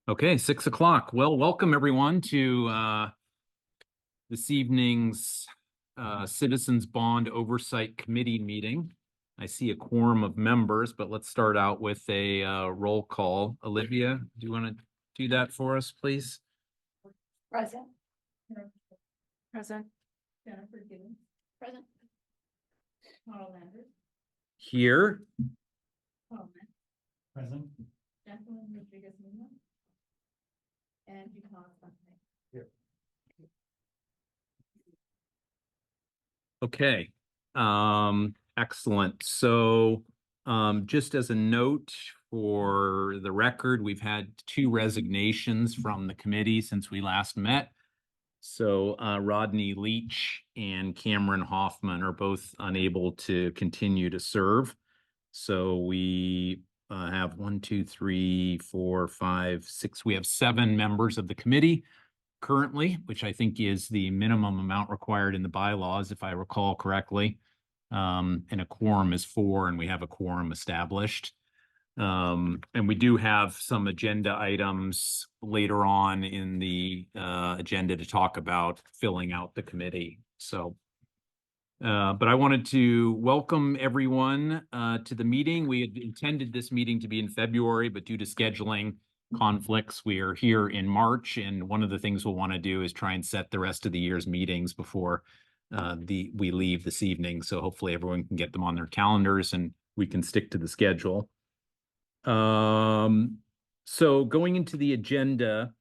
Okay, 6 o'clock. Well, welcome everyone to this evening's Citizens Bond Oversight Committee meeting. I see a quorum of members, but let's start out with a roll call. Olivia, do you want to do that for us, please? Present. Present. Jennifer Gibbons. Present. Carl Landers. Here. Coleman. Present. Jacqueline Rodriguez-Lima. And Yukon Sunday. Here. Okay. Excellent. So just as a note for the record, we've had 2 resignations from the committee since we last met. So Rodney Leach and Cameron Hoffman are both unable to continue to serve. So we have 1, 2, 3, 4, 5, 6. We have 7 members of the committee currently, which I think is the minimum amount required in the bylaws, if I recall correctly. And a quorum is 4, and we have a quorum established. And we do have some agenda items later on in the agenda to talk about filling out the committee. So, but I wanted to welcome everyone to the meeting. We had intended this meeting to be in February, but due to scheduling conflicts, we are here in March. And one of the things we'll want to do is try and set the rest of the year's meetings before we leave this evening. So hopefully everyone can get them on their calendars and we can stick to the schedule. So going into the agenda,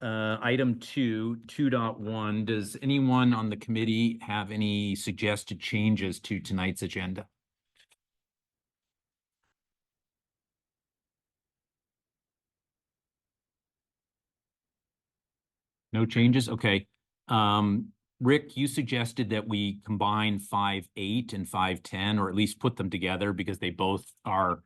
item 2.1, does anyone on the committee have any suggested changes to tonight's agenda? No changes? Okay. Rick, you suggested that we combine 5.8 and 5.10, or at least put them together because they both are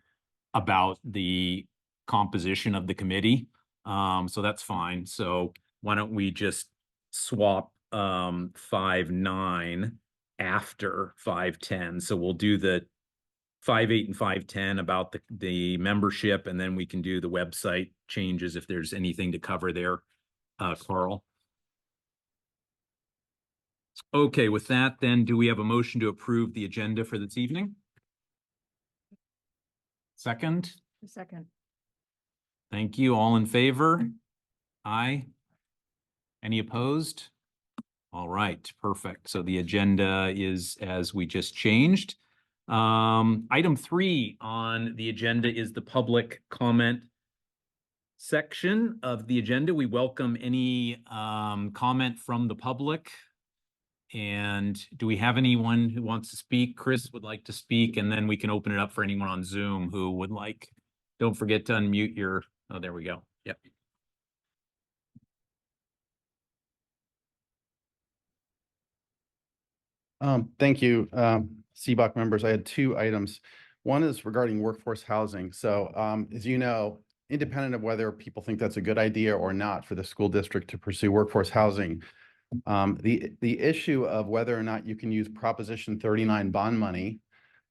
about the composition of the committee. So that's fine. So why don't we just swap 5.9 after 5.10? So we'll do the 5.8 and 5.10 about the membership, and then we can do the website changes if there's anything to cover there, Carl. Okay, with that, then do we have a motion to approve the agenda for this evening? Second? Second. Thank you. All in favor? Aye. Any opposed? All right, perfect. So the agenda is as we just changed. Item 3 on the agenda is the public comment section of the agenda. We welcome any comment from the public. And do we have anyone who wants to speak? Chris would like to speak, and then we can open it up for anyone on Zoom who would like. Don't forget to unmute your, oh, there we go. Yep. Thank you, CBOC members. I had 2 items. One is regarding workforce housing. So as you know, independent of whether people think that's a good idea or not for the school district to pursue workforce housing, the issue of whether or not you can use Proposition 39 bond money,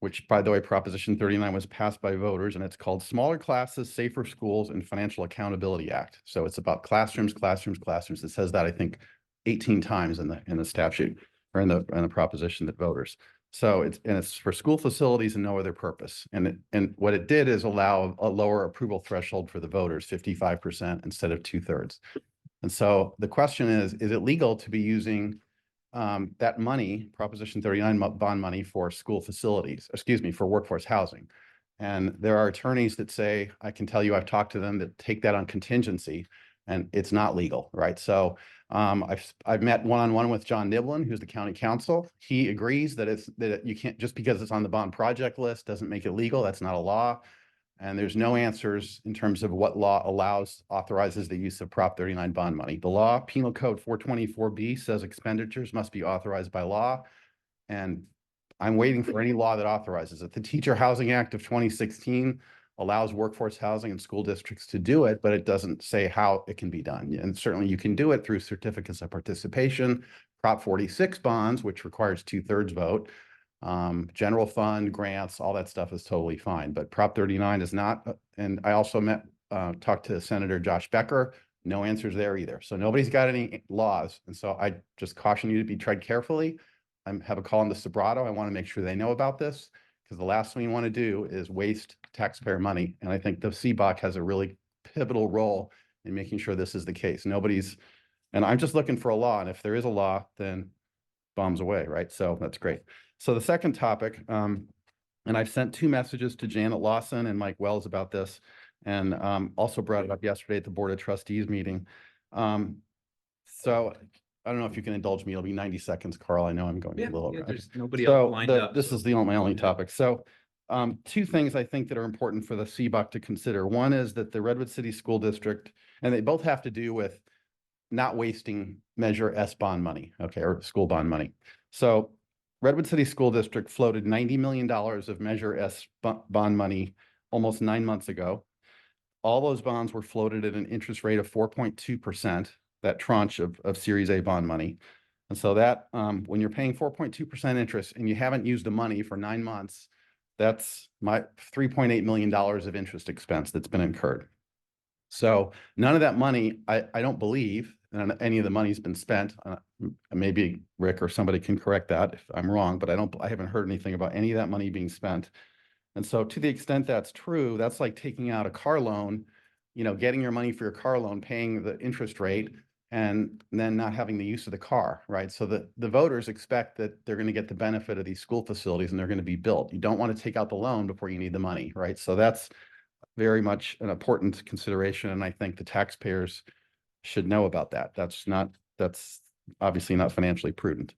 which, by the way, Proposition 39 was passed by voters, and it's called Smaller Classes, Safer Schools, and Financial Accountability Act. So it's about classrooms, classrooms, classrooms. It says that, I think, 18 times in the statute or in the proposition that voters. So it's for school facilities and no other purpose. And what it did is allow a lower approval threshold for the voters, 55% instead of 2/3. And so the question is it legal to be using that money, Proposition 39 bond money, for school facilities, for workforce housing? And there are attorneys that say, I can tell you, I've talked to them, that take that on contingency, and it's not legal, right? So I've met one-on-one with John Niblin, who's the county counsel. He agrees that you can't, just because it's on the bond project list doesn't make it legal. That's not a law. And there's no answers in terms of what law authorizes the use of Prop 39 bond money. The law, Penal Code 424B, says expenditures must be authorized by law. And I'm waiting for any law that authorizes it. The Teacher Housing Act of 2016 allows workforce housing and school districts to do it, but it doesn't say how it can be done. And certainly you can do it through certificates of participation, Prop 46 bonds, which requires 2/3 vote, general fund, grants, all that stuff is totally fine. But Prop 39 is not. And I also met talked to Senator Josh Becker. No answers there either. So nobody's got any laws. And so I just caution you to be tread carefully. I have a call in the Sobrato. I want to make sure they know about this, because the last thing we want to do is waste taxpayer money. And I think the CBOC has a really pivotal role in making sure this is the case. And I'm just looking for a law. And if there is a law, then bombs away, right? So that's great. So the second topic, and I've sent 2 messages to Janet Lawson and Mike Wells about this, and also brought it up yesterday at the Board of Trustees meeting. So I don't know if you can indulge me. It'll be 90 seconds, Carl. I know I'm going a little over. There's nobody else lined up. This is my only topic. So 2 things I think that are important for the CBOC to consider. One is that the Redwood City School District, and they both have to do with not wasting Measure S bond money, okay, or school bond money. So Redwood City School District floated $90 million of Measure S bond money almost 9 months ago. All those bonds were floated at an interest rate of 4.2%, that tranche of Series A bond money. And so that when you're paying 4.2% interest and you haven't used the money for 9 months, that's my $3.8 million of interest expense that's been incurred. So none of that money, I don't believe, and any of the money's been spent. Maybe Rick or somebody can correct that if I'm wrong, but I haven't heard anything about any of that money being spent. And so to the extent that's true, that's like taking out a car loan, getting your money for your car loan, paying the interest rate, and then not having the use of the car, right? So the voters expect that they're going to get the benefit of these school facilities and they're going to be built. You don't want to take out the loan before you need the money, right? So that's very much an important consideration. And I think the taxpayers should know about that. That's obviously not financially prudent.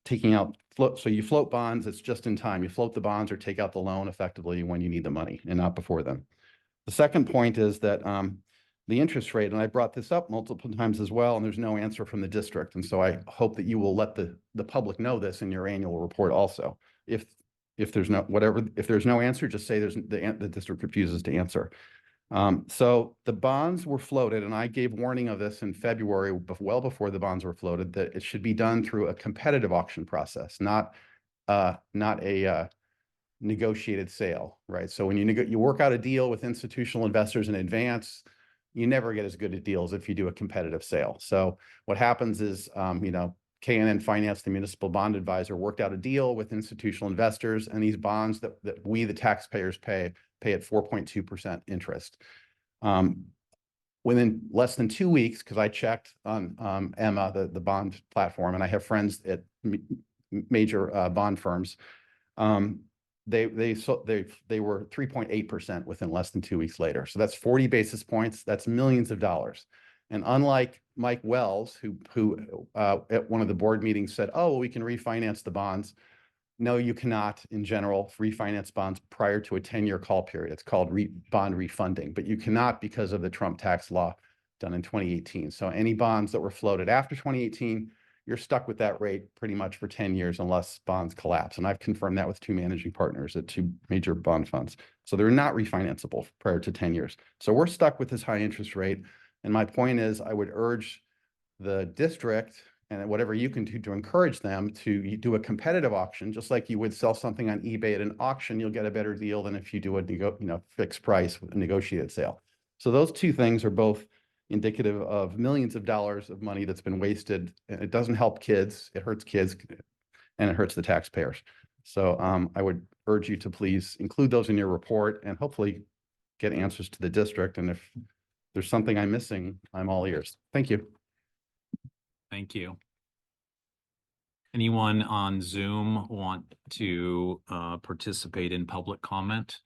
Taking out so you float bonds, it's just in time. You float the bonds or take out the loan effectively when you need the money and not before then. The second point is that the interest rate, and I brought this up multiple times as well, and there's no answer from the district. And so I hope that you will let the public know this in your annual report also. If there's no answer, just say the district refuses to answer. So the bonds were floated, and I gave warning of this in February, well before the bonds were floated, that it should be done through a competitive auction process, not a negotiated sale, right? So when you work out a deal with institutional investors in advance, you never get as good a deal as if you do a competitive sale. So what happens is, K&N Finance, the municipal bond advisor, worked out a deal with institutional investors, and these bonds that we, the taxpayers, pay at 4.2% interest. Within less than 2 weeks, because I checked on Emma, the bond platform, and I have friends at major bond firms, they were 3.8% within less than 2 weeks later. So that's 40 basis points. That's millions of dollars. And unlike Mike Wells, who at one of the board meetings said, "Oh, well, we can refinance the bonds." No, you cannot, in general, refinance bonds prior to a 10-year call period. It's called bond refunding, but you cannot because of the Trump tax law done in 2018. So any bonds that were floated after 2018, you're stuck with that rate pretty much for 10 years unless bonds collapse. And I've confirmed that with 2 managing partners at 2 major bond funds. So they're not refinanceable prior to 10 years. So we're stuck with this high interest rate. And my point is, I would urge the district and whatever you can do to encourage them to do a competitive auction, just like you would sell something on eBay at an auction. You'll get a better deal than if you do a fixed price with a negotiated sale. So those 2 things are both indicative of millions of dollars of money that's been wasted. And it doesn't help kids. It hurts kids and it hurts the taxpayers. So I would urge you to please include those in your report and hopefully get answers to the district. And if there's something I'm missing, I'm all ears. Thank you. Thank you. Anyone on Zoom want to participate in public comment?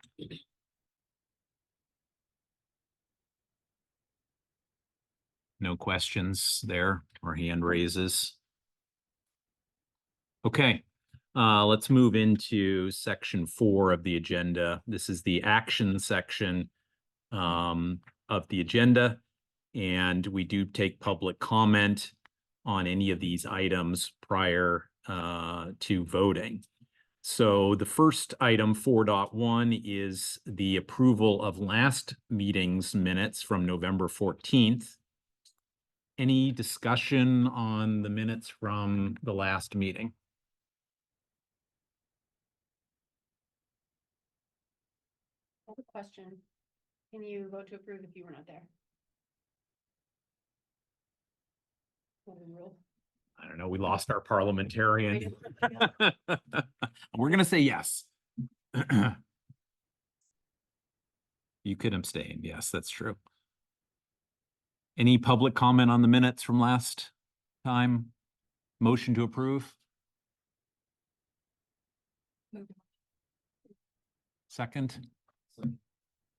No questions there or hand raises. Okay, let's move into section 4 of the agenda. This is the action section of the agenda, and we do take public comment on any of these items prior to voting. So the first item, 4.1, is the approval of last meeting's minutes from November 14th. Any discussion on the minutes from the last meeting? I have a question. Can you vote to approve if you were not there? Golden rule. I don't know, we lost our parliamentarian. We're gonna say yes. You could abstain. Yes, that's true. Any public comment on the minutes from last time? Motion to approve? Second?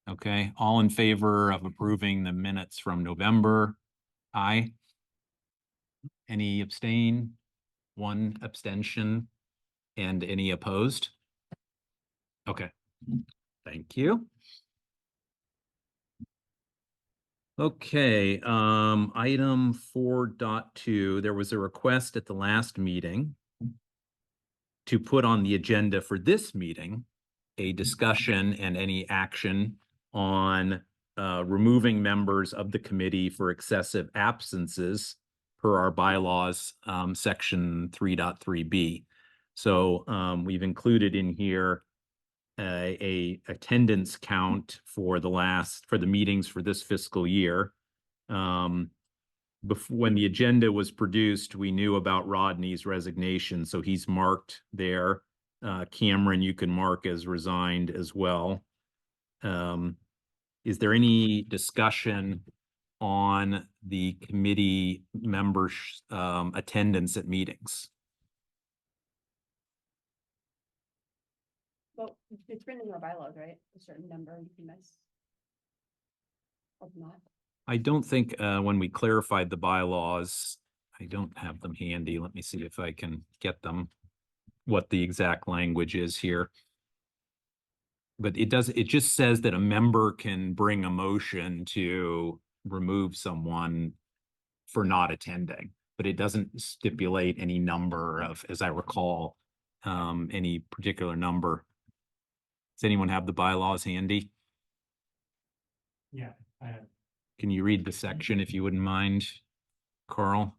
Okay, all in favor of approving the minutes from November? Aye. Any abstain? One abstention? And any opposed? Okay, thank you. Okay, item 4.2, there was a request at the last meeting to put on the agenda for this meeting a discussion and any action on removing members of the committee for excessive absences per our bylaws, section 3.3b. So we've included in here a attendance count for the meetings for this fiscal year. Before, when the agenda was produced, we knew about Rodney's resignation, so he's marked there. Cameron, you can mark as resigned as well. Is there any discussion on the committee members' attendance at meetings? Well, it's written in our bylaws, right? A certain number you can miss. Or not. I don't think when we clarified the bylaws, I don't have them handy. Let me see if I can get them, what the exact language is here. But it just says that a member can bring a motion to remove someone for not attending, but it doesn't stipulate any number of, as I recall, any particular number. Does anyone have the bylaws handy? Yeah, I have. Can you read the section if you wouldn't mind, Carl?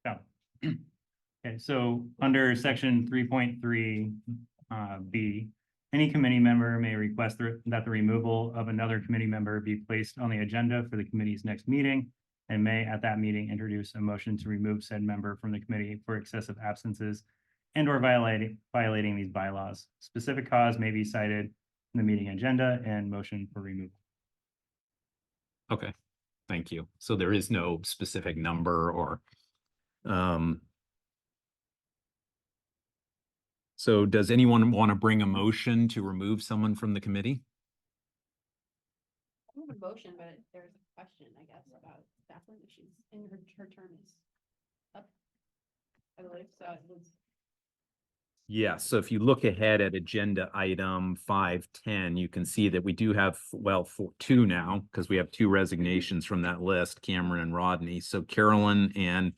Yeah. Okay, so under section 3.3 B, any committee member may request that the removal of another committee member be placed on the agenda for the committee's next meeting and may at that meeting introduce a motion to remove said member from the committee for excessive absences and or violating these bylaws. Specific cause may be cited in the meeting agenda and motion for removal. Okay, thank you. So there is no specific number or so does anyone want to bring a motion to remove someone from the committee? I don't have a motion, but there's a question, I guess, about Jacqueline if she's in her term is up. I believe so. It was. Yeah, so if you look ahead at agenda item 510, you can see that we do have, well, two now, because we have two resignations from that list, Cameron and Rodney. So Carolyn and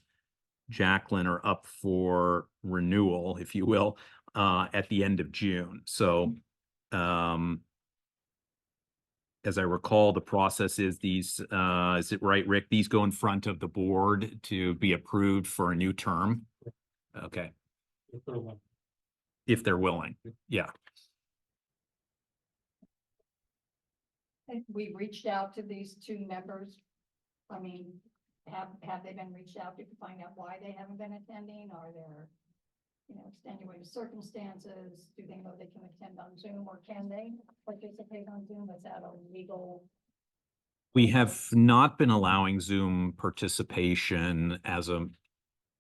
Jacqueline are up for renewal, if you will, at the end of June. So as I recall, the process is these, is it right, Rick? These go in front of the board to be approved for a new term? Okay. If they're willing, yeah. We reached out to these two members. I mean, have they been reached out to find out why they haven't been attending? Are there, extenuating circumstances? Do they know they can attend on Zoom, or can they participate on Zoom? Is that a legal? We have not been allowing Zoom participation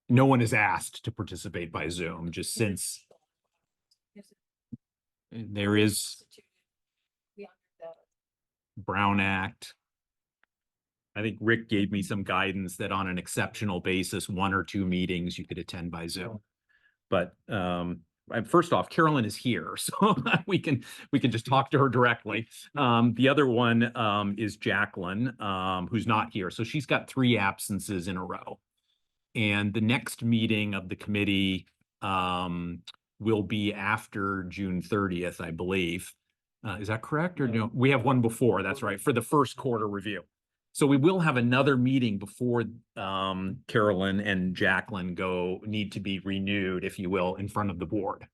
no one is asked to participate by Zoom, just since there is Brown Act. I think Rick gave me some guidance that on an exceptional basis, 1 or 2 meetings you could attend by Zoom. But first off, Carolyn is here, so we can just talk to her directly. The other one is Jacqueline, who's not here. So she's got 3 absences in a row. And the next meeting of the committee will be after June 30th, I believe. Is that correct? Or no? We have one before, that's right, for the first quarter review. So we will have another meeting before Carolyn and Jacqueline need to be renewed, if you will, in front of the board.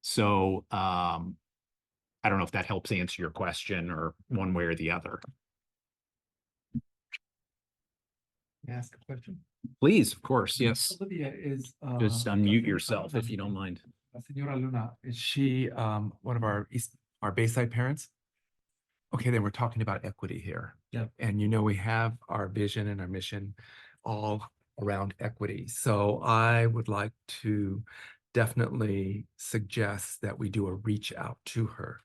So I don't know if that helps answer your question or one way or the other. May I ask a question? Please, of course, yes. Olivia is. Just unmute yourself if you don't mind. Senora Luna, is she one of our Bayside parents? Okay, then we're talking about equity here. Yeah. And you know, we have our vision and our mission all around equity. So I would like to definitely suggest that we do a reach out to her.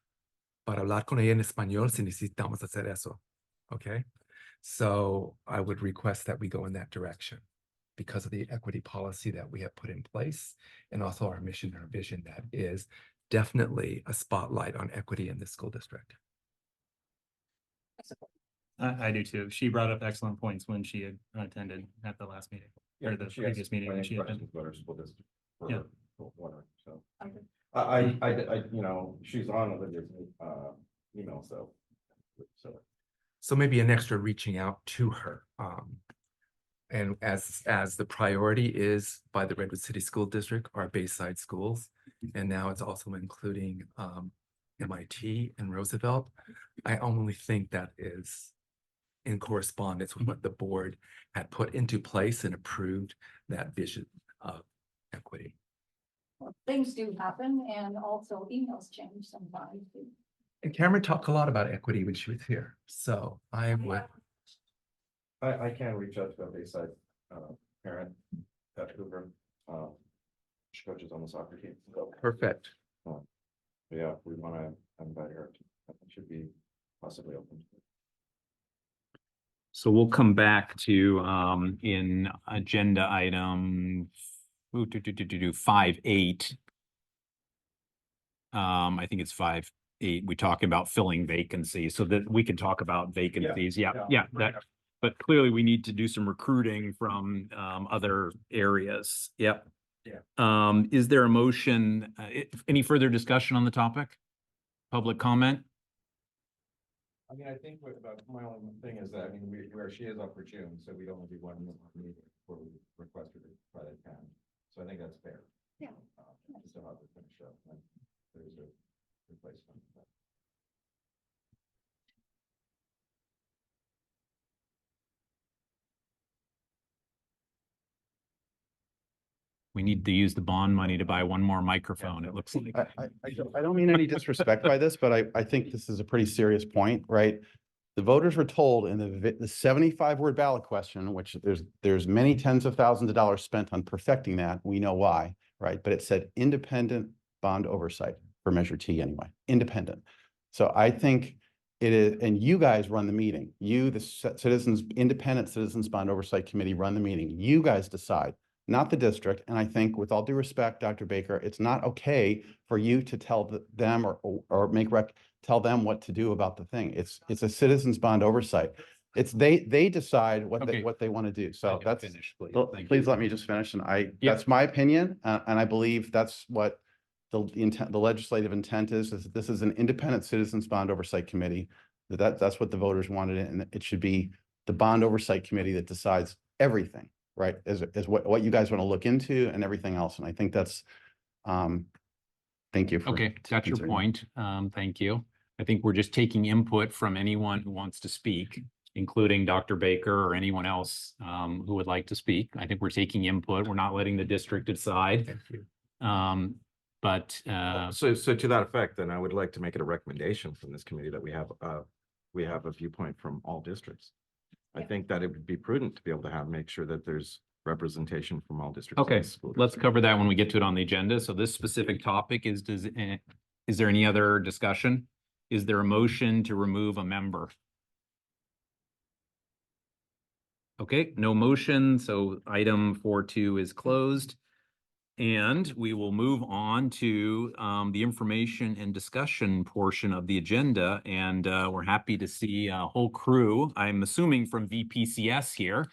Para hablar con ella en español si necesitamos hacer eso. Okay? So I would request that we go in that direction because of the equity policy that we have put in place and also our mission and our vision that is definitely a spotlight on equity in the school district. I do too. She brought up excellent points when she had attended at the last meeting or the previous meeting when she attended. Yeah. Okay. You know, she's on Olivia's, email, so. So maybe an extra reaching out to her. And as the priority is by the Redwood City School District, our Bayside schools, and now it's also including MIT and Roosevelt. I only think that is in correspondence with what the board had put into place and approved that vision of equity. Well, things do happen and also emails change sometimes. And Cameron talked a lot about equity when she was here, so I would. I can reach out to a Bayside, parent, at Hoover, she coaches on the soccer team. So, Perfect. yeah, we wanna invite her, I think should be possibly open to it. So we'll come back to in agenda item 5.8. I think it's 5.8. We talk about filling vacancies so that we can talk about vacancies. Yeah. But clearly we need to do some recruiting from other areas. Yep. Yeah. Is there a motion? Any further discussion on the topic? Public comment? I mean, I think my only thing is that, I mean, where she is up for June, so we'd only be one meeting before we request her to try to attend. So I think that's fair. Yeah. Just to have her finish up, and there's a replacement. We need to use the bond money to buy one more microphone, it looks like. I don't mean any disrespect by this, but I think this is a pretty serious point, right? The voters were told in the 75-word ballot question, which there's many tens of thousands of dollars spent on perfecting that. We know why, right? But it said independent bond oversight for Measure T anyway, independent. So I think it is, and you guys run the meeting. You, the Independent Citizens Bond Oversight Committee, run the meeting. You guys decide, not the district. And I think, with all due respect, Dr. Baker, it's not okay for you to tell them or tell them what to do about the thing. It's a citizens bond oversight. It's they decide what Okay. they want to do. I So can that's finish, please. well, Thank please you. let me just finish. And Yep. that's my opinion. And I believe that's what the intent, the legislative intent is that this is an independent citizens bond oversight committee. That's what the voters wanted. And it should be the bond oversight committee that decides everything, right? Is what you guys want to look into and everything else. And I think that's, thank you. Okay, got your considering. point. Thank you. I think we're just taking input from anyone who wants to speak, including Dr. Baker or anyone else who would like to speak. I think we're taking input. We're not letting the district decide. Thank you. So to that effect, then I would like to make it a recommendation from this committee that we have a viewpoint from all districts. I think that it would be prudent to be able to make sure that there's representation from all districts. in Okay, the school let's district. cover that when we get to it on the agenda. So this specific topic is there any other discussion? Is there a motion to remove a member? Okay, no motion, so item 4.2 is closed. And we will move on to the information and discussion portion of the agenda. And we're happy to see a whole crew, I'm assuming from VPCS here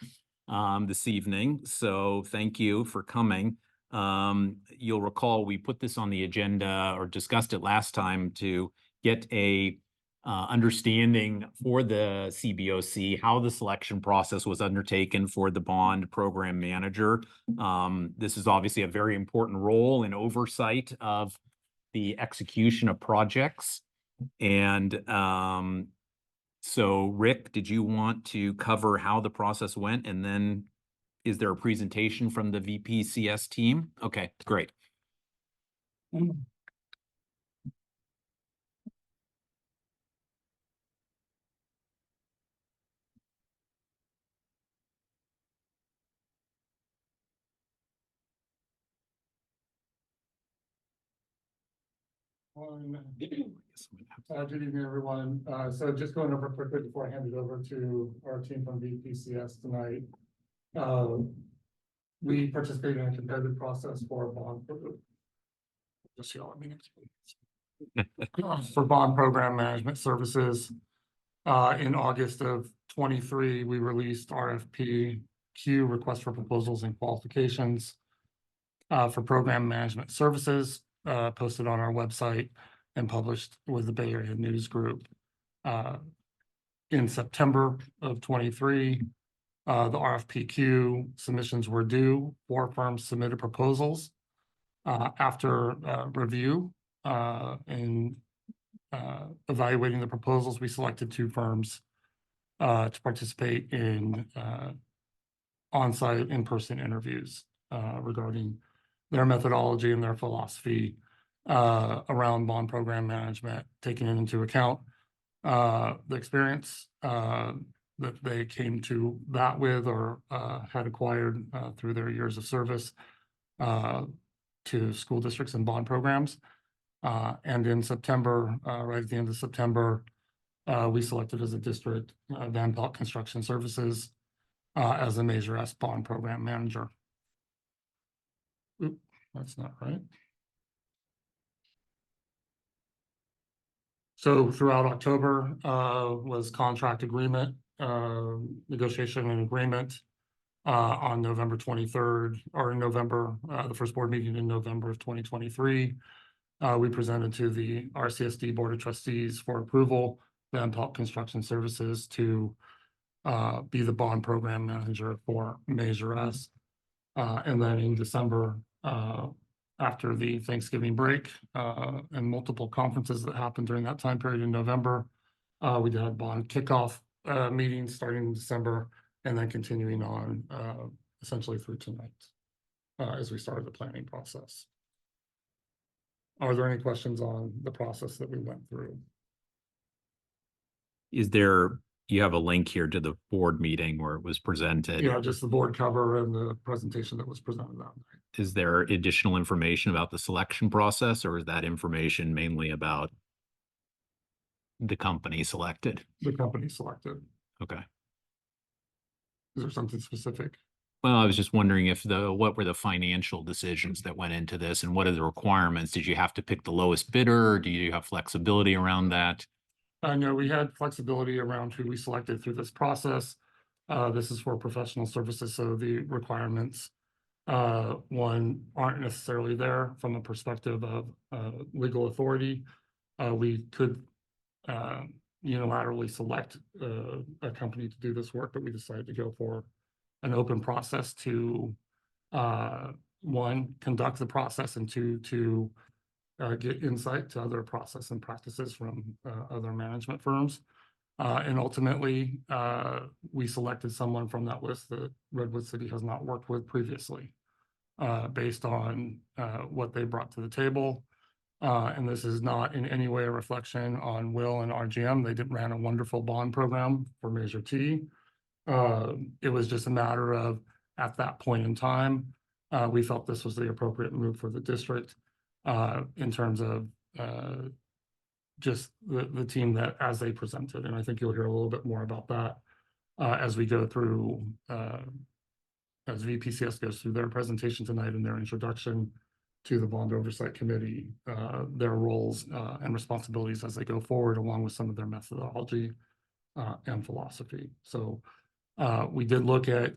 this evening. So thank you for coming. You'll recall we put this on the agenda or discussed it last time to get a understanding for the CBOC, how the selection process was undertaken for the bond program manager. This is obviously a very important role in oversight of the execution of projects. And so Rick, did you want to cover how the process went? And then is there a presentation from the VPCS team? Okay, great. Good evening, everyone. So just going over quickly before I hand it over to our team from VPCS tonight. We participated in a competitive process for a bond. Just yell at me next week. For bond program management services. In August of 23, we released RFP Q, request for proposals and qualifications. For program management services, posted on our website and published with the Bay Area News Group. In September of 23, the RFPQ submissions were due. 4 firms submitted proposals. After review and evaluating the proposals, we selected 2 firms to participate in on-site in-person interviews regarding their methodology and their philosophy around bond program management, taking into account the experience that they came to that with or had acquired through their years of service to school districts and bond programs. And in September, right at the end of September, we selected as a district Van Pelt Construction Services as a Measure S bond program manager. Oop, that's not right. So throughout October was contract agreement, negotiation and agreement on November 23rd, or in November, the first board meeting in November of 2023. We presented to the RCSD Board of Trustees for approval, Van Pelt Construction Services to be the bond program manager for Measure S. And then in December, after the Thanksgiving break and multiple conferences that happened during that time period in November, we did bond kickoff meetings starting in December and then continuing on essentially through tonight as we started the planning process. Are there any questions on the process that we went through? Is there, you have a link here to the board meeting where it was presented. Yeah, just the board cover and the presentation that was presented that night. Is there additional information about the selection process, or is that information mainly about the company selected? The company selected. Okay. Is there something specific? Well, I was just wondering if what were the financial decisions that went into this and what are the requirements? Did you have to pick the lowest bidder, or do you have flexibility around that? No, we had flexibility around who we selected through this process. This is for professional services, so the requirements, one, aren't necessarily there from a perspective of legal authority. We could unilaterally select a company to do this work, but we decided to go for an open process to, 1, conduct the process, and 2, to get insight to other process and practices from other management firms. And ultimately, we selected someone from that list that Redwood City has not worked with previously, based on what they brought to the table. And this is not in any way a reflection on Will and RGM. They ran a wonderful bond program for Measure T. It was just a matter of, at that point in time, we felt this was the appropriate move for the district in terms of just the team that as they presented. And I think you'll hear a little bit more about that as we go through, as VPCS goes through their presentation tonight and their introduction to the Bond Oversight Committee, their roles and responsibilities as they go forward, along with some of their methodology and philosophy. So We did look at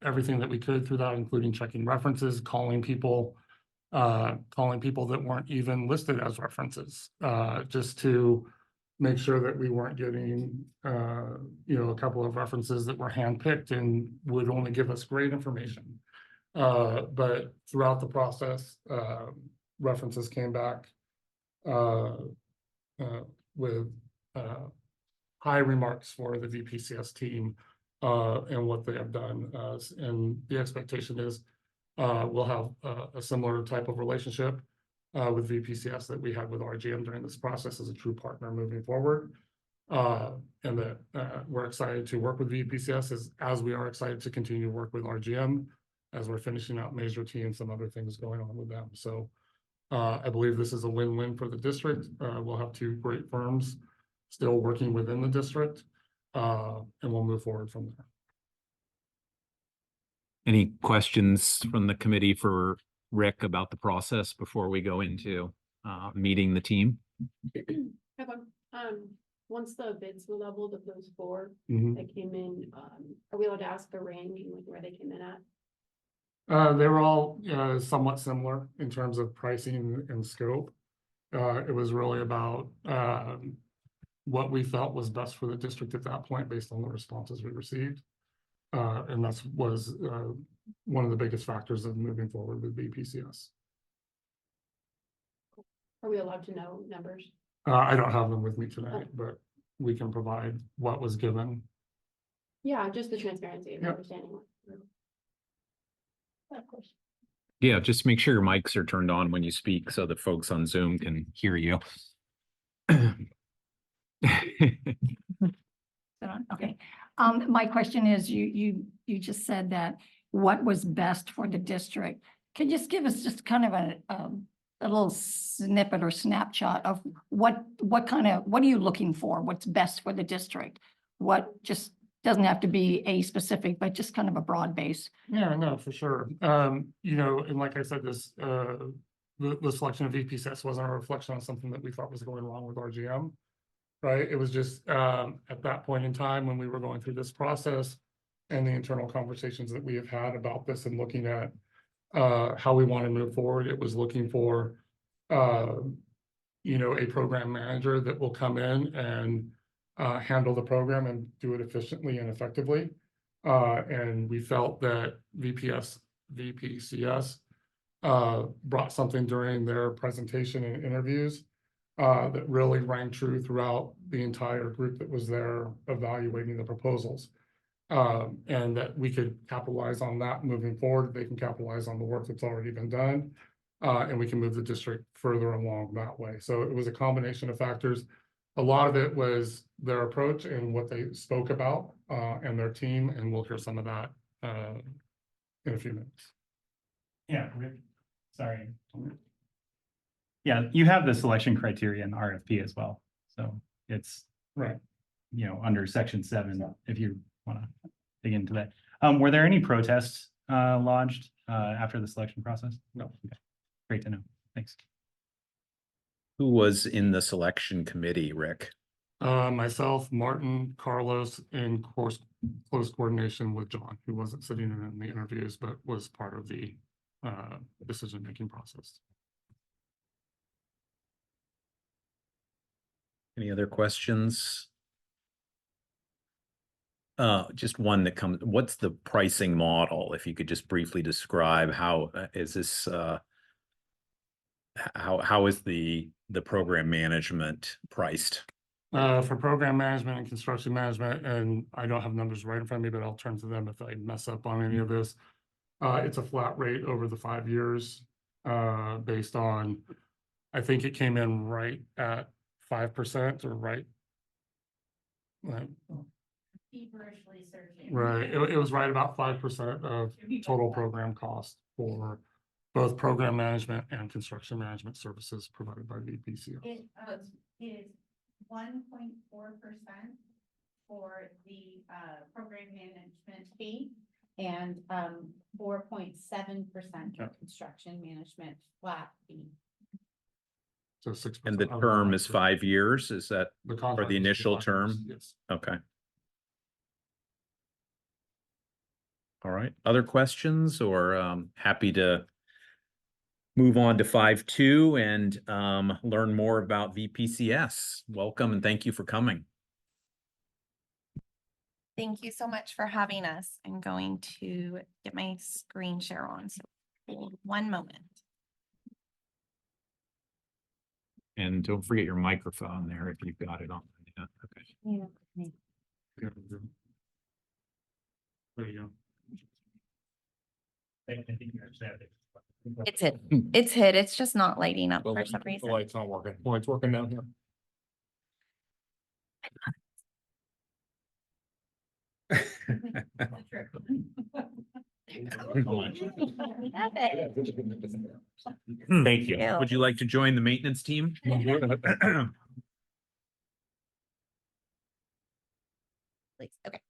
everything that we could through that, including checking references, calling people that weren't even listed as references, just to make sure that we weren't getting, a couple of references that were handpicked and would only give us great information. But throughout the process, references came back with high remarks for the VPCS team and what they have done. And the expectation is we'll have a similar type of relationship with VPCS that we had with RGM during this process as a true partner moving forward. And that we're excited to work with VPCS as we are excited to continue to work with RGM as we're finishing out Measure T and some other things going on with them. So I believe this is a win-win for the district. We'll have two great firms still working within the district, and we'll move forward from there. Any questions from the committee for Rick about the process before we go into meeting the team? Have once the bids were leveled of those four Mhm. that came in, are we allowed to ask the range and like where they came in at? They were all somewhat similar in terms of pricing and scope. It was really about what we felt was best for the district at that point based on the responses we received. And that was one of the biggest factors of moving forward with BPCS. Are we allowed to know numbers? I don't have them with me tonight, but we can provide what was given. Yeah, just the transparency and Yep. understanding. Of course. Yeah, just make sure your mics are turned on when you speak so that folks on Zoom can hear you. Okay. My question is, you just said that what was best for the district. Can you just give us just kind of a little snippet or snapshot of what are you looking for? What's best for the district? What just doesn't have to be a specific, but just kind of a broad base. Yeah, no, for sure. And like I said, this, the selection of VPCS wasn't a reflection on something that we thought was going wrong with RGM. Right? It was just, at that point in time when we were going through this process and the internal conversations that we have had about this and looking at, how we want to move forward, it was looking for, a program manager that will come in and handle the program and do it efficiently and effectively. And we felt that VPCS brought something during their presentation and interviews that really rang true throughout the entire group that was there evaluating the proposals. And that we could capitalize on that moving forward. They can capitalize on the work that's already been done. And we can move the district further along that way. So it was a combination of factors. A lot of it was their approach and what they spoke about and their team, and we'll hear some of that in a few minutes. Yeah, Rick, sorry. Yeah, you have the selection criteria in RFP as well. So it's Right. Under section 7, if you want to dig into that. Were there any protests lodged after the selection process? No. Okay. Great to know. Thanks. Who was in the selection committee, Rick? Myself, Martin, Carlos, and close coordination with John, who wasn't sitting in the interviews, but was part of the decision-making process. Any other questions? Just one that comes, what's the pricing model? If you could just briefly describe how is this, how is the program management priced? For program management and construction management, and I don't have numbers right in front of me, but I'll turn to them if I mess up on any of this. It's a flat rate over the 5 years, based on, I think it came in right at 5% or right. Feverishly searching. Right, it was right about 5% of total program cost for both program management and construction management services provided by VPCS. It is 1.4% for the program management fee and 4.7% for construction management flat fee. So 6%. And the term is 5 years, is that, or contract the is initial 5 years, term? yes. Okay. All right. Other questions or happy to move on to 5.2 and learn more about VPCS. Welcome and thank you for coming. Thank you so much for having us. I'm going to get my screen share on. So hold one moment. And don't forget your microphone there if you've got it on. Yeah, okay. There you go. I think you understand it. It's hid. It's hid. It's just not lighting up The for some the reason. light's not working. Light's working down here. Thank you. Yeah. Would you like to join the maintenance team? Please. Okay.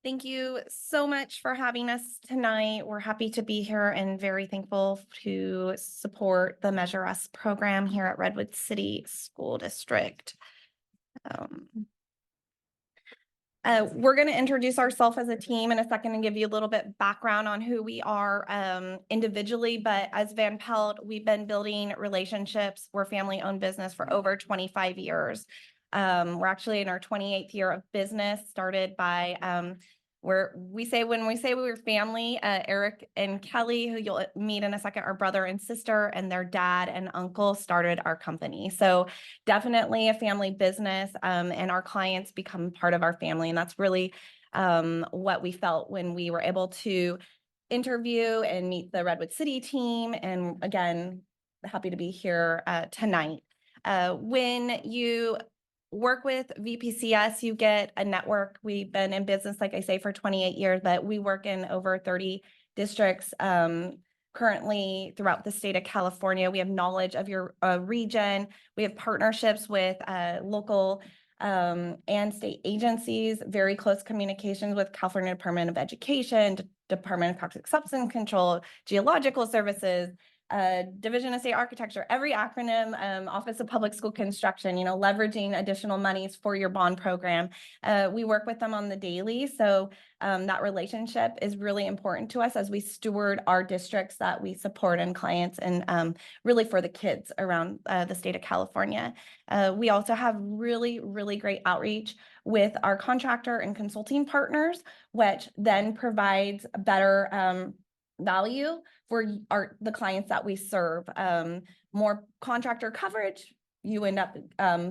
Thank you so much for having us tonight. We're happy to be here and very thankful to support the Measure Us program here at Redwood City School District. We're going to introduce ourselves as a team in a second and give you a little bit background on who we are individually. But as Van Pelt, we've been building relationships. We're family-owned business for over 25 years. We're actually in our 28th year of business, started by when we say we were family, Eric and Kelly, who you'll meet in a second, our brother and sister, and their dad and uncle started our company. So definitely a family business, and our clients become part of our family. And that's really what we felt when we were able to interview and meet the Redwood City team. And again, happy to be here tonight. When you work with VPCS, you get a network. We've been in business, like I say, for 28 years, but we work in over 30 districts currently throughout the state of California. We have knowledge of your region. We have partnerships with local and state agencies, very close communications with California Department of Education, Department of Toxic Substance Control, Geological Services, Division of State Architecture, every acronym, Office of Public School Construction, leveraging additional monies for your bond program. We work with them on the daily. So that relationship is really important to us as we steward our districts that we support and clients and really for the kids around the state of California. We also have really, really great outreach with our contractor and consulting partners, which then provides better value for the clients that we serve. More contractor coverage, you end up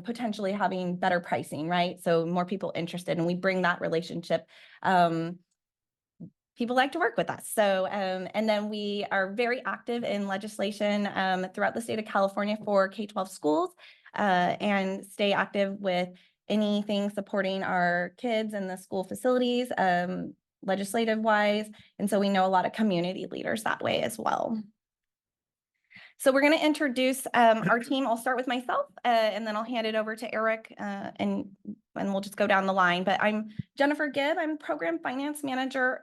potentially having better pricing, right? So more people interested, and we bring that relationship. People like to work with us. So, and then we are very active in legislation throughout the state of California for K-12 schools and stay active with anything supporting our kids in the school facilities, legislative wise. And so we know a lot of community leaders that way as well. So we're going to introduce our team. I'll start with myself and then I'll hand it over to Eric and we'll just go down the line. But I'm Jennifer Gibb. I'm Program Finance Manager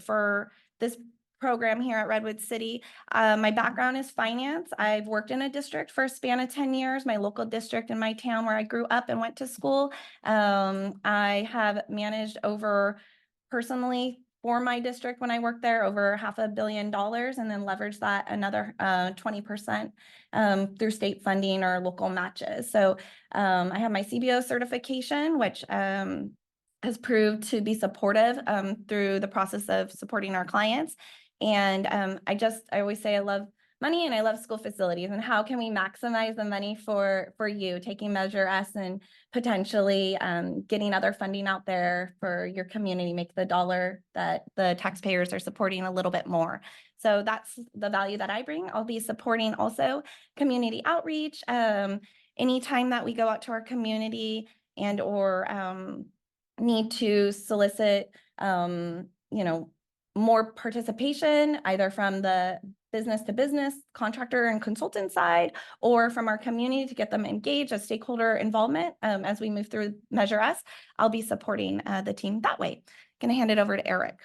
for this program here at Redwood City. My background is finance. I've worked in a district for a span of 10 years, my local district in my town where I grew up and went to school. I have managed over personally for my district when I worked there over $500 million and then leverage that another 20% through state funding or local matches. So I have my CBO certification, which has proved to be supportive through the process of supporting our clients. And I always say I love money and I love school facilities, and how can we maximize the money for you, taking Measure S and potentially getting other funding out there for your community, make the dollar that the taxpayers are supporting a little bit more. So that's the value that I bring. I'll be supporting also community outreach. Anytime that we go out to our community and or need to solicit, more participation, either from the business to business contractor and consultant side, or from our community to get them engaged as stakeholder involvement as we move through Measure S, I'll be supporting the team that way. Going to hand it over to Eric.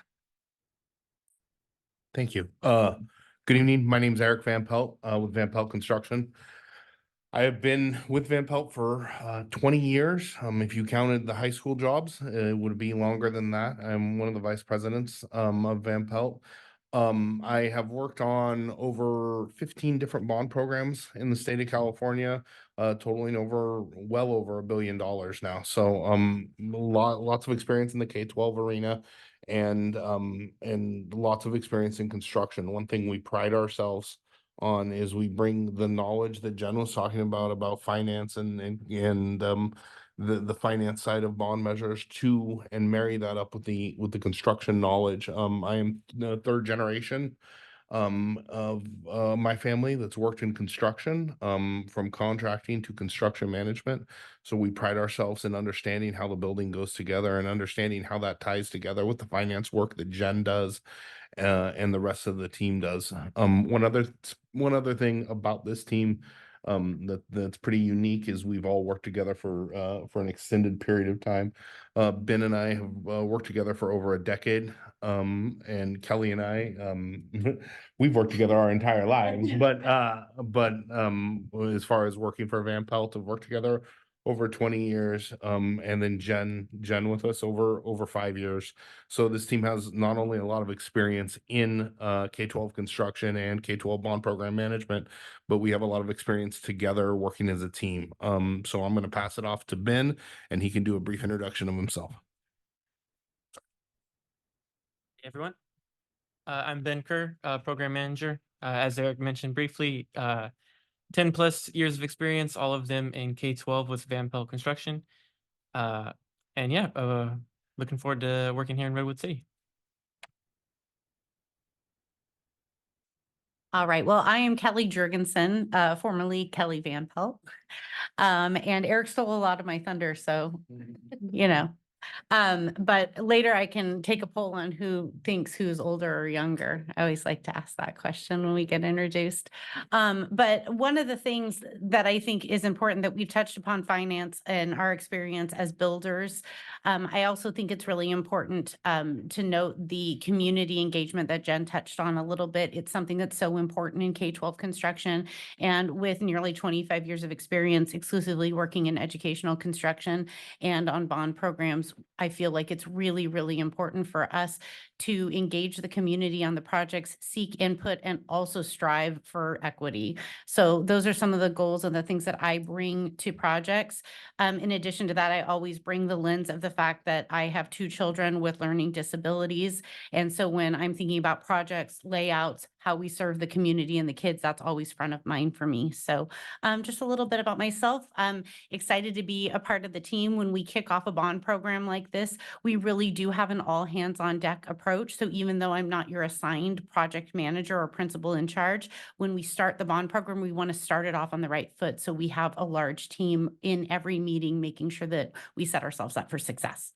Thank you. Good evening. My name is Eric Van Pelt with Van Pelt Construction. I have been with Van Pelt for 20 years. If you counted the high school jobs, it would be longer than that. I'm one of the vice presidents of Van Pelt. I have worked on over 15 different bond programs in the state of California, totaling well over $1 billion now. So lots of experience in the K-12 arena and lots of experience in construction. One thing we pride ourselves on is we bring the knowledge that Jen was talking about finance and the finance side of bond measures to and marry that up with the construction knowledge. I am the third generation of my family that's worked in construction, from contracting to construction management. So we pride ourselves in understanding how the building goes together and understanding how that ties together with the finance work that Jen does and the rest of the team does. One other thing about this team that's pretty unique is we've all worked together for an extended period of time. Ben and I have worked together for over a decade, and Kelly and I we've worked together our entire lives. But as far as working for Van Pelt, have worked together over 20 years, and then Jen with us over 5 years. So this team has not only a lot of experience in K-12 construction and K-12 bond program management, but we have a lot of experience together working as a team. So I'm going to pass it off to Ben, and he can do a brief introduction of himself. Hey everyone. I'm Ben Kerr, program manager. As Eric mentioned briefly, 10 plus years of experience, all of them in K-12 with Van Pelt Construction. And yeah, looking forward to working here in Redwood City. All right, well, I am Kelly Jurgensen, formerly Kelly Van Pelt. And Eric stole a lot of my thunder, so, you know. But later I can take a poll on who thinks who's older or younger. I always like to ask that question when we get introduced. But one of the things that I think is important that we've touched upon finance and our experience as builders. I also think it's really important to note the community engagement that Jen touched on a little bit. It's something that's so important in K-12 construction. And with nearly 25 years of experience exclusively working in educational construction and on bond programs, I feel like it's really, really important for us to engage the community on the projects, seek input, and also strive for equity. So those are some of the goals and the things that I bring to projects. In addition to that, I always bring the lens of the fact that I have 2 children with learning disabilities. And so when I'm thinking about projects, layouts, how we serve the community and the kids, that's always front of mind for me. So just a little bit about myself. I'm excited to be a part of the team when we kick off a bond program like this. We really do have an all hands on deck approach. So even though I'm not your assigned project manager or principal in charge, when we start the bond program, we want to start it off on the right foot. So we have a large team in every meeting, making sure that we set ourselves up for success.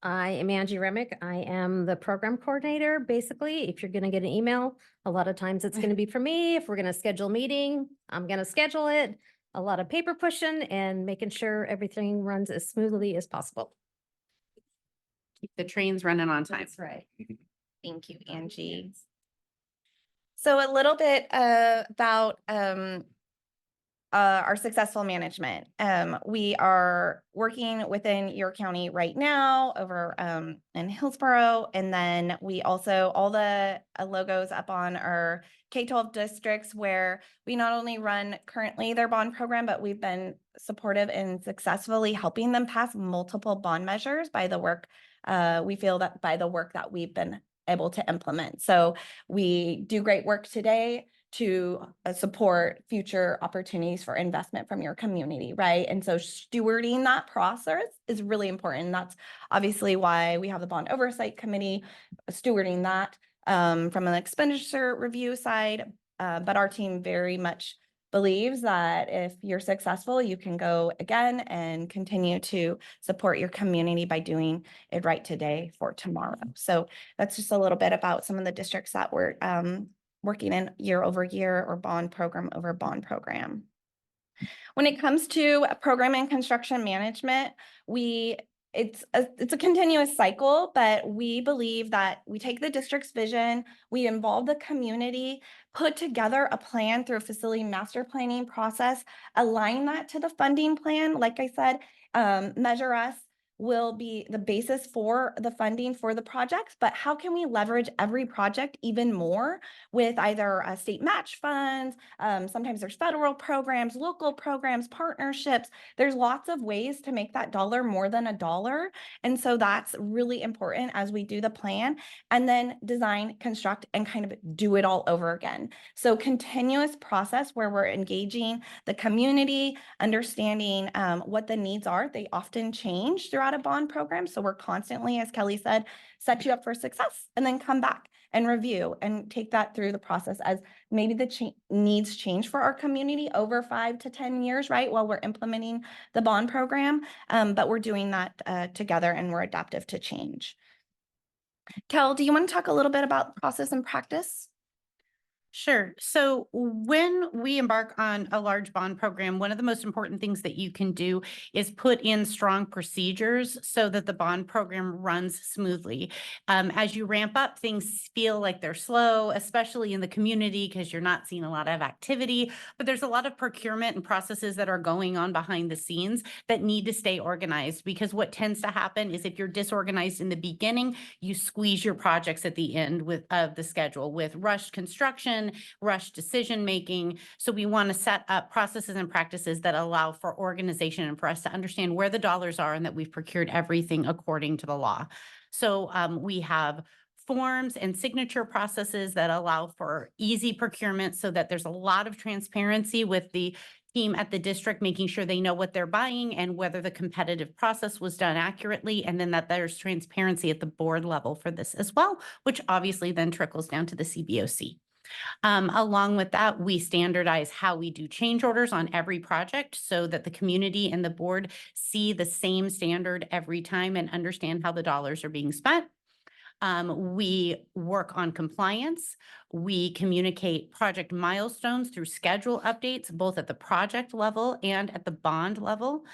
I am Angie Remick. I am the program coordinator. Basically, if you're going to get an email, a lot of times it's going to be for me. If we're going to schedule a meeting, I'm going to schedule it. A lot of paper pushing and making sure everything runs as smoothly as possible. Keep the trains running on time. That's right. Thank you, Angie. So a little bit about our successful management. We are working within your county right now over in Hillsborough. And then we also, all the logos up on our K-12 districts where we not only run currently their bond program, but we've been supportive in successfully helping them pass multiple bond measures by the work, we feel that by the work that we've been able to implement. So we do great work today to support future opportunities for investment from your community, right? And so stewarding that process is really important. That's obviously why we have the Bond Oversight Committee stewarding that from an expenditure review side. But our team very much believes that if you're successful, you can go again and continue to support your community by doing it right today for tomorrow. So that's just a little bit about some of the districts that we're working in year over year or bond program over bond program. When it comes to program and construction management, we it's a continuous cycle, but we believe that we take the district's vision, we involve the community, put together a plan through a facility master planning process, align that to the funding plan. Like I said, Measure Us will be the basis for the funding for the projects, but how can we leverage every project even more with either state match funds? Sometimes there's federal programs, local programs, partnerships. There's lots of ways to make that dollar more than a dollar. And so that's really important as we do the plan and then design, construct, and kind of do it all over again. So continuous process where we're engaging the community, understanding what the needs are. They often change throughout a bond program. So we're constantly, as Kelly said, set you up for success and then come back and review and take that through the process as maybe the needs change for our community over 5 to 10 years, right? While we're implementing the bond program, but we're doing that together and we're adaptive to change. Kel, do you want to talk a little bit about process and practice? Sure. So when we embark on a large bond program, one of the most important things that you can do is put in strong procedures so that the bond program runs smoothly. As you ramp up, things feel like they're slow, especially in the community because you're not seeing a lot of activity, but there's a lot of procurement and processes that are going on behind the scenes that need to stay organized, because what tends to happen is if you're disorganized in the beginning, you squeeze your projects at the end of the schedule with rushed construction, rush decision-making. So we want to set up processes and practices that allow for organization and for us to understand where the dollars are and that we've procured everything according to the law. So we have forms and signature processes that allow for easy procurement so that there's a lot of transparency with the team at the district, making sure they know what they're buying and whether the competitive process was done accurately, and then that there's transparency at the board level for this as well, which obviously then trickles down to the CBOC. Along with that, we standardize how we do change orders on every project so that the community and the board see the same standard every time and understand how the dollars are being spent. We work on compliance. We communicate project milestones through schedule updates, both at the project level and at the bond level.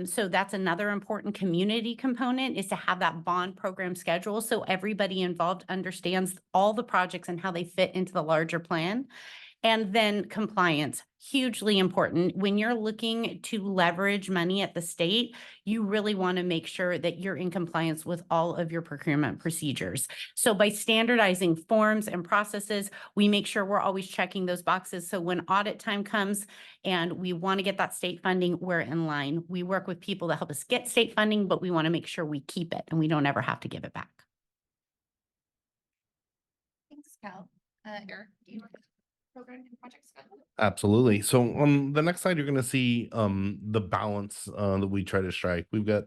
So that's another important community component, is to have that bond program schedule so everybody involved understands all the projects and how they fit into the larger plan. And then compliance, hugely important. When you're looking to leverage money at the state, you really want to make sure that you're in compliance with all of your procurement procedures. So by standardizing forms and processes, we make sure we're always checking those boxes. So when audit time comes and we want to get that state funding, we're in line. We work with people that help us get state funding, but we want to make sure we keep it and we don't ever have to give it back. Thanks, Kel. Eric, do you program and project schedule? Absolutely. So on the next slide, you're going to see the balance that we try to strike. We've got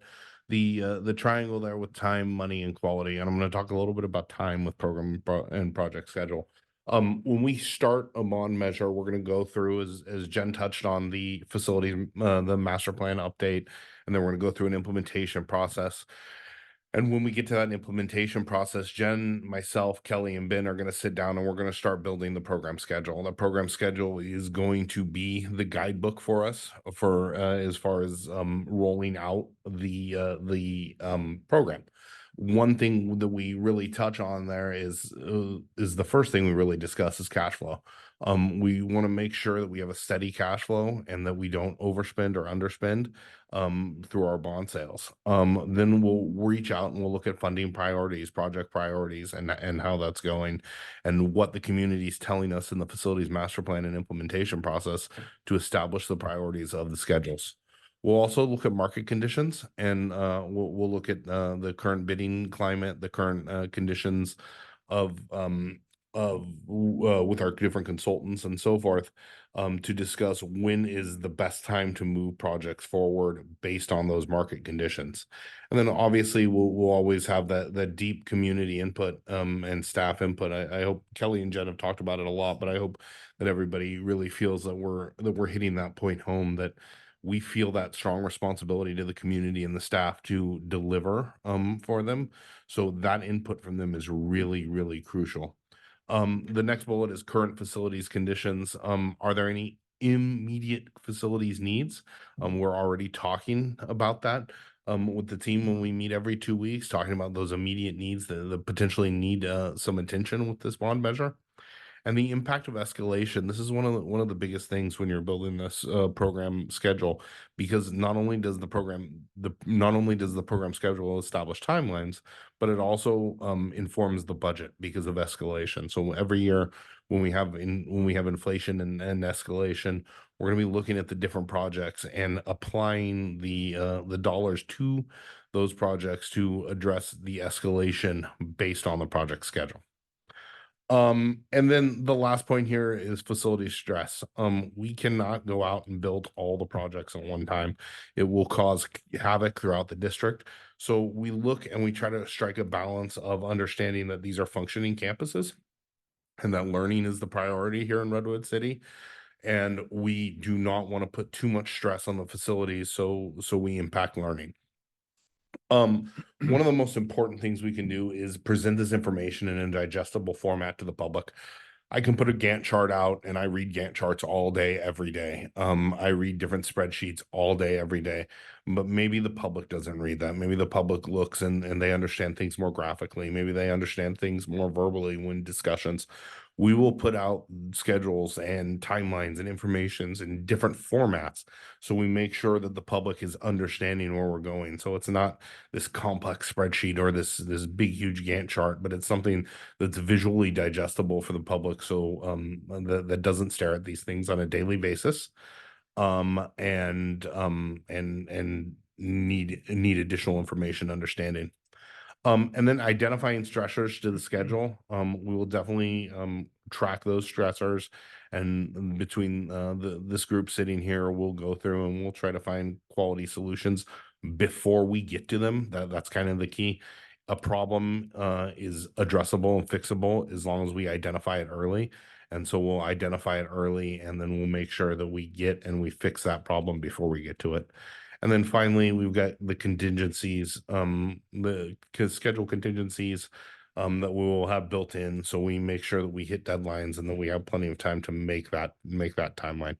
the triangle there with time, money, and quality. And I'm going to talk a little bit about time with program and project schedule. When we start a bond measure, we're going to go through, as Jen touched on, the facilities, the master plan update, and then we're going to go through an implementation process. And when we get to that implementation process, Jen, myself, Kelly, and Ben are going to sit down and we're going to start building the program schedule. The program schedule is going to be the guidebook for us for as far as rolling out the program. One thing that we really touch on there is the first thing we really discuss is cash flow. We want to make sure that we have a steady cash flow and that we don't overspend or underspend through our bond sales. Then we'll reach out and we'll look at funding priorities, project priorities, and how that's going, and what the community is telling us in the facilities master plan and implementation process to establish the priorities of the schedules. We'll also look at market conditions, and we'll look at the current bidding climate, the current conditions of with our different consultants and so forth, to discuss when is the best time to move projects forward based on those market conditions. And then obviously we'll always have that deep community input and staff input. I hope Kelly and Jen have talked about it a lot, but I hope that everybody really feels that we're hitting that point home, that we feel that strong responsibility to the community and the staff to deliver for them. So that input from them is really, really crucial. The next bullet is current facilities conditions. Are there any immediate facilities needs? We're already talking about that. with the team when we meet every 2 weeks, talking about those immediate needs that potentially need some attention with this bond measure. And the impact of escalation. This is one of the biggest things when you're building this program schedule, because not only does the program schedule establish timelines, but it also informs the budget because of escalation. So every year when we have inflation and escalation, we're going to be looking at the different projects and applying the dollars to those projects to address the escalation based on the project schedule. And then the last point here is facility stress. We cannot go out and build all the projects at one time. It will cause havoc throughout the district. So we look and we try to strike a balance of understanding that these are functioning campuses and that learning is the priority here in Redwood City. And we do not want to put too much stress on the facilities, so we impact learning. One of the most important things we can do is present this information in a digestible format to the public. I can put a Gantt chart out and I read Gantt charts all day, every day. I read different spreadsheets all day, every day, but maybe the public doesn't read that. Maybe the public looks and they understand things more graphically. Maybe they understand things more verbally when discussions. We will put out schedules and timelines and informations in different formats. So we make sure that the public is understanding where we're going. So it's not this complex spreadsheet or this big, huge Gantt chart, but it's something that's visually digestible for the public. So that doesn't stare at these things on a daily basis. And need additional information understanding. And then identifying stressors to the schedule. We will definitely track those stressors, and between this group sitting here, we'll go through and we'll try to find quality solutions before we get to them. That's kind of the key. A problem is addressable and fixable as long as we identify it early. And so we'll identify it early, and then we'll make sure that we get and we fix that problem before we get to it. And then finally, we've got the contingencies, the schedule contingencies that we will have built in. So we make sure that we hit deadlines and that we have plenty of time to make that timeline.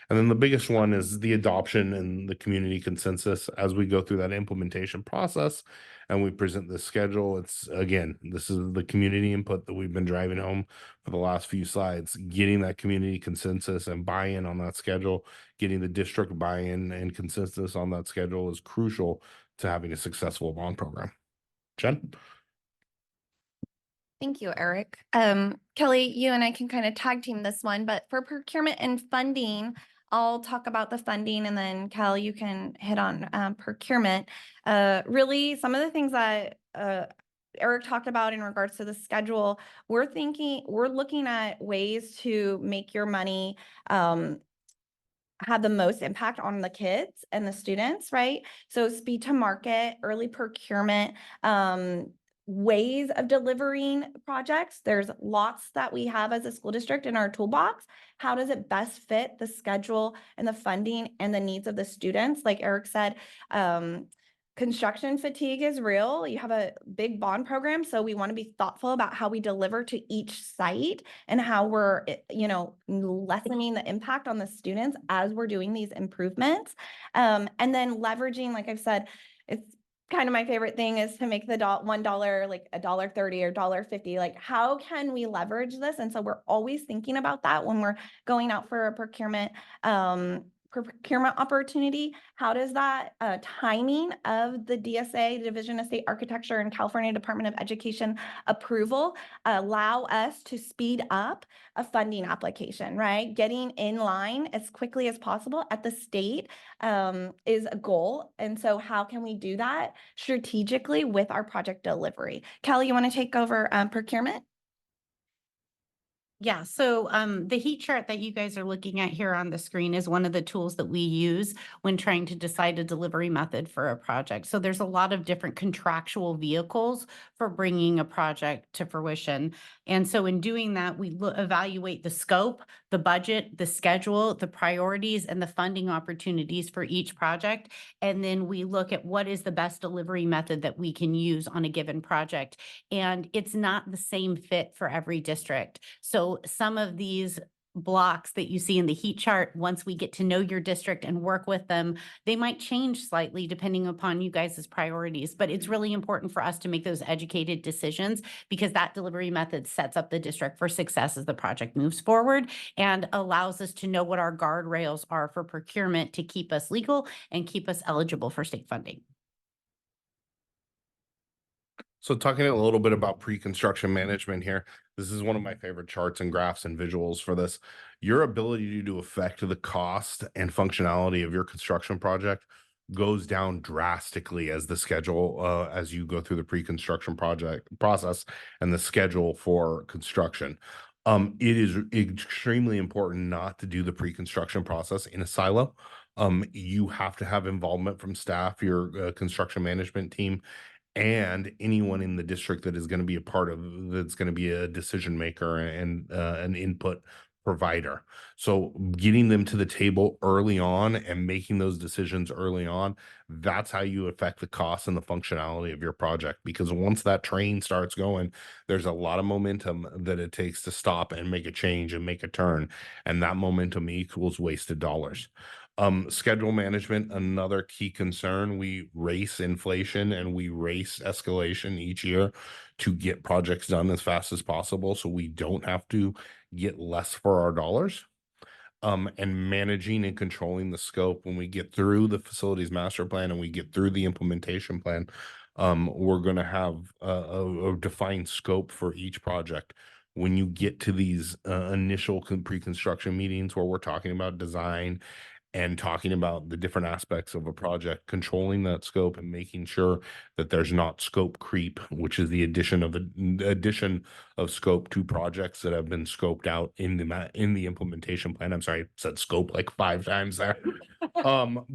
And then the biggest one is the adoption and the community consensus as we go through that implementation process and we present the schedule. It's again, this is the community input that we've been driving home for the last few slides, getting that community consensus and buy-in on that schedule, getting the district buy-in and consensus on that schedule is crucial to having a successful bond program. Jen? Thank you, Eric. Kelly, you and I can kind of tag team this one, but for procurement and funding, I'll talk about the funding and then Cal, you can hit on procurement. Really, some of the things that Eric talked about in regards to the schedule, we're looking at ways to make your money have the most impact on the kids and the students, right? So speed to market, early procurement, ways of delivering projects. There's lots that we have as a school district in our toolbox. How does it best fit the schedule and the funding and the needs of the students? Like Eric said, construction fatigue is real. You have a big bond program, so we want to be thoughtful about how we deliver to each site and how we're, lessening the impact on the students as we're doing these improvements. And then leveraging, like I've said, it's kind of my favorite thing is to make the $1 like $1.30 or $1.50. Like, how can we leverage this? And so we're always thinking about that when we're going out for a procurement opportunity. How does that timing of the DSA, Division of State Architecture, and California Department of Education approval allow us to speed up a funding application, right? Getting in line as quickly as possible at the state is a goal. And so how can we do that strategically with our project delivery? Kelly, you want to take over procurement? Yeah, so the heat chart that you guys are looking at here on the screen is one of the tools that we use when trying to decide a delivery method for a project. So there's a lot of different contractual vehicles for bringing a project to fruition. And so in doing that, we evaluate the scope, the budget, the schedule, the priorities, and the funding opportunities for each project. And then we look at what is the best delivery method that we can use on a given project. And it's not the same fit for every district. So some of these blocks that you see in the heat chart, once we get to know your district and work with them, they might change slightly depending upon you guys' priorities. But it's really important for us to make those educated decisions because that delivery method sets up the district for success as the project moves forward and allows us to know what our guardrails are for procurement to keep us legal and keep us eligible for state funding. So talking a little bit about pre-construction management here, this is one of my favorite charts and graphs and visuals for this. Your ability to affect the cost and functionality of your construction project goes down drastically as the schedule, as you go through the pre-construction project process and the schedule for construction. It is extremely important not to do the pre-construction process in a silo. You have to have involvement from staff, your construction management team, and anyone in the district that is going to be a part of, that's going to be a decision maker and an input provider. So getting them to the table early on and making those decisions early on, that's how you affect the cost and the functionality of your project. Because once that train starts going, there's a lot of momentum that it takes to stop and make a change and make a turn. And that momentum equals wasted dollars. Schedule management, another key concern. We race inflation and we race escalation each year to get projects done as fast as possible so we don't have to get less for our dollars. And managing and controlling the scope when we get through the facilities master plan and we get through the implementation plan, we're going to have a defined scope for each project. When you get to these initial pre-construction meetings where we're talking about design and talking about the different aspects of a project, controlling that scope and making sure that there's not scope creep, which is the addition of scope to projects that have been scoped out in the implementation plan. I'm sorry, I said scope like 5 times there. To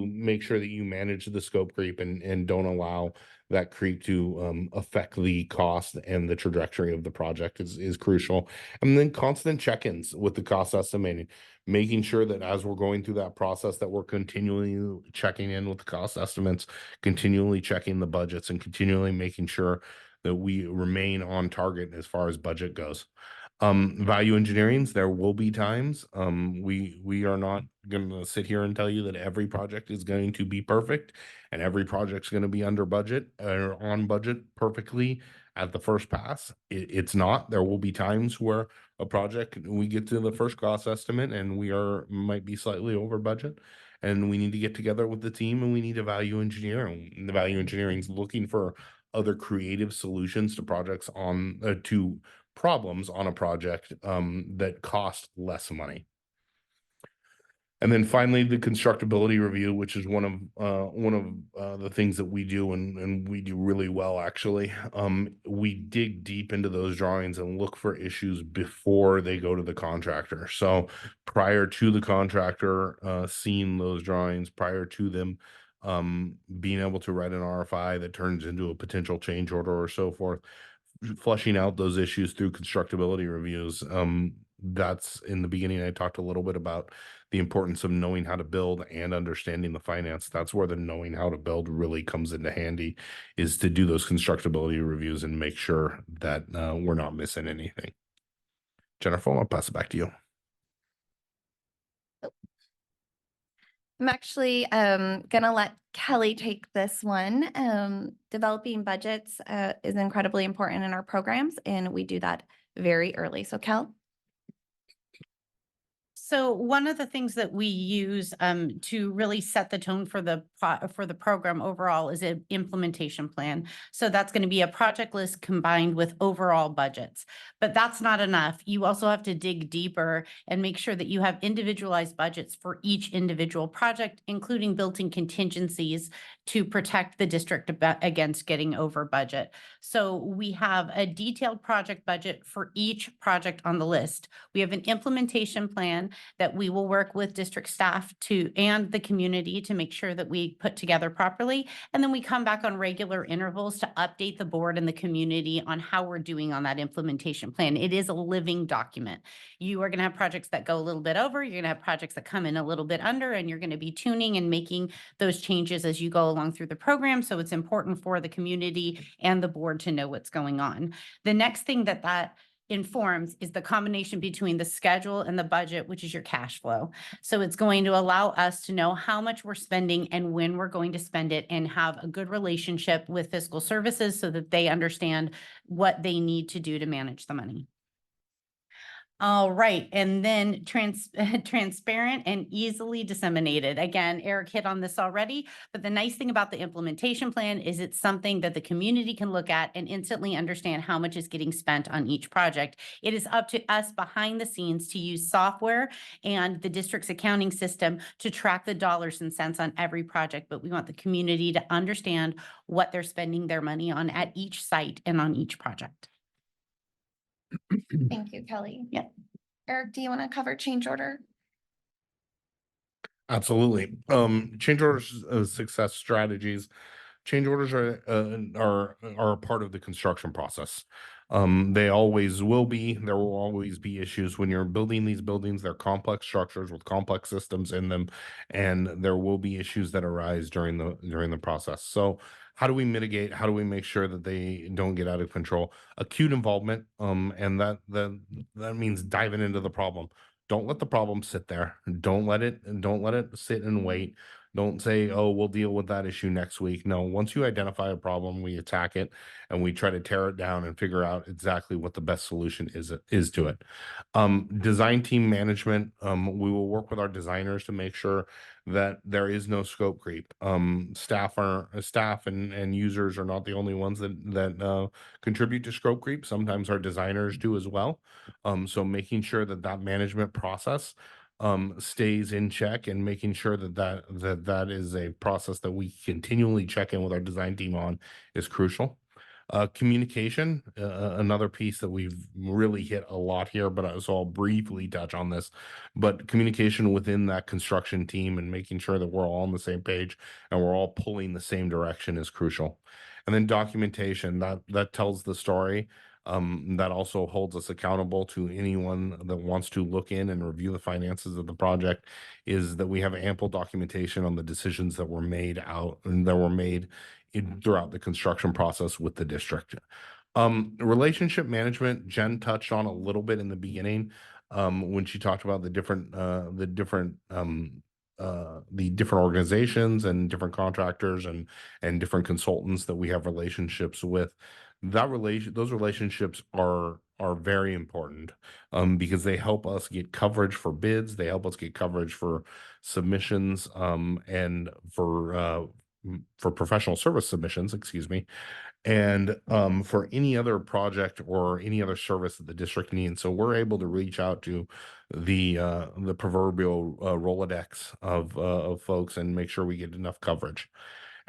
make sure that you manage the scope creep and don't allow that creep to affect the cost and the trajectory of the project is crucial. And then constant check-ins with the cost estimating, making sure that as we're going through that process that we're continually checking in with the cost estimates, continually checking the budgets, and continually making sure that we remain on target as far as budget goes. Value engineerings, there will be times. We are not going to sit here and tell you that every project is going to be perfect and every project's going to be under budget or on budget perfectly at the first pass. It's not. There will be times where a project, we get to the first cost estimate and might be slightly over budget, and we need to get together with the team and we need a value engineering. The value engineering is looking for other creative solutions to projects to problems on a project that cost less money. And then finally, the constructability review, which is one of the things that we do and we do really well, actually. We dig deep into those drawings and look for issues before they go to the contractor. So prior to the contractor seeing those drawings, prior to them being able to write an RFI that turns into a potential change order or so forth, flushing out those issues through constructability reviews. That's in the beginning, I talked a little bit about the importance of knowing how to build and understanding the finance. That's where the knowing how to build really comes into handy, is to do those constructability reviews and make sure that we're not missing anything. Jennifer, I'll pass it back to you. I'm actually gonna let Kelly take this one. Developing budgets is incredibly important in our programs, and we do that very early. So Kel? So one of the things that we use to really set the tone for the program overall is an implementation plan. So that's going to be a project list combined with overall budgets. But that's not enough. You also have to dig deeper and make sure that you have individualized budgets for each individual project, including built-in contingencies to protect the district against getting over budget. So we have a detailed project budget for each project on the list. We have an implementation plan that we will work with district staff and the community to make sure that we put together properly. And then we come back on regular intervals to update the board and the community on how we're doing on that implementation plan. It is a living document. You are going to have projects that go a little bit over, you're going to have projects that come in a little bit under, and you're going to be tuning and making those changes as you go along through the program. So it's important for the community and the board to know what's going on. The next thing that informs is the combination between the schedule and the budget, which is your cash flow. So it's going to allow us to know how much we're spending and when we're going to spend it, and have a good relationship with fiscal services so that they understand what they need to do to manage the money. All right, and then transparent and easily disseminated. Again, Eric hit on this already, but the nice thing about the implementation plan is it's something that the community can look at and instantly understand how much is getting spent on each project. It is up to us behind the scenes to use software and the district's accounting system to track the dollars and cents on every project, but we want the community to understand what they're spending their money on at each site and on each project. Thank you, Kelly. Yeah. Eric, do you want to cover change order? Absolutely. Change orders, success strategies. Change orders are a part of the construction process. They always will be. There will always be issues when you're building these buildings. They're complex structures with complex systems in them, and there will be issues that arise during the process. So how do we mitigate? How do we make sure that they don't get out of control? Acute involvement, and that means diving into the problem. Don't let the problem sit there. Don't let it sit and wait. Don't say, oh, we'll deal with that issue next week. No, once you identify a problem, we attack it and we try to tear it down and figure out exactly what the best solution is to it. Design team management. We will work with our designers to make sure that there is no scope creep. Staff and users are not the only ones that contribute to scope creep. Sometimes our designers do as well. So making sure that management process stays in check, and making sure that is a process that we continually check in with our design team on is crucial. Communication, another piece that we've really hit a lot here, but so I'll briefly touch on this. But communication within that construction team and making sure that we're all on the same page and we're all pulling the same direction is crucial. And then documentation that tells the story. That also holds us accountable to anyone that wants to look in and review the finances of the project, is that we have ample documentation on the decisions that were made throughout the construction process with the district. Relationship management, Jen touched on a little bit in the beginning, when she talked about the different organizations and different contractors and different consultants that we have relationships with. Those relationships are very important, because they help us get coverage for bids, they help us get coverage for submissions, and for professional service submissions, excuse me, and for any other project or any other service that the district needs. So we're able to reach out to the proverbial Rolodex of folks and make sure we get enough coverage.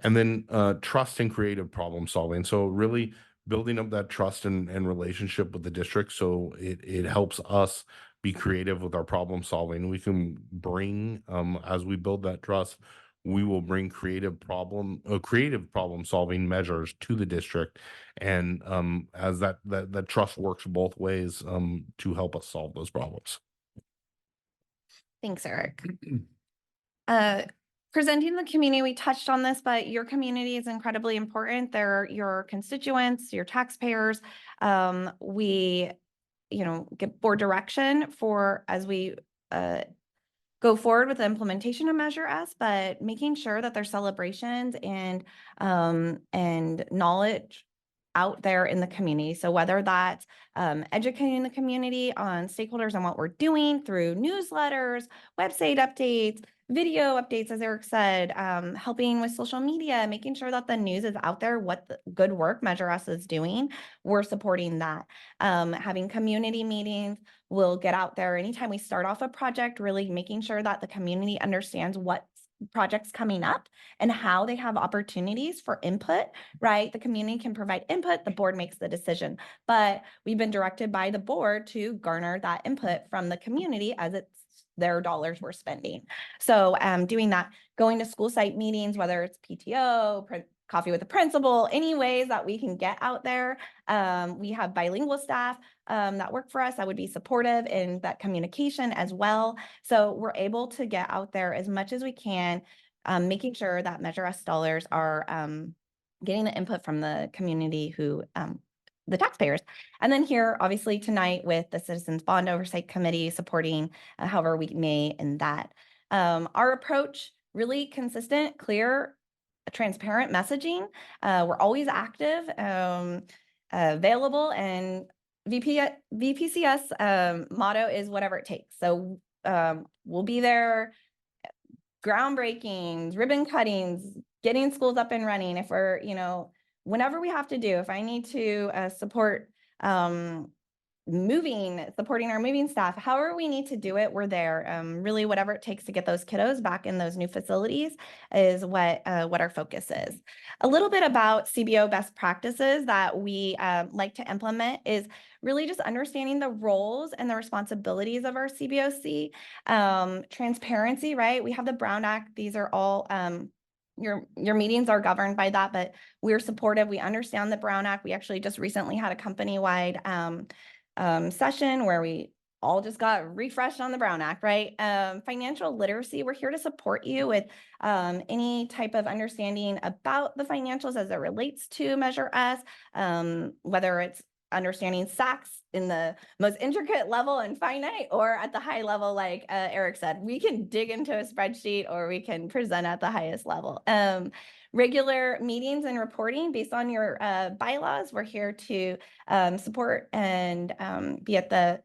And then trust and creative problem solving. So really building up that trust and relationship with the district, so it helps us be creative with our problem solving. We can bring, as we build that trust, we will bring creative problem solving measures to the district, and as that trust works both ways, to help us solve those problems. Thanks, Eric. Presenting the community, we touched on this, but your community is incredibly important. They're your constituents, your taxpayers. We, get board direction for as we go forward with the implementation of Measure S, but making sure that there's celebrations and knowledge out there in the community. So whether that's educating the community on stakeholders and what we're doing through newsletters, website updates, video updates, as Eric said, helping with social media, making sure that the news is out there, what the good work Measure S is doing, we're supporting that. Having community meetings, we'll get out there anytime we start off a project, really making sure that the community understands what projects coming up and how they have opportunities for input, right? The community can provide input, the board makes the decision, but we've been directed by the board to garner that input from the community as it's their dollars we're spending. So doing that, going to school site meetings, whether it's PTO, coffee with the principal, any ways that we can get out there. We have bilingual staff that work for us that would be supportive in that communication as well. So we're able to get out there as much as we can, making sure that Measure S dollars are getting the input from the community who the taxpayers. And then here, obviously tonight with the Citizens Bond Oversight Committee supporting however we may in that. Our approach, really consistent, clear, transparent messaging. We're always active, available, and VPCS motto is whatever it takes. So we'll be there, groundbreakings, ribbon cuttings, getting schools up and running. If we're, whenever we have to do, if I need to support supporting our moving staff, however we need to do it, we're there. Really, whatever it takes to get those kiddos back in those new facilities is what our focus is. A little bit about CBO best practices that we like to implement is really just understanding the roles and the responsibilities of our CBOC. Transparency, right? We have the Brown Act. These are all your meetings are governed by that, but we're supportive. We understand the Brown Act. We actually just recently had a company-wide session where we all just got refreshed on the Brown Act, right? Financial literacy, we're here to support you with any type of understanding about the financials as it relates to Measure S, whether it's understanding SACs in the most intricate level and finite, or at the high level, like Eric said, we can dig into a spreadsheet or we can present at the highest level. Regular meetings and reporting based on your bylaws. We're here to support and be at the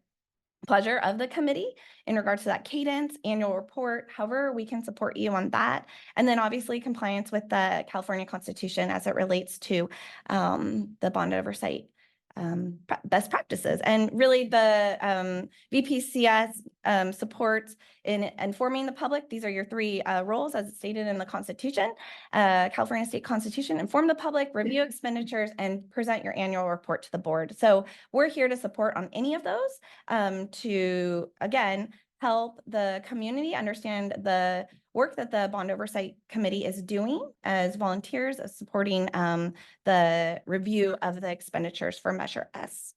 pleasure of the committee in regards to that cadence, annual report, however we can support you on that. And then obviously compliance with the California Constitution as it relates to the bond oversight best practices. And really the VPCS supports in informing the public. These are your three roles as stated in the Constitution, California State Constitution: inform the public, review expenditures, and present your annual report to the board. So we're here to support on any of those to, again, help the community understand the work that the Bond Oversight Committee is doing as volunteers, as supporting the review of the expenditures for Measure S.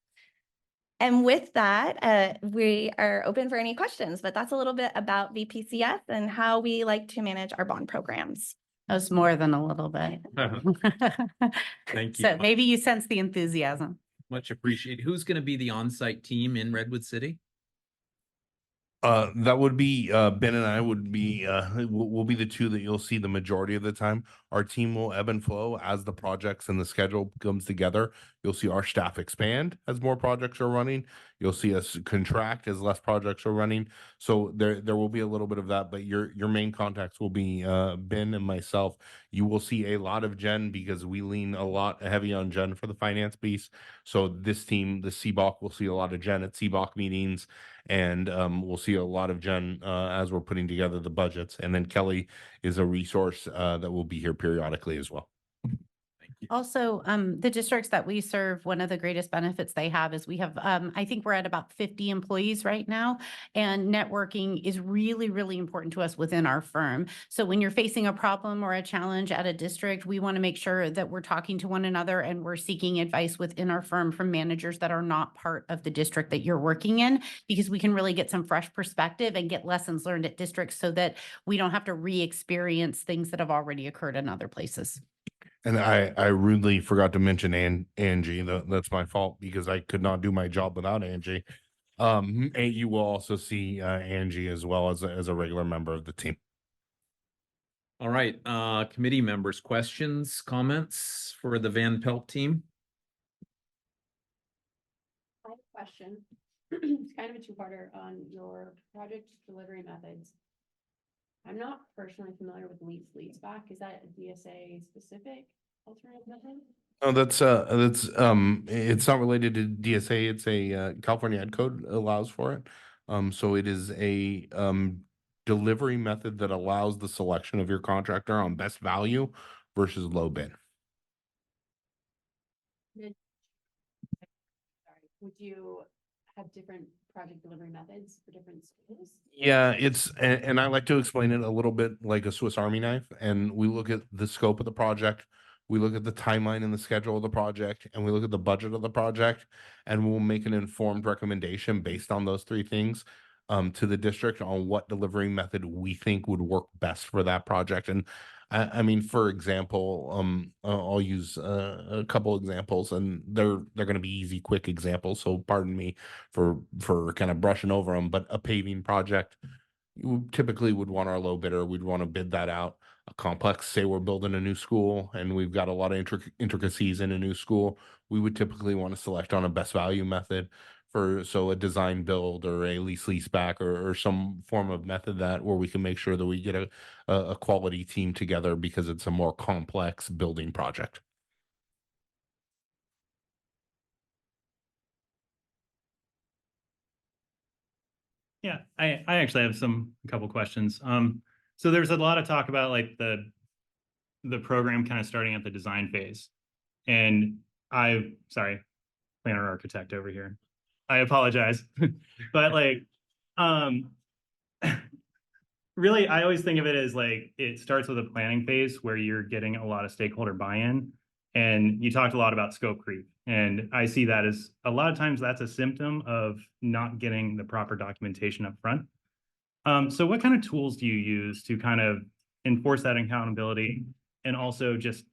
And with that, we are open for any questions, but that's a little bit about VPCS and how we like to manage our bond programs. That was more than a little bit. Thank you. So maybe you sense the enthusiasm. Much appreciated. Who's going to be the on-site team in Redwood City? That would be Ben and I would be we'll be the two that you'll see the majority of the time. Our team will ebb and flow as the projects and the schedule comes together. You'll see our staff expand as more projects are running. You'll see us contract as less projects are running. So there will be a little bit of that, but your main contacts will be Ben and myself. You will see a lot of Jen because we lean a lot heavy on Jen for the finance piece. So this team, the CBOC, will see a lot of Jen at CBOC meetings. And we'll see a lot of Jen as we're putting together the budgets. And then Kelly is a resource that will be here periodically as well. Also, the districts that we serve, one of the greatest benefits they have is we have, I think we're at about 50 employees right now, and networking is really, really important to us within our firm. So when you're facing a problem or a challenge at a district, we want to make sure that we're talking to one another and we're seeking advice within our firm from managers that are not part of the district that you're working in, because we can really get some fresh perspective and get lessons learned at districts so that we don't have to re-experience things that have already occurred in other places. And I rudely forgot to mention Angie. That's my fault because I could not do my job without Angie. And you will also see Angie as well as a regular member of the team. All right, committee members, questions, comments for the Van Pelt team? I have a question. It's kind of a two-parter on your project delivery methods. I'm not personally familiar with lease back. Is that a DSA specific alternative method? Oh, that's it's not related to DSA. It's a California Ed Code allows for it. So it is a delivery method that allows the selection of your contractor on best value versus low bid. Sorry, would you have different project delivery methods for different schools? Yeah, it's and I like to explain it a little bit like a Swiss Army knife. And we look at the scope of the project, we look at the timeline and the schedule of the project, and we look at the budget of the project, and we'll make an informed recommendation based on those three things to the district on what delivery method we think would work best for that project. And I mean, for example, I'll use a couple examples, and they're going to be easy, quick examples. So pardon me for kind of brushing over them. But a paving project, you typically would want our low bidder. We'd want to bid that out. A complex, say we're building a new school and we've got a lot of intricacies in a new school, we would typically want to select on a best value method for, so a design build or a lease back or some form of method that where we can make sure that we get a quality team together because it's a more complex building project. Yeah, I actually have a couple questions. So there's a lot of talk about like the program kind of starting at the design phase. And sorry, planner architect over here. I apologize. But like, really, I always think of it as like, it starts with a planning phase where you're getting a lot of stakeholder buy-in. And you talked a lot about scope creep. And I see that as a lot of times that's a symptom of not getting the proper documentation up front. So what kind of tools do you use to kind of enforce that accountability and also just,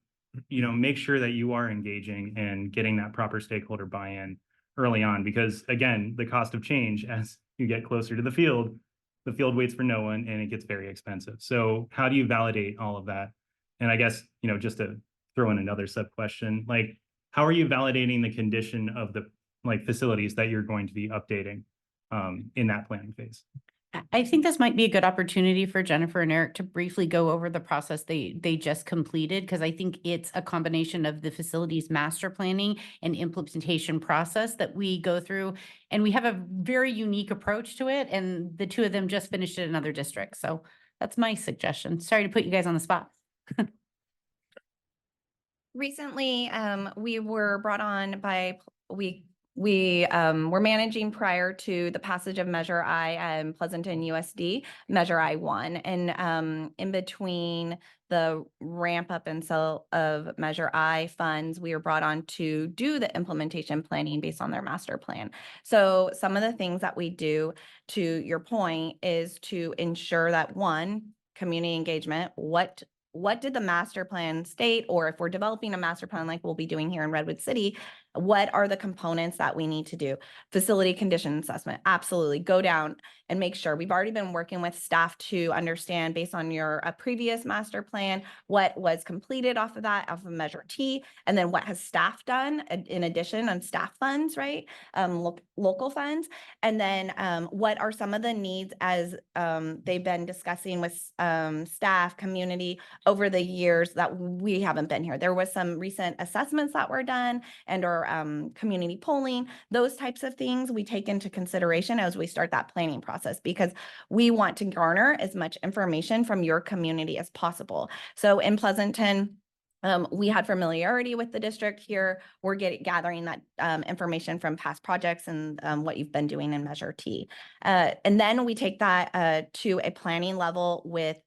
make sure that you are engaging and getting that proper stakeholder buy-in early on? Because again, the cost of change as you get closer to the field waits for no one and it gets very expensive. So how do you validate all of that? And I guess, just to throw in another sub question, like, how are you validating the condition of the facilities that you're going to be updating in that planning phase? I think this might be a good opportunity for Jennifer and Eric to briefly go over the process they just completed, because I think it's a combination of the facilities master planning and implementation process that we go through. And we have a very unique approach to it. And the two of them just finished in another district. So that's my suggestion. Sorry to put you guys on the spot. Recently, we were brought on by, we were managing prior to the passage of Measure I and Pleasanton USD, Measure I-1. And in between the ramp up and sale of Measure I funds, we were brought on to do the implementation planning based on their master plan. So some of the things that we do, to your point, is to ensure that, one, community engagement, what did the master plan state? Or if we're developing a master plan like we'll be doing here in Redwood City, what are the components that we need to do? Facility condition assessment, absolutely. Go down and make sure. We've already been working with staff to understand, based on your previous master plan, what was completed off of that, off of Measure T, and then what has staff done in addition on staff funds, right? Local funds. And then what are some of the needs as they've been discussing with staff, community over the years that we haven't been here. There was some recent assessments that were done and or community polling, those types of things we take into consideration as we start that planning process, because we want to garner as much information from your community as possible. So in Pleasanton, we had familiarity with the district here. We're gathering that information from past projects and what you've been doing in Measure T. And then we take that to a planning level with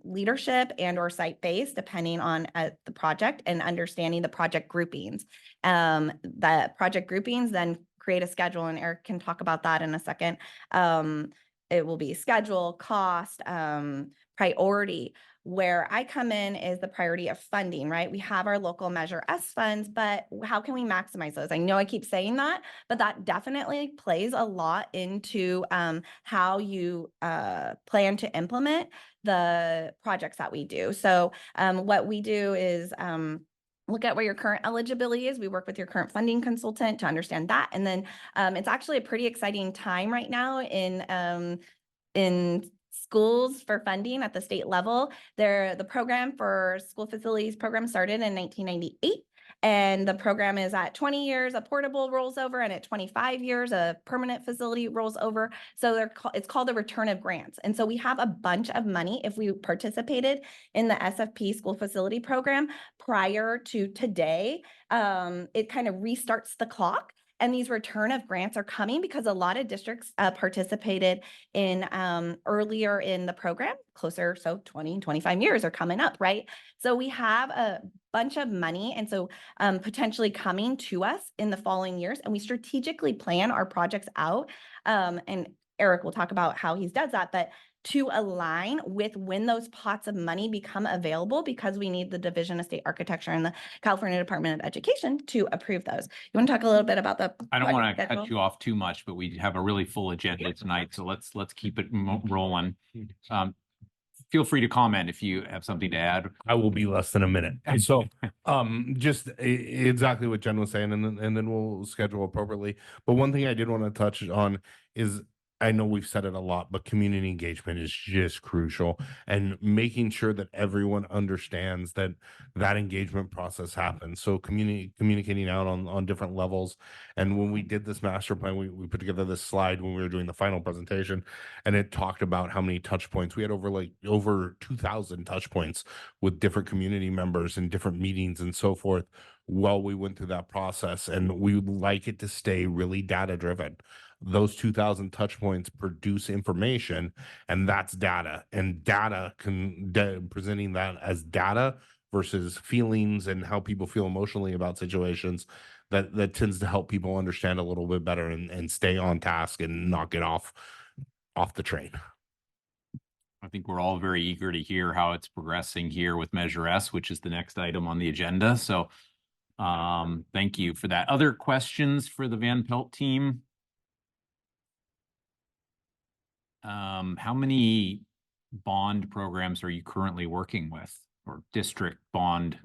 leadership and or site-based, depending on the project, and understanding the project groupings. The project groupings then create a schedule, and Eric can talk about that in a second. It will be schedule, cost, priority. Where I come in is the priority of funding, right? We have our local Measure S funds, but how can we maximize those? I know I keep saying that, but that definitely plays a lot into how you plan to implement the projects that we do. So what we do is look at where your current eligibility is. We work with your current funding consultant to understand that. And then it's actually a pretty exciting time right now in schools for funding at the state level. The program for school facilities program started in 1998. And the program is at 20 years, a portable rolls over, and at 25 years, a permanent facility rolls over. So it's called the return of grants. And so we have a bunch of money if we participated in the SFP school facility program prior to today. It kind of restarts the clock. And these return of grants are coming because a lot of districts participated in earlier in the program, closer, so 20, 25 years are coming up, right? So we have a bunch of money, and so potentially coming to us in the following years, and we strategically plan our projects out. And Eric will talk about how he does that, but to align with when those pots of money become available, because we need the Division of State Architecture and the California Department of Education to approve those. You want to talk a little bit about the I don't want to project cut schedule? you off too much, but we have a really full agenda tonight, so let's keep it rolling. Feel free to comment if you have something to add. I will be less than a minute. And so, just exactly what Jen was saying, and then we'll schedule appropriately. But one thing I did want to touch on is, I know we've said it a lot, but community engagement is just crucial, and making sure that everyone understands that that engagement process happens. So communicating out on different levels. And when we did this master plan, we put together this slide when we were doing the final presentation, and it talked about how many touch points. We had over 2,000 touch points with different community members and different meetings and so forth while we went through that process. And we would like it to stay really data driven. Those 2,000 touch points produce information, and that's data. And data presenting that as data versus feelings and how people feel emotionally about situations, that tends to help people understand a little bit better and stay on task and not get off the train. I think we're all very eager to hear how it's progressing here with Measure S, which is the next item on the agenda. So thank you for that. Other questions for the Van Pelt team? How many bond programs are you currently working with, or district bond?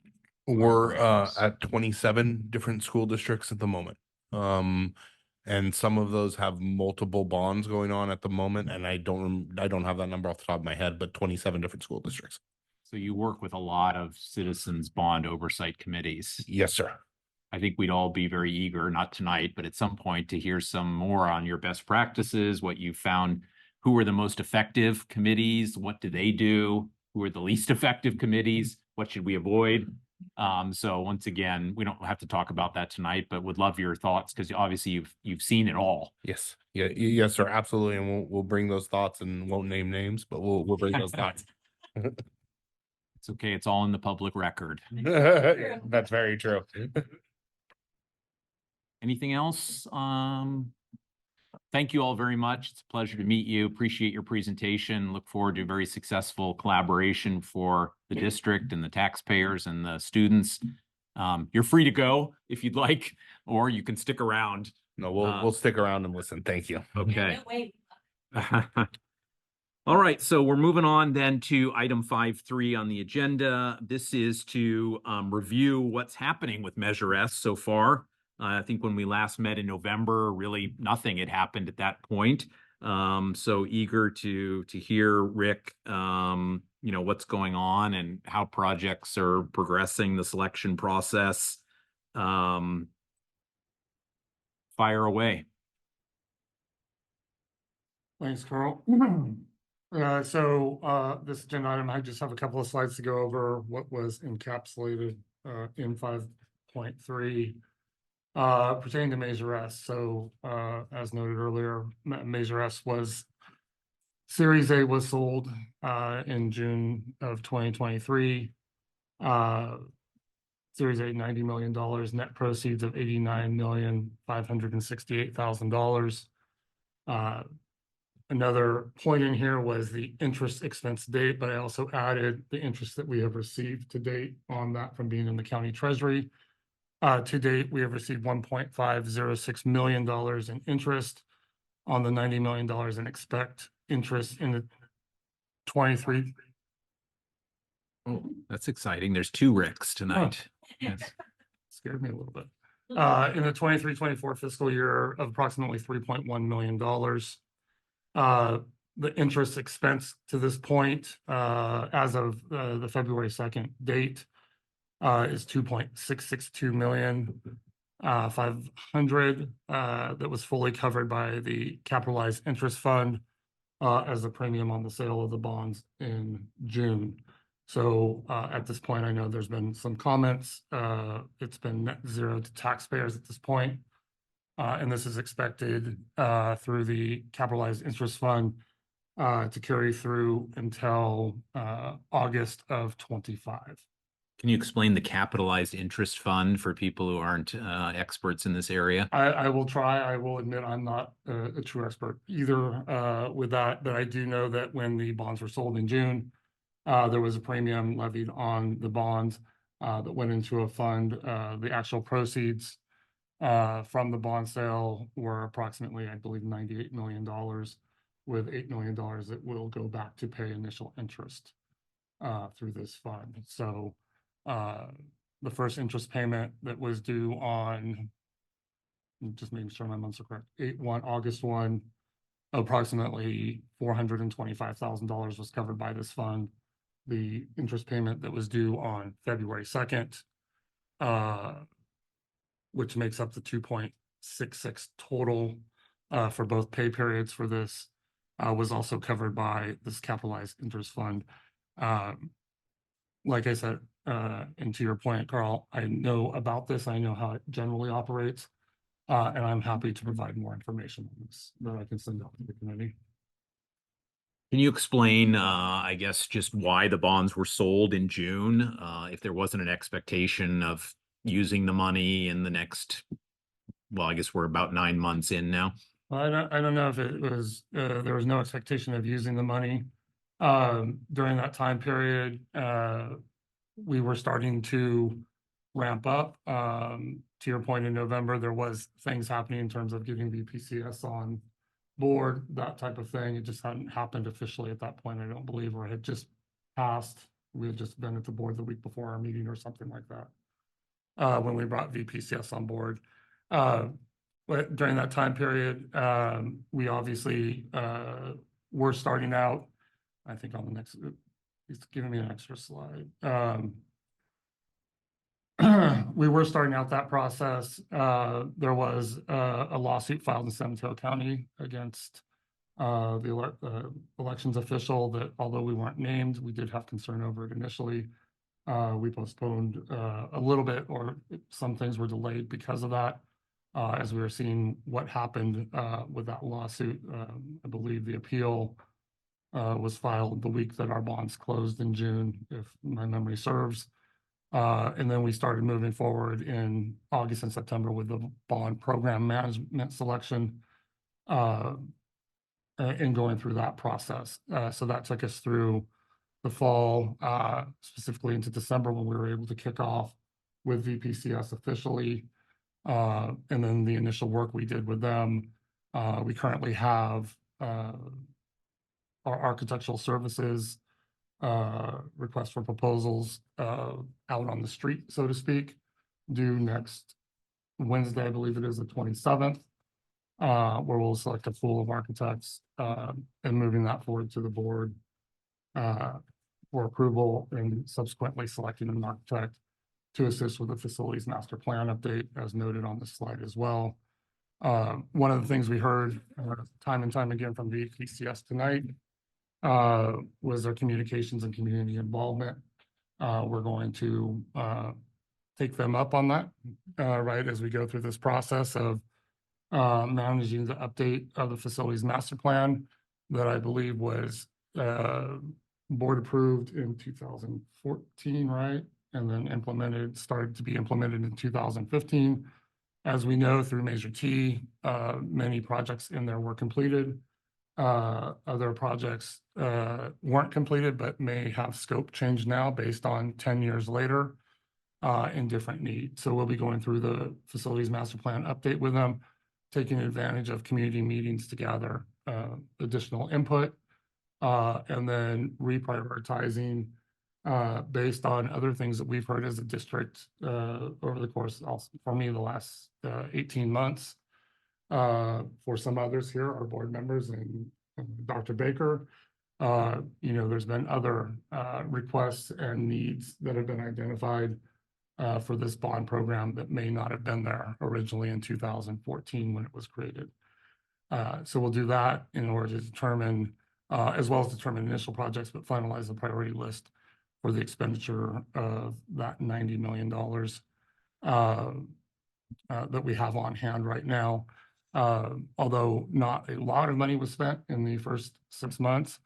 We're programs? at 27 different school districts at the moment. And some of those have multiple bonds going on at the moment, and I don't have that number off the top of my head, but 27 different school districts. So you work with a lot of citizens bond oversight committees. Yes, sir. I think we'd all be very eager, not tonight, but at some point, to hear some more on your best practices, what you found, who were the most effective committees, what do they do, who are the least effective committees, what should we avoid? So once again, we don't have to talk about that tonight, but would love your thoughts, because obviously you've seen it all. Yes. Yeah. Yes, sir. Absolutely. And we'll bring those thoughts, and won't name names, but we'll bring those thoughts. It's okay. It's all in the public record. That's very true. Anything else? Thank you all very much. It's a pleasure to meet you. Appreciate your presentation. Look forward to a very successful collaboration for the district and the taxpayers and the students. You're free to go if you'd like, or you can stick around. No, we'll stick around and listen. Thank you. Okay. All right, so we're moving on then to item 5.3 on the agenda. This is to review what's happening with Measure S so far. I think when we last met in November, really nothing had happened at that point. So eager to hear, Rick, what's going on and how projects are progressing, the selection process. Fire away. Thanks, Carl. This agenda item, I just have a couple of slides to go over what was encapsulated in 5.3 pertaining to Measure S. So as noted earlier, Measure S was Series A was sold in June of 2023. Series A, $90 million, net proceeds of $89,568,000. Another point in here was the interest expense date, but I also added the interest that we have received to date on that from being in the county treasury. To date, we have received $1.506 million in interest on the $90 million, and expect interest in the 23. Oh, that's exciting. There's two Ricks tonight. Yes. Scared me a little bit. In the 23-24 fiscal year of approximately $3.1 million. The interest expense to this point, as of the February 2nd date, is $2.662 million. 500 that was fully covered by the capitalized interest fund as a premium on the sale of the bonds in June. So at this point, I know there's been some comments. It's been net zero to taxpayers at this point. And this is expected through the capitalized interest fund to carry through until August of 25. Can you explain the capitalized interest fund for people who aren't experts in this area? I will try. I will admit I'm not a true expert either with that, but I do know that when the bonds were sold in June, there was a premium levied on the bonds that went into a fund. The actual proceeds from the bond sale were approximately, I believe, $98 million, with $8 million that will go back to pay initial interest through this fund. So the first interest payment that was due on, just making sure my months are correct, August 1, approximately $425,000 was covered by this fund. The interest payment that was due on February 2nd, which makes up the 2.66 total for both pay periods for this, was also covered by this capitalized interest fund. Like I said, and to your point, Carl, I know about this. I know how it generally operates. And I'm happy to provide more information on this that I can send out to the committee. Can you explain, I guess, just why the bonds were sold in June? If there wasn't an expectation of using the money in the next, well, I guess we're about 9 months in now. Well, I don't know if it was, there was no expectation of using the money. During that time period, we were starting to ramp up. To your point, in November, there was things happening in terms of getting VPCS on board, that type of thing. It just hadn't happened officially at that point, I don't believe, or it had just passed. We had just been at the board the week before our meeting or something like that, when we brought VPCS on board. But during that time period, we obviously were starting out, I think on the next, it's giving me an extra slide. We were starting out that process. There was a lawsuit filed in San Mateo County against the elections official that, although we weren't named, we did have concern over it initially. We postponed a little bit, or some things were delayed because of that, as we were seeing what happened with that lawsuit. I believe the appeal was filed the week that our bonds closed in June, if my memory serves. And then we started moving forward in August and September with the bond program management selection and going through that process. So that took us through the fall, specifically into December, when we were able to kick off with VPCS officially. And then the initial work we did with them, we currently have our architectural services request for proposals out on the street, so to speak, due next Wednesday, I believe it is the 27th, where we'll select a pool of architects and moving that forward to the board for approval, and subsequently selecting an architect to assist with the facilities master plan update, as noted on this slide as well. One of the things we heard time and time again from VPCS tonight was their communications and community involvement. We're going to take them up on that, right, as we go through this process of managing the update of the facilities master plan that I believe was board approved in 2014, right? And then started to be implemented in 2015. As we know, through Measure T, many projects in there were completed. Other projects weren't completed, but may have scope change now based on 10 years later in different needs. So we'll be going through the facilities master plan update with them, taking advantage of community meetings to gather additional input, and then reprioritizing based on other things that we've heard as a district over the course, also for me, the last 18 months. For some others here, our board members and Dr. Baker, there's been other requests and needs that have been identified for this bond program that may not have been there originally in 2014 when it was created. So we'll do that in order to determine, as well as determine initial projects, but finalize the priority list for the expenditure of that $90 million that we have on hand right now. Although not a lot of money was spent in the first 6 months,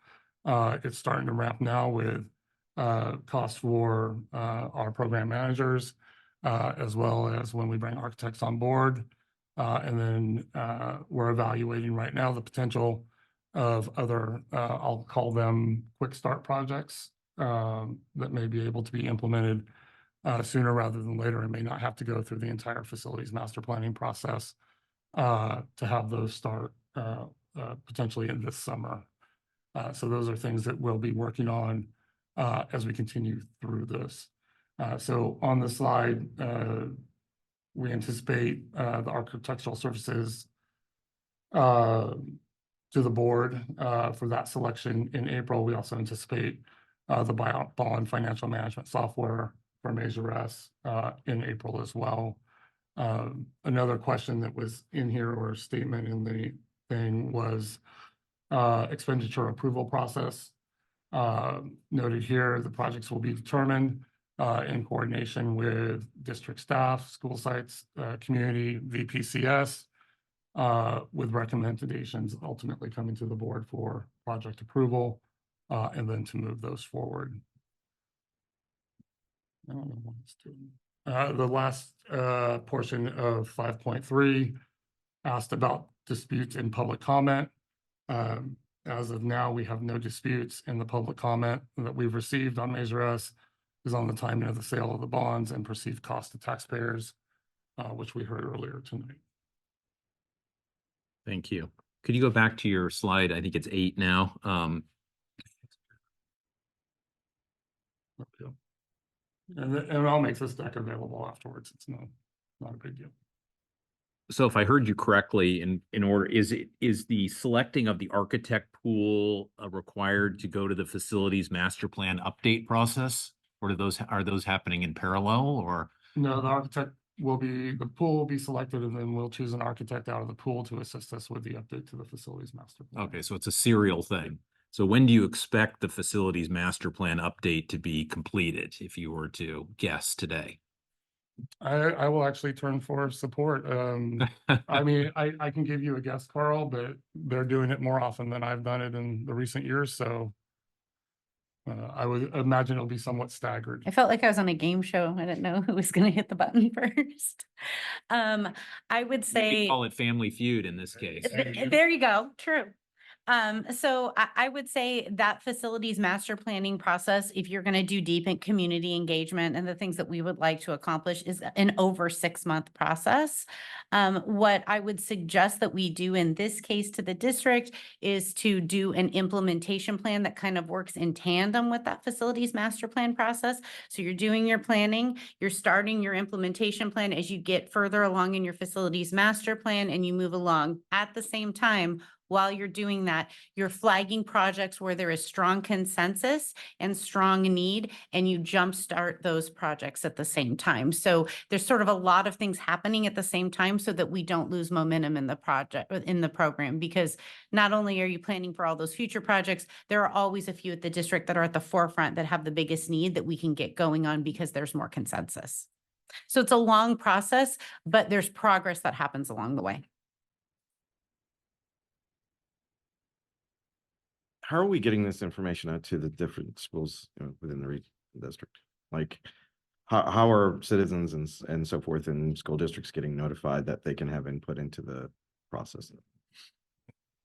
it's starting to ramp now with cost for our program managers, as well as when we bring architects on board. And then we're evaluating right now the potential of other, I'll call them quick start projects that may be able to be implemented sooner rather than later, and may not have to go through the entire facilities master planning process to have those start potentially in this summer. So those are things that we'll be working on as we continue through this. So on the slide, we anticipate the architectural services to the board for that selection in April. We also anticipate the bond financial management software from AZRS in April as well. Another question that was in here, or statement in the thing, was expenditure approval process. Noted here, the projects will be determined in coordination with district staff, school sites, community, VPCS, with recommendations ultimately coming to the board for project approval, and then to move those forward. I don't know what it's doing. The last portion of 5.3 asked about disputes in public comment. As of now, we have no disputes, in the public comment that we've received on Measure S is on the timing of the sale of the bonds and perceived cost to taxpayers, which we heard earlier tonight. Thank you. Could you go back to your slide? I think it's 8 now. Okay. And I'll make this deck available afterwards. It's not a big deal. So if I heard you correctly, in order, is the selecting of the architect pool required to go to the facilities master plan update process? Or are those happening in parallel, or? No, the pool will be selected, and then we'll choose an architect out of the pool to assist us with the update to the facilities master plan. Okay, so it's a serial thing. So when do you expect the facilities master plan update to be completed, if you were to guess today? I will actually turn for support. I mean, I can give you a guess, Carl, but they're doing it more often than I've done it in the recent years, so I would imagine it'll be somewhat staggered. I felt like I was on a game show. I didn't know who was going to hit the button first. I would We say, call it Family Feud in this case. there you go. True. So I would say that facilities master planning process, if you're going to do deep in community engagement and the things that we would like to accomplish, is an over 6-month process. What I would suggest that we do in this case to the district is to do an implementation plan that kind of works in tandem with that facilities master plan process. So you're doing your planning, you're starting your implementation plan as you get further along in your facilities master plan, and you move along. At the same time, while you're doing that, you're flagging projects where there is strong consensus and strong need, and you jumpstart those projects at the same time. So there's sort of a lot of things happening at the same time so that we don't lose momentum in the project, in the program, because not only are you planning for all those future projects, there are always a few at the district that are at the forefront that have the biggest need that we can get going on because there's more consensus. So it's a long process, but there's progress that happens along the way. How are we getting this information out to the different schools within the district? Like, how are citizens and so forth in school districts getting notified that they can have input into the process?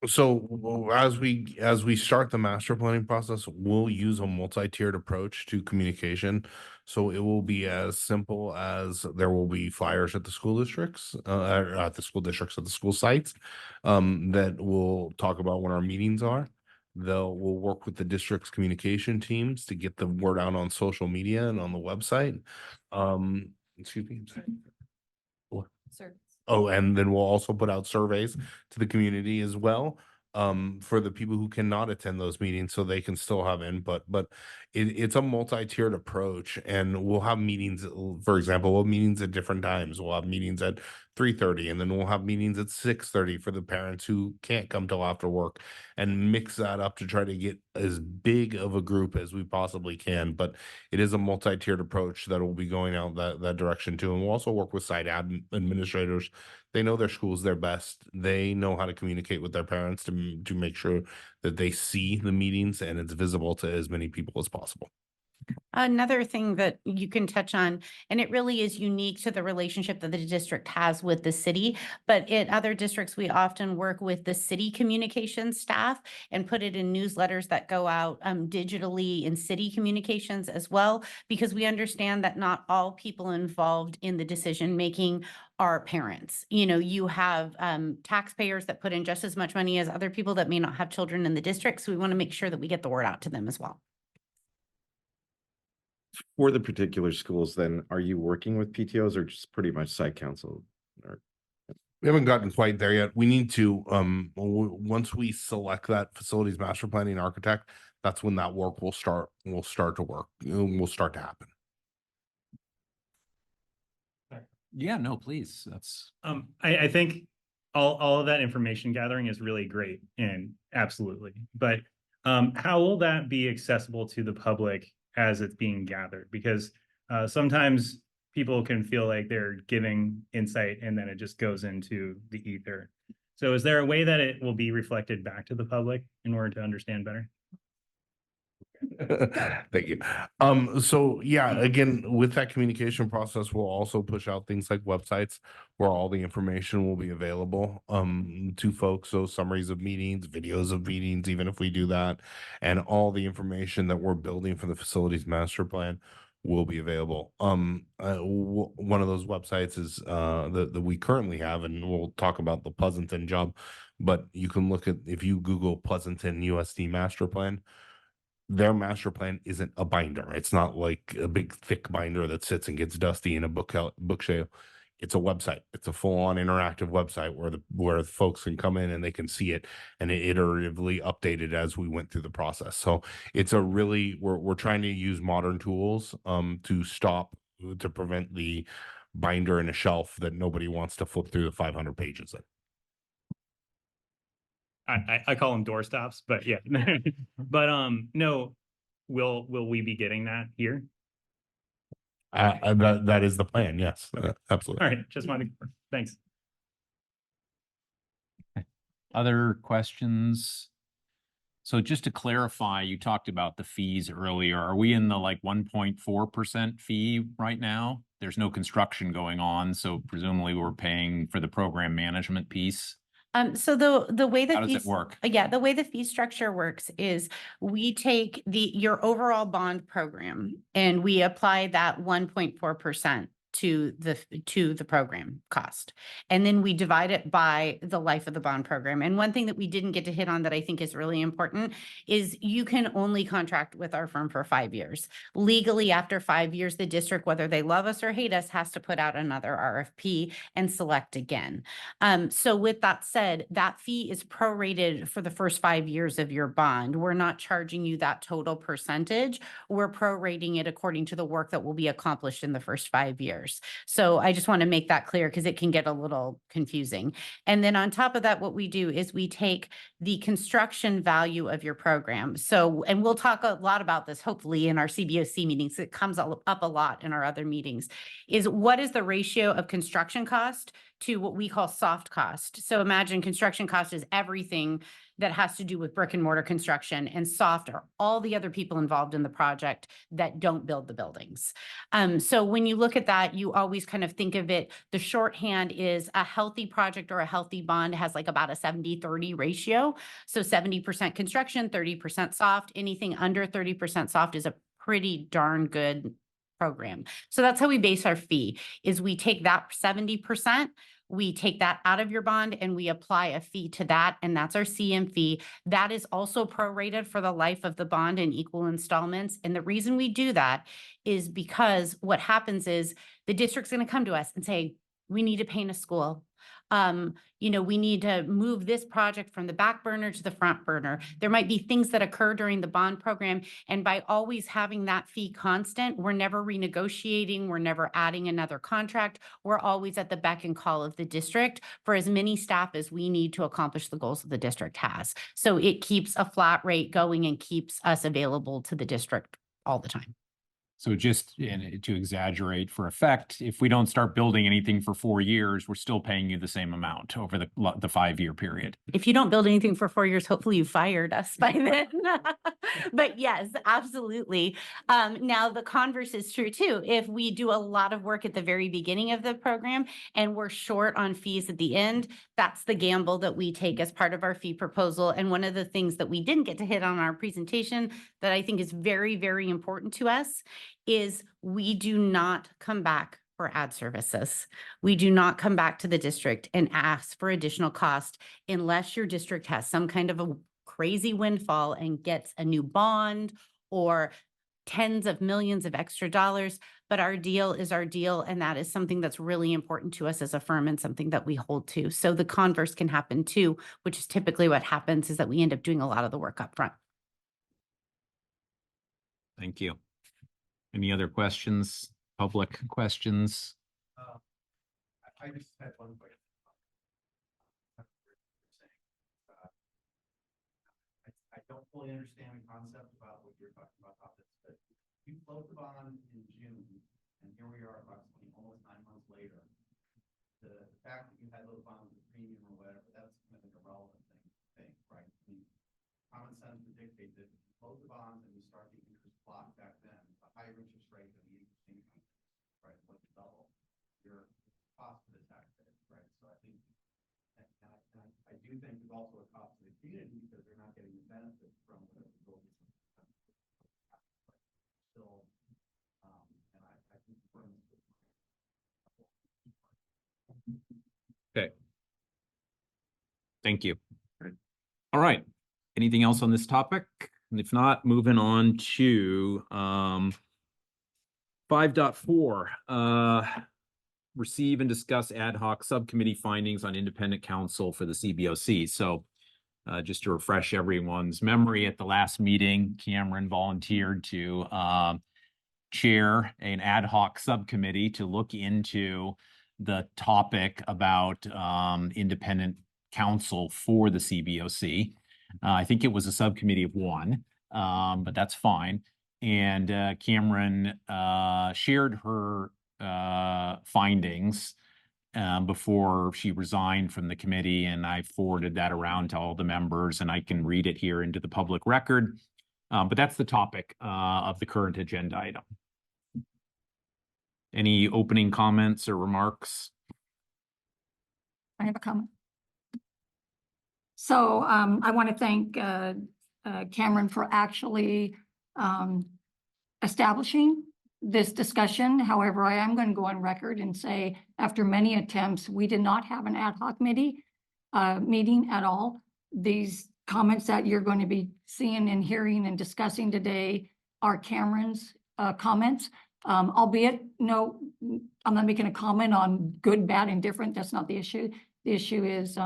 So as we start the master planning process, we'll use a multi-tiered approach to communication. So it will be as simple as there will be flyers at the school districts, at the school sites, that will talk about when our meetings are. We'll work with the district's communication teams to get the word out on social media and on the website. Excuse me. Sir. Oh, and then we'll also put out surveys to the community as well, for the people who cannot attend those meetings, so they can still have input. But it's a multi-tiered approach, and we'll have meetings. For example, we'll have meetings at different times. We'll have meetings at 3:30, and then we'll have meetings at 6:30 for the parents who can't come till after work, and mix that up to try to get as big of a group as we possibly can. But it is a multi-tiered approach that will be going out that direction too. And we'll also work with site administrators. They know their schools their best. They know how to communicate with their parents to make sure that they see the meetings and it's visible to as many people as possible. Another thing that you can touch on, and it really is unique to the relationship that the district has with the city, but in other districts, we often work with the city communications staff and put it in newsletters that go out digitally in city communications as well, because we understand that not all people involved in the decision-making are parents. You know, you have taxpayers that put in just as much money as other people that may not have children in the district. So we want to make sure that we get the word out to them as well. For the particular schools, then, are you working with PTOs or just pretty much site council? Or We haven't gotten quite there yet. We need to, once we select that facilities master planning architect, that's when that work will start to work, will start to happen. Yeah, no, please. That's I think all of that information gathering is really great and absolutely, but how will that be accessible to the public as it's being gathered? Because sometimes people can feel like they're giving insight and then it just goes into the ether. So is there a way that it will be reflected back to the public in order to understand better? Thank you. So yeah, again, with that communication process, we'll also push out things like websites where all the information will be available to folks. So summaries of meetings, videos of meetings, even if we do that, and all the information that we're building for the facilities master plan will be available. One of those websites is that we currently have, and we'll talk about the Pleasanton job, but you can look at, if you Google Pleasanton USD master plan, their master plan isn't a binder. It's not like a big thick binder that sits and gets dusty in a bookshelf. It's a website. It's a full-on interactive website where folks can come in and they can see it and it iteratively updated as we went through the process. So it's a really, we're trying to use modern tools to prevent the binder in a shelf that nobody wants to flip through the 500 pages in. I call them doorstops, but yeah. But no, will we be getting that here? That is the plan. Yes, absolutely. All right, just wanted to, thanks. other questions? So just to clarify, you talked about the fees earlier. Are we in the like 1.4% fee right now? There's no construction going on, so presumably we're paying for the program management piece. So the way that How does it work? Yeah, the way the fee structure works is we take your overall bond program and we apply that 1.4% to the program cost. And then we divide it by the life of the bond program. And one thing that we didn't get to hit on that I think is really important is you can only contract with our firm for 5 years. Legally, after 5 years, the district, whether they love us or hate us, has to put out another RFP and select again. So with that said, that fee is prorated for the first 5 years of your bond. We're not charging you that total percentage. We're prorating it according to the work that will be accomplished in the first 5 years. So I just want to make that clear because it can get a little confusing. And then on top of that, what we do is we take the construction value of your program. So, and we'll talk a lot about this, hopefully in our CBOC meetings. It comes up a lot in our other meetings, is what is the ratio of construction cost to what we call soft cost. So imagine construction cost is everything that has to do with brick and mortar construction, and soft are all the other people involved in the project that don't build the buildings. So when you look at that, you always kind of think of it, the shorthand is a healthy project or a healthy bond has like about a 70-30 ratio. So 70% construction, 30% soft. Anything under 30% soft is a pretty darn good program. So that's how we base our fee, is we take that 70%, we take that out of your bond and we apply a fee to that, and that's our CM fee. That is also prorated for the life of the bond in equal installments. And the reason we do that is because what happens is the district's going to come to us and say, we need to paint a school. We need to move this project from the back burner to the front burner. There might be things that occur during the bond program. And by always having that fee constant, we're never renegotiating, we're never adding another contract. We're always at the beck and call of the district for as many staff as we need to accomplish the goals that the district has. So it keeps a flat rate going and keeps us available to the district all the time. So just to exaggerate for effect, if we don't start building anything for 4 years, we're still paying you the same amount over the 5-year period. If you don't build anything for 4 years, hopefully you fired us by then. But yes, absolutely. Now the converse is true too. If we do a lot of work at the very beginning of the program and we're short on fees at the end, that's the gamble that we take as part of our fee proposal. And one of the things that we didn't get to hit on our presentation that I think is very, very important to us is we do not come back for ad services. We do not come back to the district and ask for additional cost unless your district has some kind of a crazy windfall and gets a new bond or tens of millions of extra dollars. But our deal is our deal. And that is something that's really important to us as a firm and something that we hold to. So the converse can happen too, which is typically what happens is that we end up doing a lot of the work up front. Thank you. Any other questions, public questions? I just had one question. I don't fully understand the concept about what you're talking about this, but you float the bond in June, and here we are approximately almost 9 months later. The fact that you had those bonds with premium or whatever, that's kind of an irrelevant thing, right? I mean, common sense would dictate that if you float the bonds and you start the interest block back then, the higher interest rate than the interest income, right, like double your cost to the taxpayer, right? So I think, I do think there's also a cost to the community because they're not getting the benefit from whatever the goal is. Still, and I think the firm is. Okay. Thank you. All right. Anything else on this topic? And if not, moving on to 5.4, receive and discuss ad hoc subcommittee findings on independent counsel for the CBOC. So just to refresh everyone's memory, at the last meeting, Cameron volunteered to chair an ad hoc subcommittee to look into the topic about independent counsel for the CBOC. I think it was a subcommittee of 1, but that's fine. And Cameron shared her findings before she resigned from the committee, and I forwarded that around to all the members, and I can read it here into the public record. But that's the topic of the current agenda item. Any opening comments or remarks? I have a comment. So I want to thank Cameron for actually establishing this discussion. However, I am going to go on record and say, after many attempts, we did not have an ad hoc meeting at all. These comments that you're going to be seeing and hearing and discussing today are Cameron's comments. Albeit, no, I'm not making a comment on good, bad, and different. That's not the issue. The issue is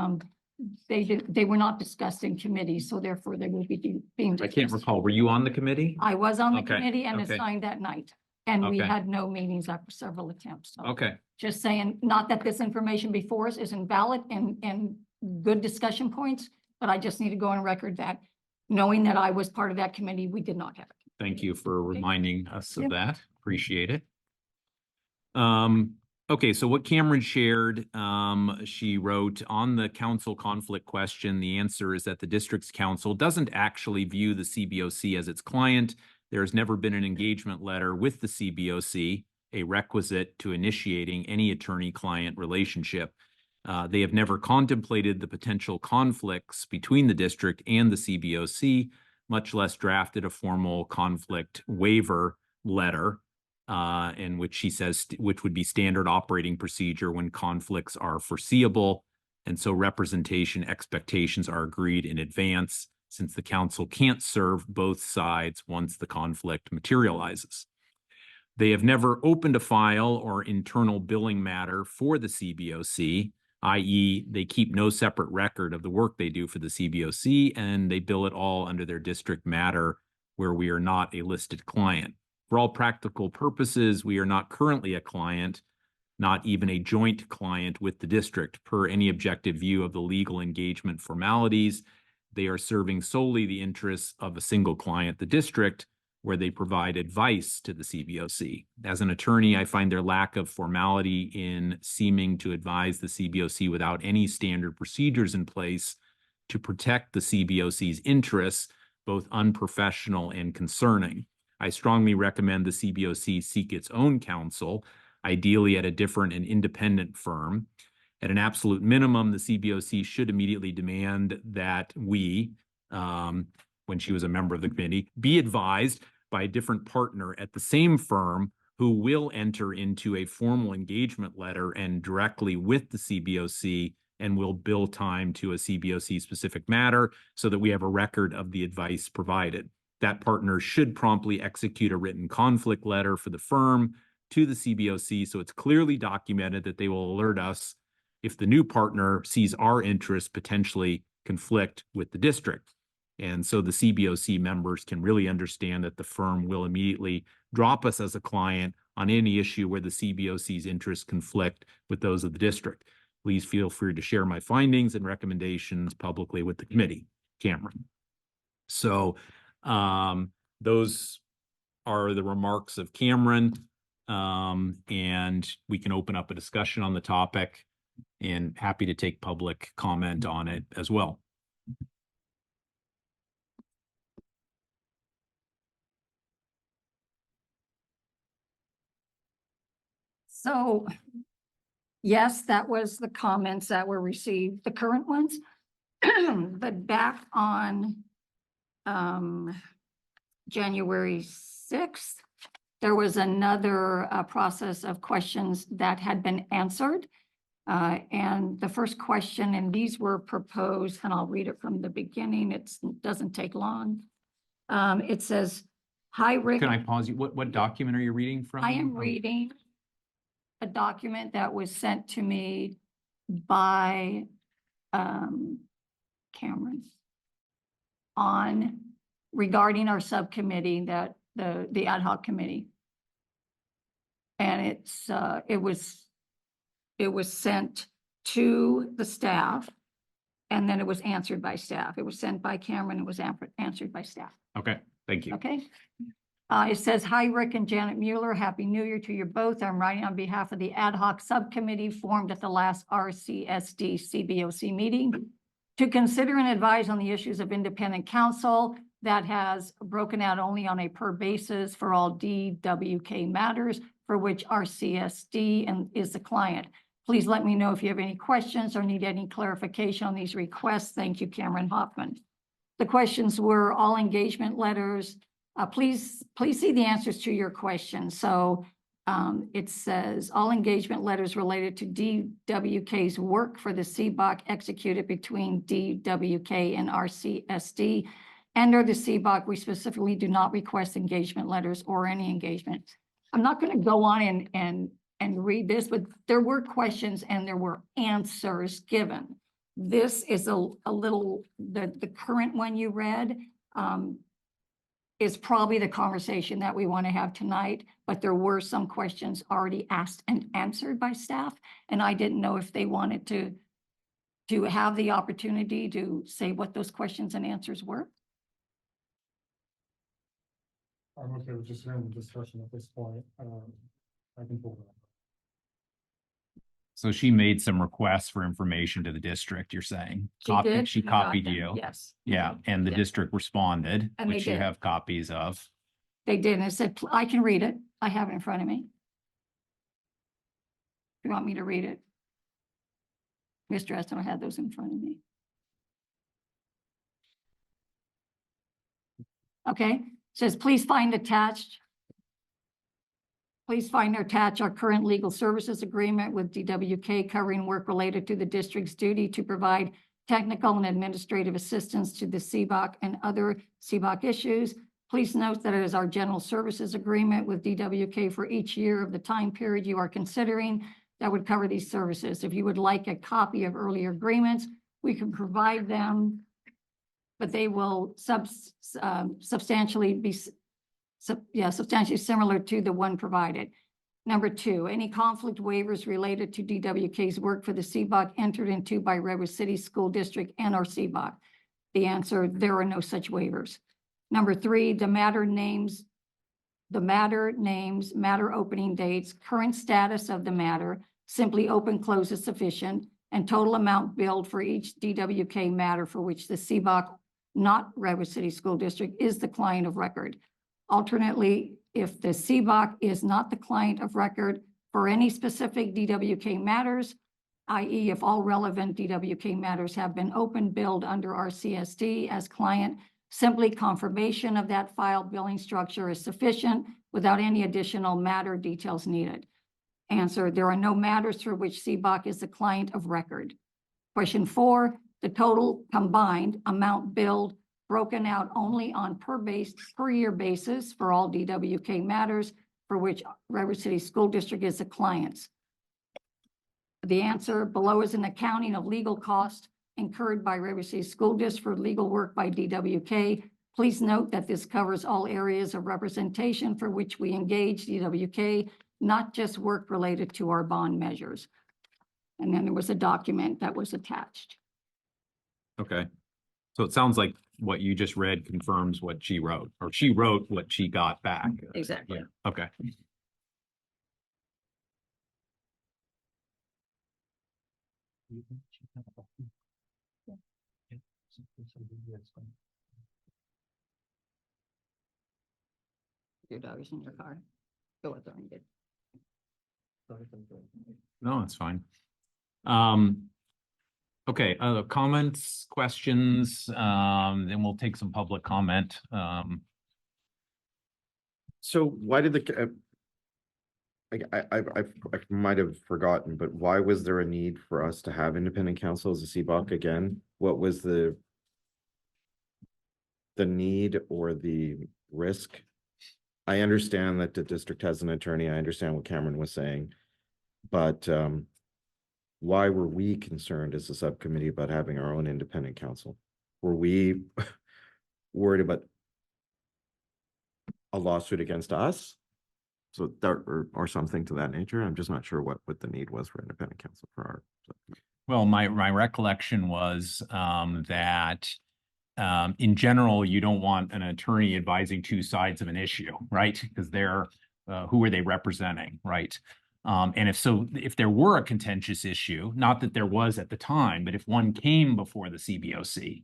they were not discussed in committee, so therefore they will be being discussed. I can't recall. Were you on the committee? I was on the Okay, committee and okay. assigned that night, and we Okay. had no meetings after several attempts. So Okay. just saying, not that this information before us isn't valid and good discussion points, but I just need to go on record that knowing that I was part of that committee, we did not have it. Thank you for reminding us of Yeah. that. Appreciate it. Okay, so what Cameron shared, she wrote on the council conflict question, the answer is that the district's council doesn't actually view the CBOC as its client. There has never been an engagement letter with the CBOC, a requisite to initiating any attorney-client relationship. They have never contemplated the potential conflicts between the district and the CBOC, much less drafted a formal conflict waiver letter, in which she says, which would be standard operating procedure when conflicts are foreseeable. And so representation expectations are agreed in advance, since the council can't serve both sides once the conflict materializes. They have never opened a file or internal billing matter for the CBOC, i.e. they keep no separate record of the work they do for the CBOC, and they bill it all under their district matter where we are not a listed client. For all practical purposes, we are not currently a client, not even a joint client with the district per any objective view of the legal engagement formalities. They are serving solely the interests of a single client, the district, where they provide advice to the CBOC. As an attorney, I find their lack of formality in seeming to advise the CBOC without any standard procedures in place to protect the CBOC's interests, both unprofessional and concerning. I strongly recommend the CBOC seek its own counsel, ideally at a different and independent firm. At an absolute minimum, the CBOC should immediately demand that we, when she was a member of the committee, be advised by a different partner at the same firm who will enter into a formal engagement letter and directly with the CBOC and will bill time to a CBOC specific matter so that we have a record of the advice provided. That partner should promptly execute a written conflict letter for the firm to the CBOC so it's clearly documented that they will alert us if the new partner sees our interests potentially conflict with the district. And so the CBOC members can really understand that the firm will immediately drop us as a client on any issue where the CBOC's interests conflict with those of the district. Please feel free to share my findings and recommendations publicly with the committee. Cameron. So those are the remarks of Cameron, and we can open up a discussion on the topic, and happy to take public comment on it as well. So, yes, that was the comments that were received, the current ones. But back on January 6th, there was another process of questions that had been answered. And the first question, and these were proposed, and I'll read it from the beginning. It doesn't take long. It says, "Hi, Rick." Can I pause you? What document are you reading from? I am reading a document that was sent to me by Cameron regarding our subcommittee, that the ad hoc committee. And it was sent to the staff, and then it was answered by staff. It was sent by Cameron, it was answered by staff. Okay, thank you. Okay. It says, "Hi, Rick and Janet Mueller. Happy New Year to you both. I'm writing on behalf of the ad hoc subcommittee formed at the last RCSD CBOC meeting to consider and advise on the issues of independent counsel that has broken out only on a per basis for all DWK matters for which RCSD is the client. Please let me know if you have any questions or need any clarification on these requests. Thank you, Cameron Hoffman." The questions were all engagement letters. Please see the answers to your questions. So it says all engagement letters related to DWK's work for the CBOC executed between DWK and RCSD. Under the CBOC, we specifically do not request engagement letters or any engagement. I'm not going to go on and read this, but there were questions and there were answers given. This is a little, the current one you read is probably the conversation that we want to have tonight, but there were some questions already asked and answered by staff, and I didn't know if they wanted to have the opportunity to say what those questions and answers were. I'm okay with just hearing the discussion at this point. I can pull that. So she made some requests for information to the district, you're saying? She did. She You got copied them. you? Yes. Yeah, and the Yeah. district responded, And they which you did. have copies of. They did, and it said, I can read it. I have it in front of me. You want me to read it? Mr. Eston, I had those in front of me. Okay, it says, please find attached our current legal services agreement with DWK covering work related to the district's duty to provide technical and administrative assistance to the CBOC and other CBOC issues. Please note that it is our general services agreement with DWK for each year of the time period you are considering that would cover these services. If you would like a copy of earlier agreements, we can provide them, but they will substantially be substantially similar to the one provided. Number 2, any conflict waivers related to DWK's work for the CBOC entered into by Redwood City School District and our CBOC. The answer, there are no such waivers. Number 3, the matter names the matter names, matter opening dates, current status of the matter, simply open, close is sufficient, and total amount billed for each DWK matter for which the CBOC, not Redwood City School District, is the client of record. Alternately, if the CBOC is not the client of record for any specific DWK matters, i.e. if all relevant DWK matters have been opened, billed under RCSD as client, simply confirmation of that file billing structure is sufficient without any additional matter details needed. Answer, there are no matters for which CBOC is the client of record. Question 4, the total combined amount billed broken out only on per year basis for all DWK matters for which Redwood City School District is the client. The answer below is an accounting of legal costs incurred by Redwood City School District for legal work by DWK. Please note that this covers all areas of representation for which we engage DWK, not just work related to our bond measures. And then there was a document that was attached. Okay. So it sounds like what you just read confirms what she wrote, or she wrote what she got back. Exactly. Yeah. Okay. Your dog is in your car. Go with her and get. No, that's fine. Okay, other comments, questions, then we'll take some public comment. So why did the, I might have forgotten, but why was there a need for us to have independent counsel as a CBOC again? What was the need or the risk? I understand that the district has an attorney. I understand what Cameron was saying, but why were we concerned as a subcommittee about having our own independent counsel? Were we worried about a lawsuit against us? So that, or something to that nature. I'm just not sure what the need was for independent counsel for our subcommittee. Well, my recollection was that in general, you don't want an attorney advising two sides of an issue, right? Because they're who are they representing, right? And if there were a contentious issue, not that there was at the time, but if one came before the CBOC,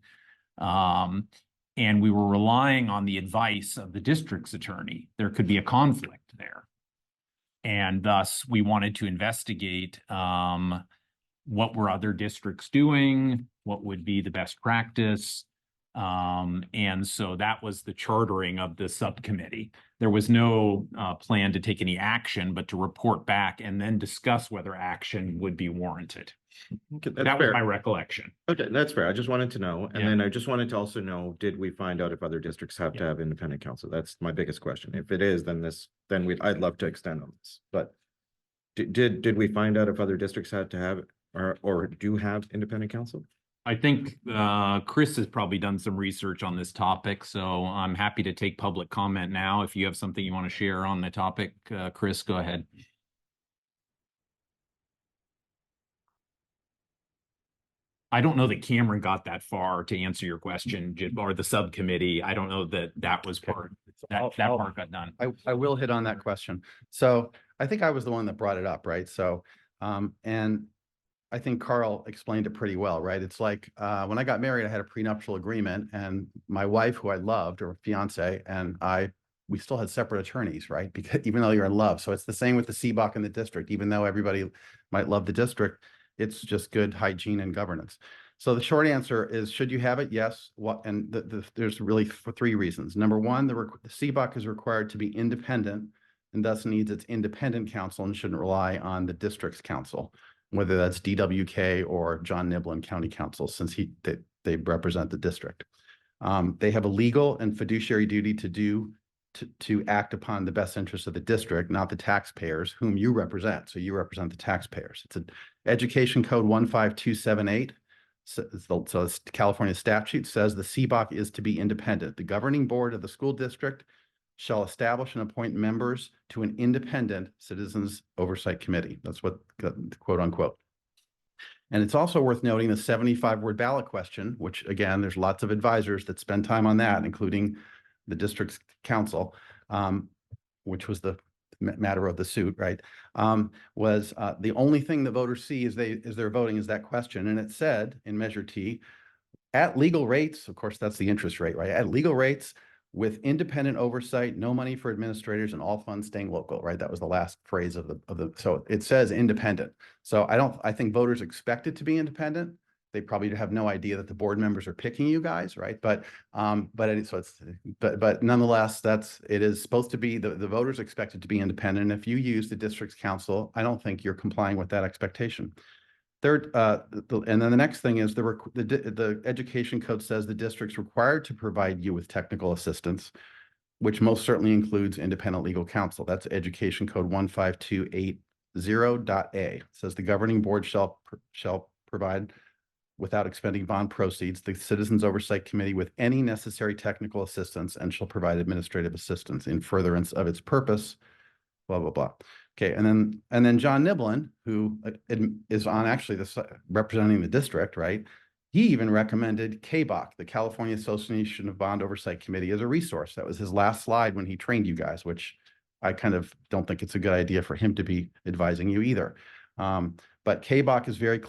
and we were relying on the advice of the district's attorney, there could be a conflict there. And thus, we wanted to investigate what were other districts doing, what would be the best practice. And so that was the chartering of the subcommittee. There was no plan to take any action, but to report back and then discuss whether action would be warranted. Okay, That was my recollection. Okay, that's fair. I just wanted to know. And Yeah. then I just wanted to also know, did we find out if other districts have to have independent counsel? That's my biggest question. If it is, then I'd love to extend on this. But did we find out if other districts had to have or do have independent counsel? I think Chris has probably done some research on this topic, so I'm happy to take public comment now. If you have something you want to share on the topic, Chris, go ahead. I don't know that Cameron got that far to answer your question, or the subcommittee. I don't know that was part, that part got done. I will hit on that question. So I think I was the one that brought it up, right? So, and I think Carl explained it pretty well, right? It's like when I got married, I had a prenuptial agreement, and my wife, who I loved, or fiance, and we still had separate attorneys, right? Because even though you're in love. So it's the same with the CBOC in the district. Even though everybody might love the district, it's just good hygiene and governance. So the short answer is, should you have it? Yes. What? And there's really three reasons. Number one, the CBOC is required to be independent and thus needs its independent counsel and shouldn't rely on the district's counsel, whether that's DWK or John Niblin County Council, since they represent the district. They have a legal and fiduciary duty to act upon the best interest of the district, not the taxpayers whom you represent. So you represent the taxpayers. It's an Education Code 15278. So it's California statute says the CBOC is to be independent. The governing board of the school district shall establish and appoint members to an independent citizens oversight committee. That's what, quote unquote. And it's also worth noting the 75-word ballot question, which again, there's lots of advisors that spend time on that, including the district's council. which was the matter of the suit, right? Was the only thing the voters see as they're voting is that question. And it said in Measure T, at legal rates, of course, that's the interest rate, right? At legal rates with independent oversight, no money for administrators and all funds staying local, right? That was the last phrase of the, so it says independent. So I think voters expect it to be independent. They probably have no idea that the board members are picking you guys, right? But nonetheless, it is supposed to be, the voters expect it to be independent. And if you use the district's council, I don't think you're complying with that expectation. Third, and then the next thing is the education code says the district's required to provide you with technical assistance, which most certainly includes independent legal counsel. That's Education Code 15280.a. It says the governing board shall provide, without expending bond proceeds, the Citizens Oversight Committee with any necessary technical assistance and shall provide administrative assistance in furtherance of its purpose, blah, blah, blah. Okay, and then John Niblin, who is on actually this representing the district, right? He even recommended KBOC, the California Association of Bond Oversight Committee, as a resource. That was his last slide when he trained you guys, which I kind of don't think it's a good idea for him to be advising you either. But KBOC is very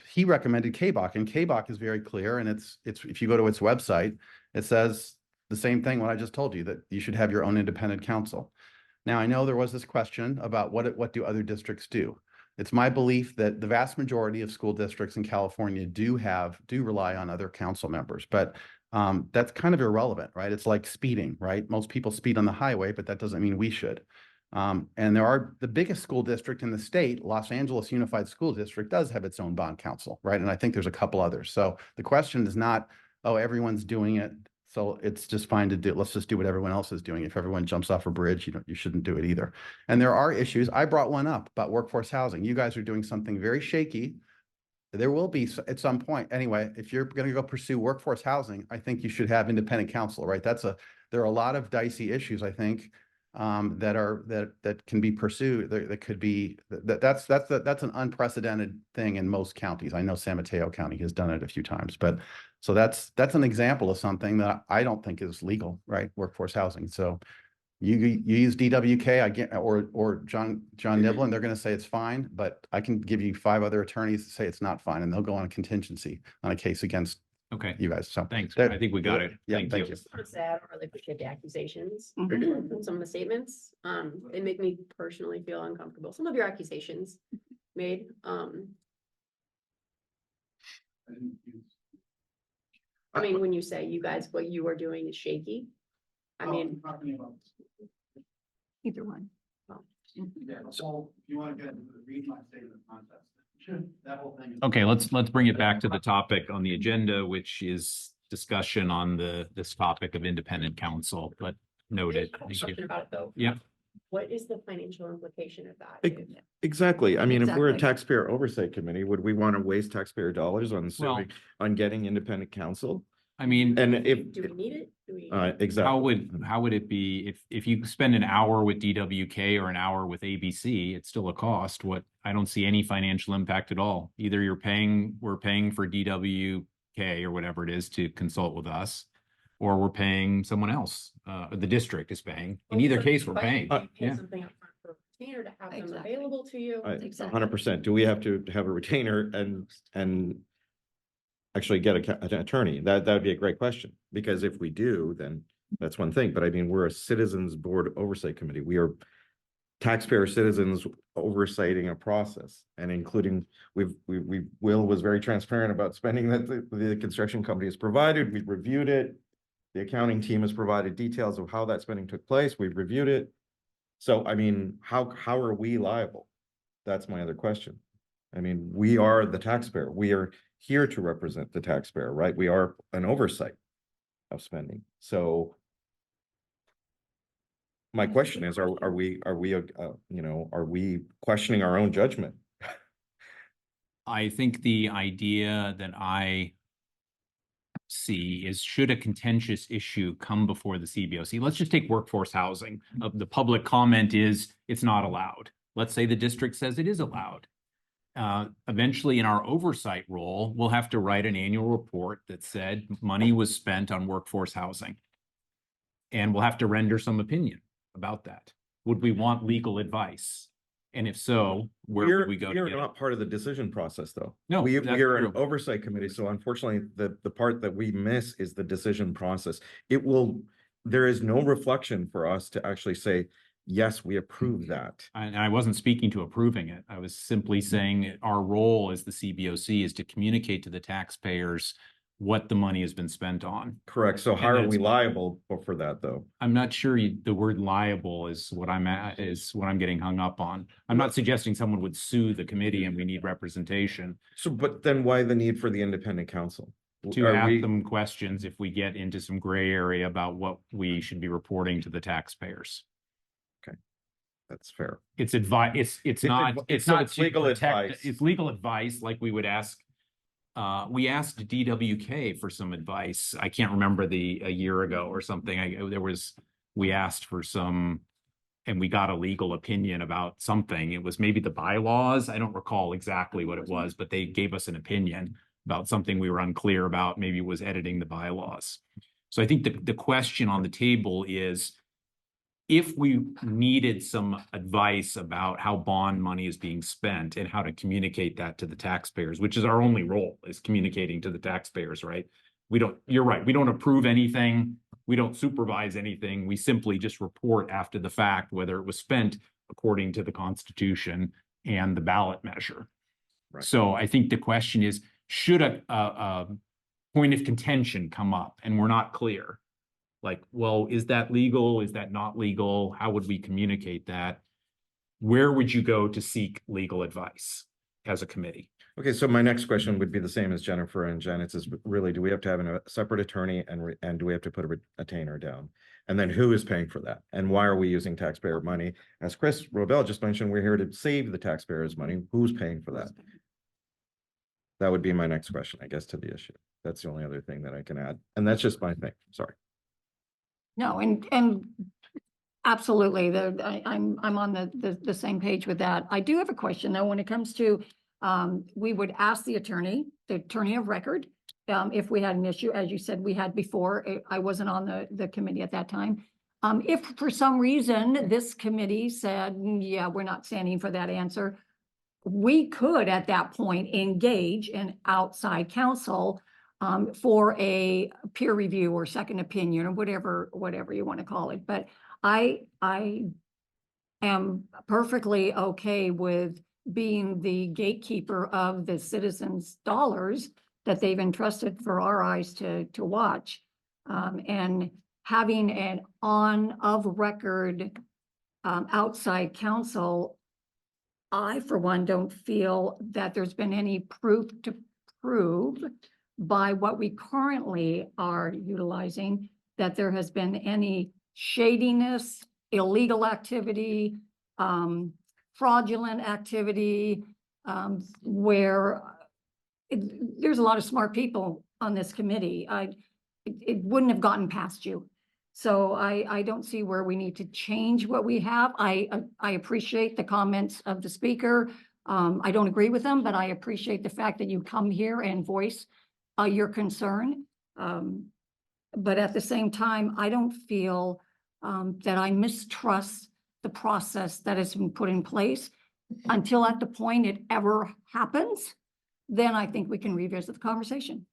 he recommended KBOC, and KBOC is very clear. And it's if you go to its website, it says the same thing what I just told you, that you should have your own independent counsel. Now, I know there was this question about what do other districts do? It's my belief that the vast majority of school districts in California do rely on other council members, but that's kind of irrelevant, right? It's like speeding, right? Most people speed on the highway, but that doesn't mean we should. And the biggest school district in the state, Los Angeles Unified School District, does have its own bond council, right? And I think there's a couple others. So the question is not, oh, everyone's doing it, so it's just fine to do. Let's just do what everyone else is doing. If everyone jumps off a bridge, you shouldn't do it either. And there are issues. I brought one up about workforce housing. You guys are doing something very shaky. There will be at some point. Anyway, if you're going to go pursue workforce housing, I think you should have independent counsel, right? There are a lot of dicey issues, I think, that can be pursued. That could be that's an unprecedented thing in most counties. I know San Mateo County has done it a few times, but so that's an example of something that I don't think is legal, right? Workforce housing. So you use DWK, I get, or John Niblin, they're going to say it's fine, but I can give you 5 other attorneys to say it's not fine, and they'll go on a contingency on a case against you guys. So Thanks. I think we got it. Yeah, Thank you. It's sad. I don't really appreciate the accusations Mhm. from some of the statements. They make me personally feel uncomfortable. Some of your accusations made, I mean, when you say you guys, what you are doing is shaky, I mean, Either one. Yeah, so if you want to read my statement of contest, that whole thing. Okay, let's bring it back to the topic on the agenda, which is discussion on this topic of independent counsel, but noted. I have a Thank you. question about it though. Yeah. What is the financial implication of that? Exactly. I mean, if we're a Exactly. taxpayer oversight committee, would we want to waste taxpayer dollars on on getting independent counsel? I mean, And if, Do we need it? Do we? exactly. how would it be if you spend an hour with DWK or an hour with ABC, it's still a cost. I don't see any financial impact at all. Either we're paying for DWK or whatever it is to consult with us, or we're paying someone else. The district is paying. In either case, we're paying. Pay Yeah. something up front for a retainer to have them Exactly. available to you. Exactly. 100%. Do we have to have a retainer and actually get an attorney? That would be a great question, because if we do, then that's one thing. But I mean, we're a citizens board oversight committee. We are taxpayer citizens oversighting a process, and including Will was very transparent about spending that the construction company has provided. We've reviewed it. The accounting team has provided details of how that spending took place. We've reviewed it. So, I mean, how are we liable? That's my other question. I mean, we are the taxpayer. We are here to represent the taxpayer, right? We are an oversight of spending. So my question is, are we questioning our own judgment? I think the idea that I see is, should a contentious issue come before the CBOC, let's just take workforce housing. The public comment is it's not allowed. Let's say the district says it is allowed. Eventually in our oversight role, we'll have to write an annual report that said money was spent on workforce housing. And we'll have to render some opinion. about that? Would we want legal advice? And if so, where would we go? We to are get it? not part of the decision process, though. No, We that's are an true. oversight committee, so unfortunately, the part that we miss is the decision process. There is no reflection for us to actually say, yes, we approve that. And I wasn't speaking to approving it. I was simply saying our role as the CBOC is to communicate to the taxpayers what the money has been spent on. Correct. So how And are that's we fine. liable for that, though? I'm not sure the word liable is what I'm getting hung up on. I'm not suggesting someone would sue the committee and we need representation So, but then why the need for the independent counsel? to Are ask we- them questions if we get into some gray area about what we should be reporting to the taxpayers. That's fair. It's advice, it's not, it's so not it's to legal protect- advice. It's legal advice, like we would ask. We asked DWK for some advice. I can't remember a year ago or something. We asked for some, and we got a legal opinion about something. It was maybe the bylaws. I don't recall exactly what it was, but they gave us an opinion about something we were unclear about. Maybe it was editing the bylaws. So I think the question on the table is, if we needed some advice about how bond money is being spent and how to communicate that to the taxpayers, which is our only role, is communicating to the taxpayers, right? You're right, we don't approve anything, we don't supervise anything, we simply just report after the fact whether it was spent according to the Constitution and the ballot measure. Right. So I think the question is, should a point of contention come up and we're not clear? Like, well, is that legal? Is that not legal? How would we communicate that? Where would you go to seek legal advice as a committee? Okay, so my next question would be the same as Jennifer and Janet's is really, do we have to have a separate attorney and do we have to put a retainer down? And then who is paying for that? And why are we using taxpayer money? As Chris Robel just mentioned, we're here to save the taxpayers' money. Who's paying for that? That would be my next question, I guess, to the issue. That's the only other thing that I can add. And that's just my thing. Sorry. No, and absolutely, I'm on the same page with that. I do have a question though, when it comes to, we would ask the attorney of record, if we had an issue, as you said, we had before. I wasn't on the committee at that time. If for some reason this committee said, yeah, we're not standing for that answer, we could at that point engage an outside counsel for a peer review or second opinion or whatever you want to call it. But I am perfectly okay with being the gatekeeper of the citizens' dollars that they've entrusted for our eyes to watch. And having an of record outside counsel, I, for one, don't feel that there's been any proof to prove by what we currently are utilizing, that there has been any shadiness, illegal activity, fraudulent activity, where there's a lot of smart people on this committee. It wouldn't have gotten past you. So I don't see where we need to change what we have. I appreciate the comments of the speaker. I don't agree with them, but I appreciate the fact that you come here and voice your concern. But at the same time, I don't feel that I mistrust the process that has been put in place until at the point it ever happens. Then I think we can revisit the conversation.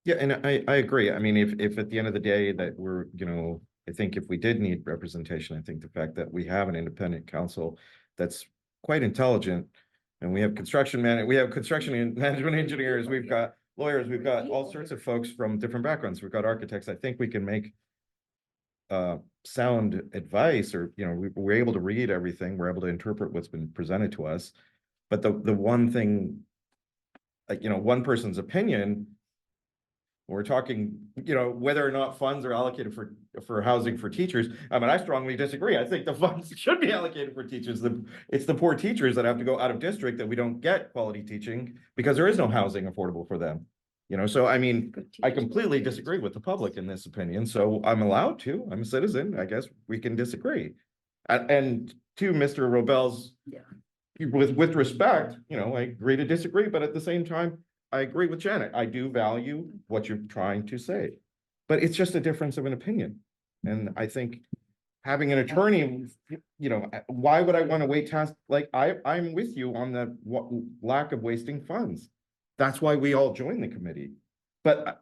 Yeah, and I agree. I mean, if at the end of the day that we're, I think if we did need representation, I think the fact that we have an independent counsel that's quite intelligent, and we have construction and management engineers, we've got lawyers, we've got all sorts of folks from different backgrounds. We've got architects. I think we can make sound advice, or, we're able to read everything. We're able to interpret what's been presented to us. But the one thing, one person's opinion, we're talking, whether or not funds are allocated for housing for teachers. I mean, I strongly disagree. I think the funds should be allocated for teachers. It's the poor teachers that have to go out of district that we don't get quality teaching because there is no housing affordable for them. So I mean, I completely disagree with the public in this opinion. So I'm allowed to. I'm a citizen. I guess we can disagree. And to Mr. Robel's, with respect, I agree to disagree, but at the same time, I agree with Janet. I do value what you're trying to say, but it's just a difference of an opinion. And I think having an attorney, why would I want to wait task? Like, I'm with you on the lack of wasting funds. That's why we all joined the committee. But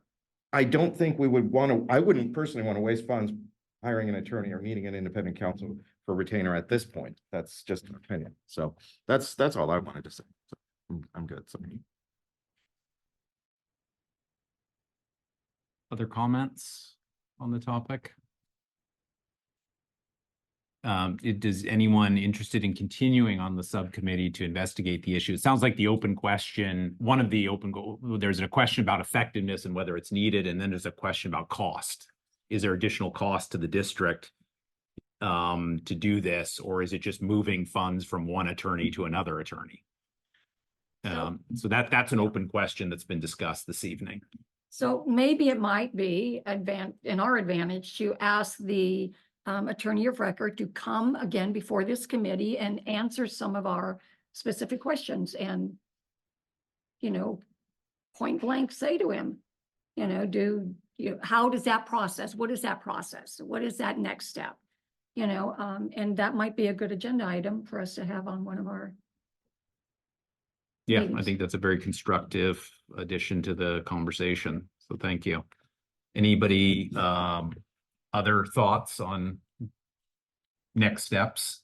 I don't think we would want to, I wouldn't personally want to waste funds hiring an attorney or needing an independent counsel for retainer at this point. That's just an opinion. So that's all I wanted to say. So I'm good. So. Other comments on the topic? Does anyone interested in continuing on the subcommittee to investigate the issue? It sounds like the open question, one of the there's a question about effectiveness and whether it's needed, and then there's a question about cost. Is there additional cost to the district to do this, or is it just moving funds from one attorney to another attorney? So that's an open question that's been discussed this evening. So maybe it might be in our advantage to ask the attorney of record to come again before this committee and answer some of our specific questions and, point blank say to him, how does that process? What is that process? What is that next step? And that might be a good agenda item for us to have on one of our. Yeah, I meetings. think that's a very constructive addition to the conversation. So thank you. Anybody, other thoughts on next steps?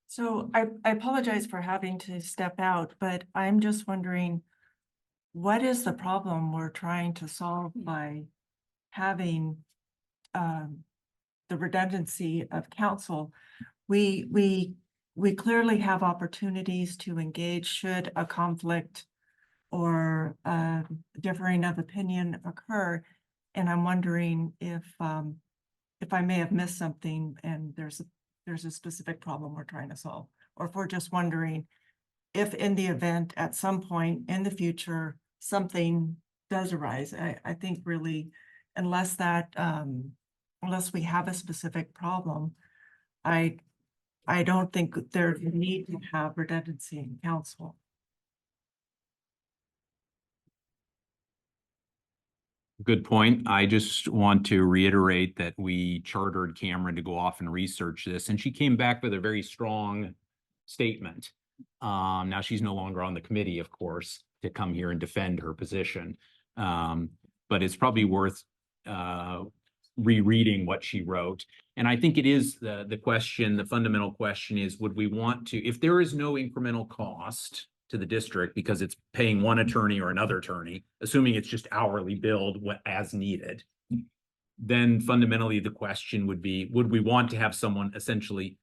So I apologize for having to step out, but I'm just wondering, what is the problem we're trying to solve by having the redundancy of counsel? We clearly have opportunities to engage should a conflict or differing of opinion occur. And I'm wondering if I may have missed something and there's a specific problem we're trying to solve, or if we're just wondering if in the event at some point in the future, something does arise. I think really, unless we have a specific problem, I don't think there's a need to have redundancy in counsel. Good point. I just want to reiterate that we chartered Cameron to go off and research this, and she came back with a very strong statement. Now she's no longer on the committee, of course, to come here and defend her position. But it's probably worth rereading what she wrote. And I think it is the question, the fundamental question is, would we want to, if there is no incremental cost to the district because it's paying one attorney or another attorney, assuming it's just hourly billed as needed, then fundamentally the question would be, would we want to have someone essentially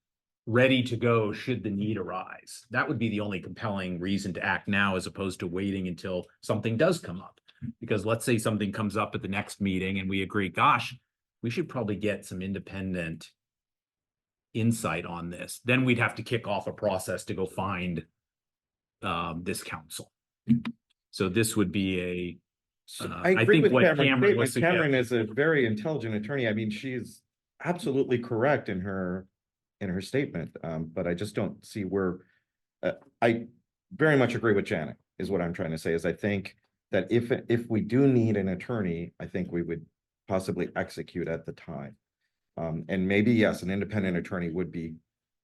ready to go should the need arise? That would be the only compelling reason to act now, as opposed to waiting until something does come up. Because let's say something comes up at the next meeting and we agree, gosh, we should probably get some independent insight on this. Then we'd have to kick off a process to go find this counsel. So this would be I agree with Cameron was Cameron is a very intelligent attorney. I mean, she's absolutely correct in her statement, but I just don't see where. I very much agree with Janet. Is what I'm trying to say. Is I think that if we do need an attorney, I think we would possibly execute at the time, and maybe yes, an independent attorney would be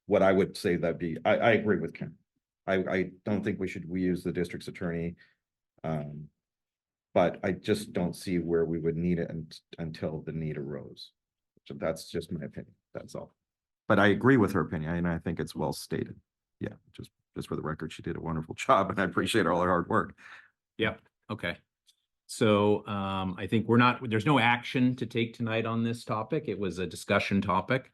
what I would say that be. I agree with Cameron. I don't think we use the district's attorney. But I just don't see where we would need it until the need arose. So that's just my opinion. That's all. But I agree with her opinion, and I think it's well stated. Yeah, just for the record, she did a wonderful job, and I appreciate all her hard work. Yeah. Okay. So I think there's no action to take tonight on this topic. It was a discussion topic.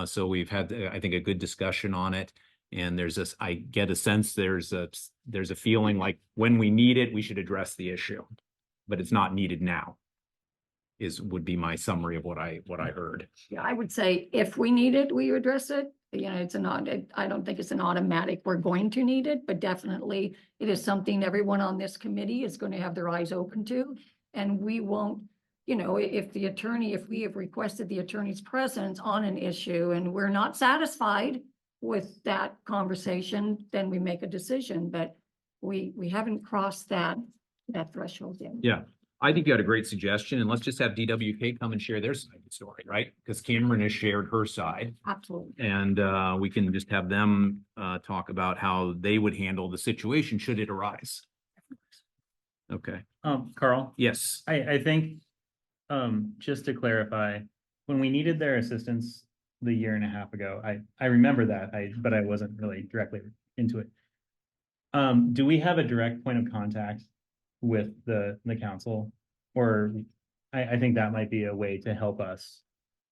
So we've had, I think, a good discussion on it. And I get a sense there's a feeling like when we need it, we should address the issue, but it's not needed now. Would be my summary of what I heard. Yeah, I would say if we need it, we address it. I don't think it's an automatic, we're going to need it, but definitely it is something everyone on this committee is going to have their eyes open to. And we won't, if we have requested the attorney's presence on an issue and we're not satisfied with that conversation, then we make a decision, but we haven't crossed that threshold yet. Yeah, I think you had a great suggestion, and let's just have DWK come and share their side of the story, right? Because Cameron has shared her side. Absolutely. And we can just have them talk about how they would handle the situation should it arise. Okay, Carl? yes. I think, just to clarify, when we needed their assistance the year and a half ago, I remember that, but I wasn't really directly into it. Do we have a direct point of contact with the council? Or I think that might be a way to help us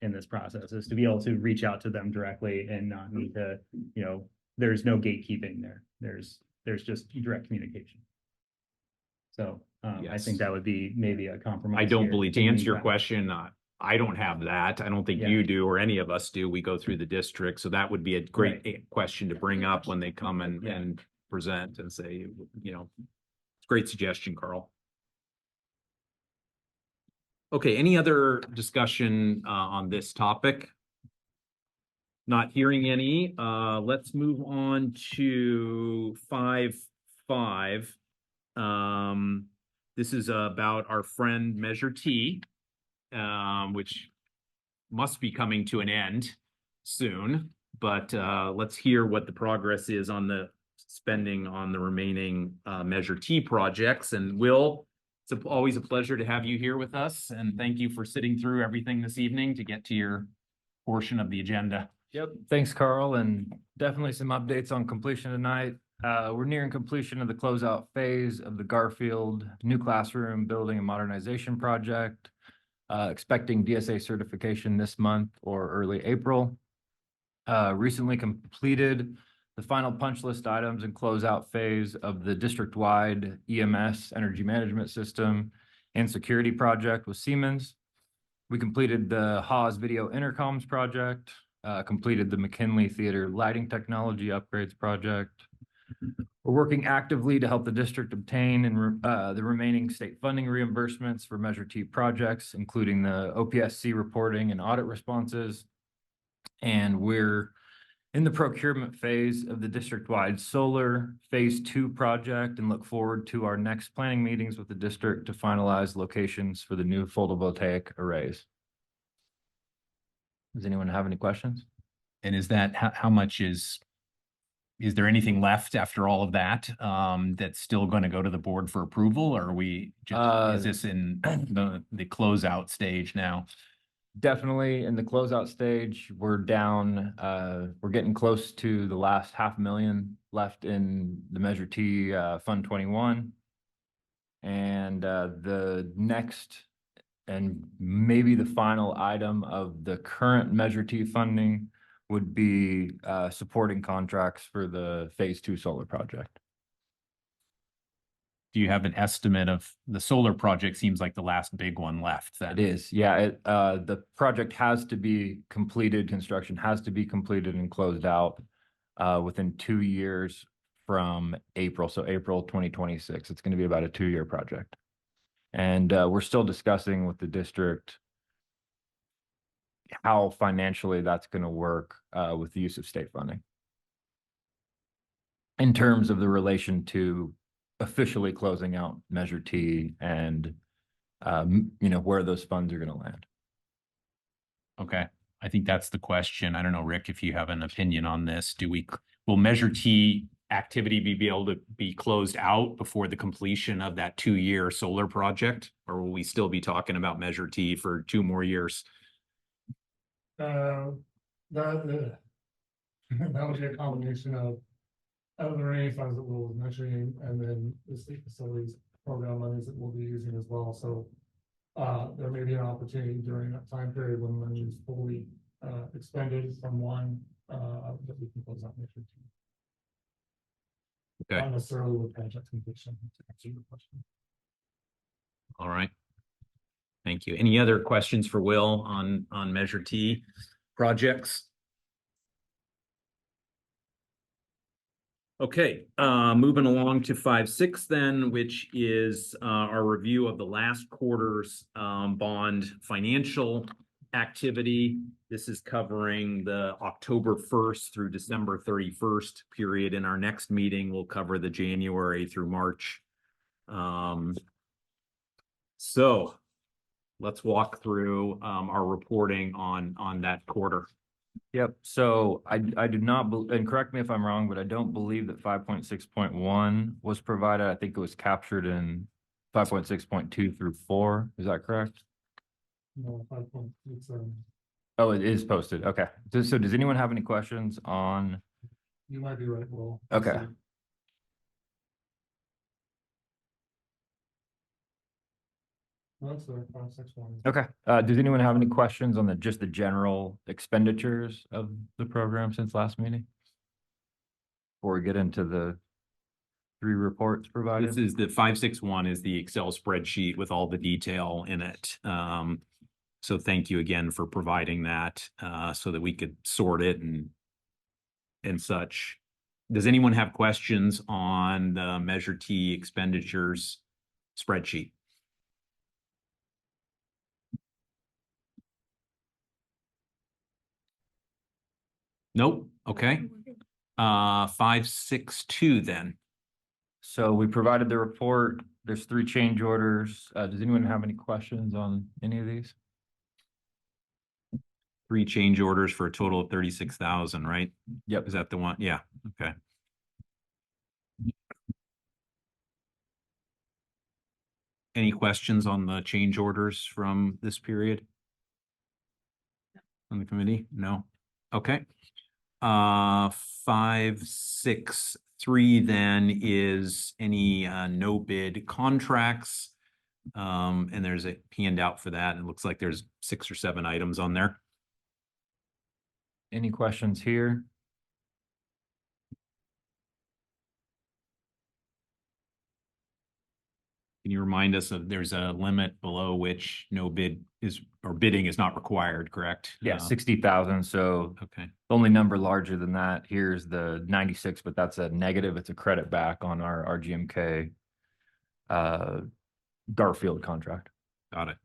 in this process, is to be able to reach out to them directly and not need to, you know, there's no gatekeeping there. There's just direct communication. So I Yes. think that would be maybe a compromise. I don't here believe, to in the answer your meantime. question, I don't have that. I don't think Yeah. you do or any of us do. We go through the district. So that would be a great Right. question to bring up when they come and, Yeah. and present and say, you know, it's a great suggestion, Carl. Okay, any other discussion on this topic? Not hearing any, let's move on to 5.5. This is about our friend Measure T, which must be coming to an end soon, but let's hear what the progress is on the spending on the remaining Measure T projects. And Will, it's always a pleasure to have you here with us, and thank you for sitting through everything this evening to get to your portion of the agenda. Yep, thanks, Carl, and definitely some updates on completion tonight. We're nearing completion of the closeout phase of the Garfield new classroom building and modernization project. Expecting DSA certification this month or early April. Recently completed the final punch list items and closeout phase of the district-wide EMS energy management system and security project with Siemens. We completed the Haas video intercoms project, completed the McKinley Theater lighting technology upgrades project. We're working actively to help the district obtain the remaining state funding reimbursements for Measure T projects, including the OPSC reporting and audit responses. And we're in the procurement phase of the district-wide solar phase 2 project and look forward to our next planning meetings with the district to finalize locations for the new photovoltaic arrays. Does anyone have any questions? And is that, how much is there anything left after all of that that's still going to go to the board for approval, or are we just, is this in the closeout stage now? Definitely in the closeout stage. We're down, we're getting close to the last $500,000 left in the Measure T Fund 21. And the next and maybe the final item of the current Measure T funding would be supporting contracts for the phase 2 solar project. Do you have an estimate of the solar project? Seems like the last big one left then. It is, yeah. The project has to be completed, construction has to be completed and closed out within 2 years from April. So April 2026. It's going to be about a 2-year project. And we're still discussing with the district how financially that's going to work with the use of state funding. In terms of the relation to officially closing out Measure T and, you know, where those funds are going to land. Okay, I think that's the question. I don't know, Rick, if you have an opinion on this. Will Measure T activity be able to be closed out before the completion of that 2-year solar project? Or will we still be talking about Measure T for 2 more years? That would be a combination of the remaining funds that Will was mentioning, and then the state facilities program monies that we'll be using as well. So there may be an opportunity during that time period when money is fully expended from one that we can close out Measure T. Okay. Not necessarily with project completion, to answer your question. All right. Thank you. Any other questions for Will on Measure T projects? Okay, moving along to 5.6 then, which is our review of the last quarter's bond financial activity. This is covering the October 1st through December 31st period. In our next meeting, we'll cover the January through March So let's walk through our reporting on that quarter. Yep, so I do not, and correct me if I'm wrong, but I don't believe that 5.6.1 was provided. I think it was captured in 5.6.2 through 4. Is that correct? No, 5 point, it's, Oh, it is posted. Okay. So does anyone have any questions on? you might be right, Will. Okay. That's the 561. Okay. Does anyone have any questions on just the general expenditures of the program since last meeting? Before we get into the 3 reports provided? This is the 561 is the Excel spreadsheet with all the detail in it. So thank you again for providing that so that we could sort it and such. Does anyone have questions on the Measure T expenditures spreadsheet? Nope. Okay. 562 then. So we provided the report. There's 3 change orders. Does anyone have any questions on any of these? 3 change orders for a total of 36,000, right? Yep. Is that the one? Yeah. Okay. Any questions on the change orders from this period? On the committee? No. Okay. 563 then is any no bid contracts. And there's a handout for that. It looks like there's 6 or 7 items on there. Any questions here? Can you remind us of there's a limit below which no bid is or bidding is not required, correct? Yeah, 60,000. So Okay. the only number larger than that, here's the 96, but that's a negative. It's a credit back on our GMK Garfield contract. Got it.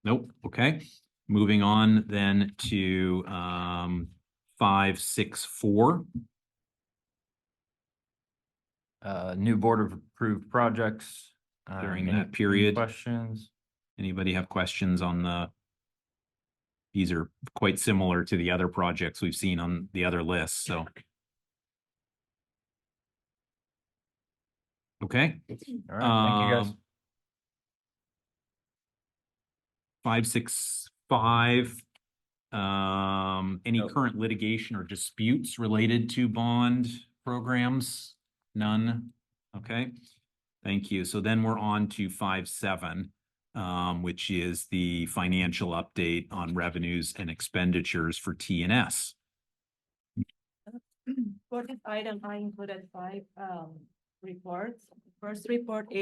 Nope. Okay. Moving on then to 564. New board of approved projects. During Any that period. questions? Anybody have questions on these are quite similar to the other projects we've seen on the other lists, so. Okay. All right, thank you guys. 565. Any current litigation or disputes related to bond programs? None. Okay. Thank you. So then we're on to 57, which is the financial update on revenues and expenditures for T&S. For this item, I included 5 reports. The first report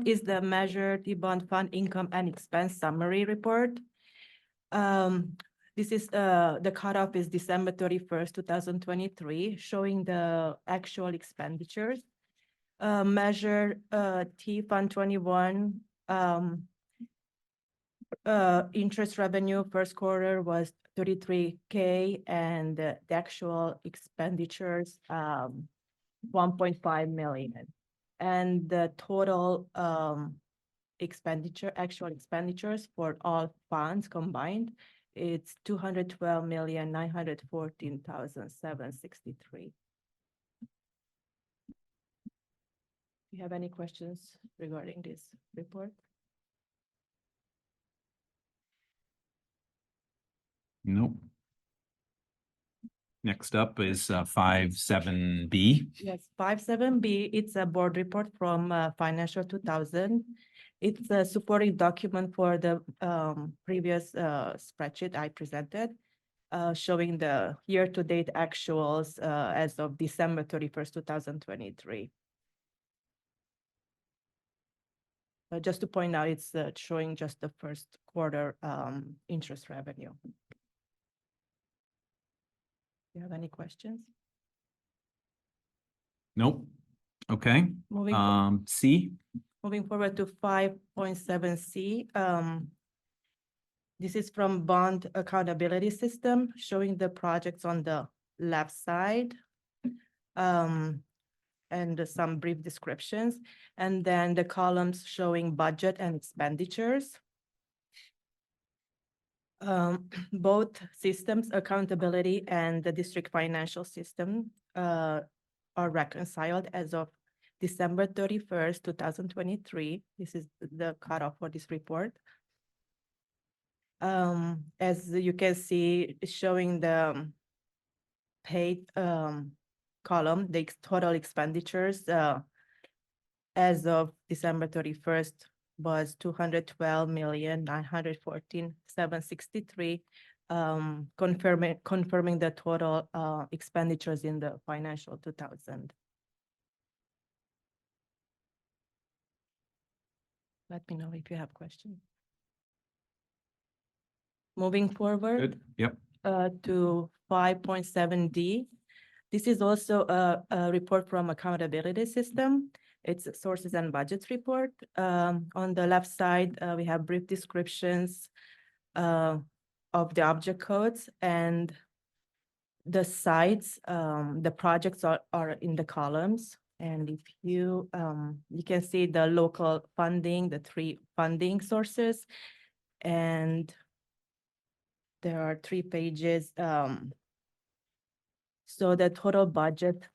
is the Measure T Bond Fund Income and Expense Summary Report. This is the cutoff is December 31st, 2023, showing the actual expenditures. Measure T Fund 21 interest revenue first quarter was 33K, and the actual expenditures 1.5 million, and the total actual expenditures for all funds combined, it's 212,914,763. Do you have any questions regarding this report? Nope. Next up is 57B. Yes, 57B, it's a board report from Financial 2000. It's a supporting document for the previous spreadsheet I presented, showing the year-to-date actuals as of December 31st, 2023. Just to point out, it's showing just the first quarter interest revenue. Do you have any questions? Nope. Okay. C. Moving forward to 5.7C. This is from Bond Accountability System, showing the projects on the left side. And and some brief descriptions, and then the columns showing budget and expenditures. Both systems, accountability and the district financial system, are reconciled as of December 31st, 2023. This is the cutoff for this report. As you can see, it's showing the paid column, the total expenditures as of December 31st was 212,914,763, confirming the total expenditures in the financial 2000. Let me know if you have questions. Moving forward. Good. Yep. To 5.7D. This is also a report from accountability system. It's a sources and budgets report. On the left side, we have brief descriptions of the object codes, and the sites, the projects are in the columns. And if you can see the local funding, the 3 funding sources, and there are 3 pages. So the total budget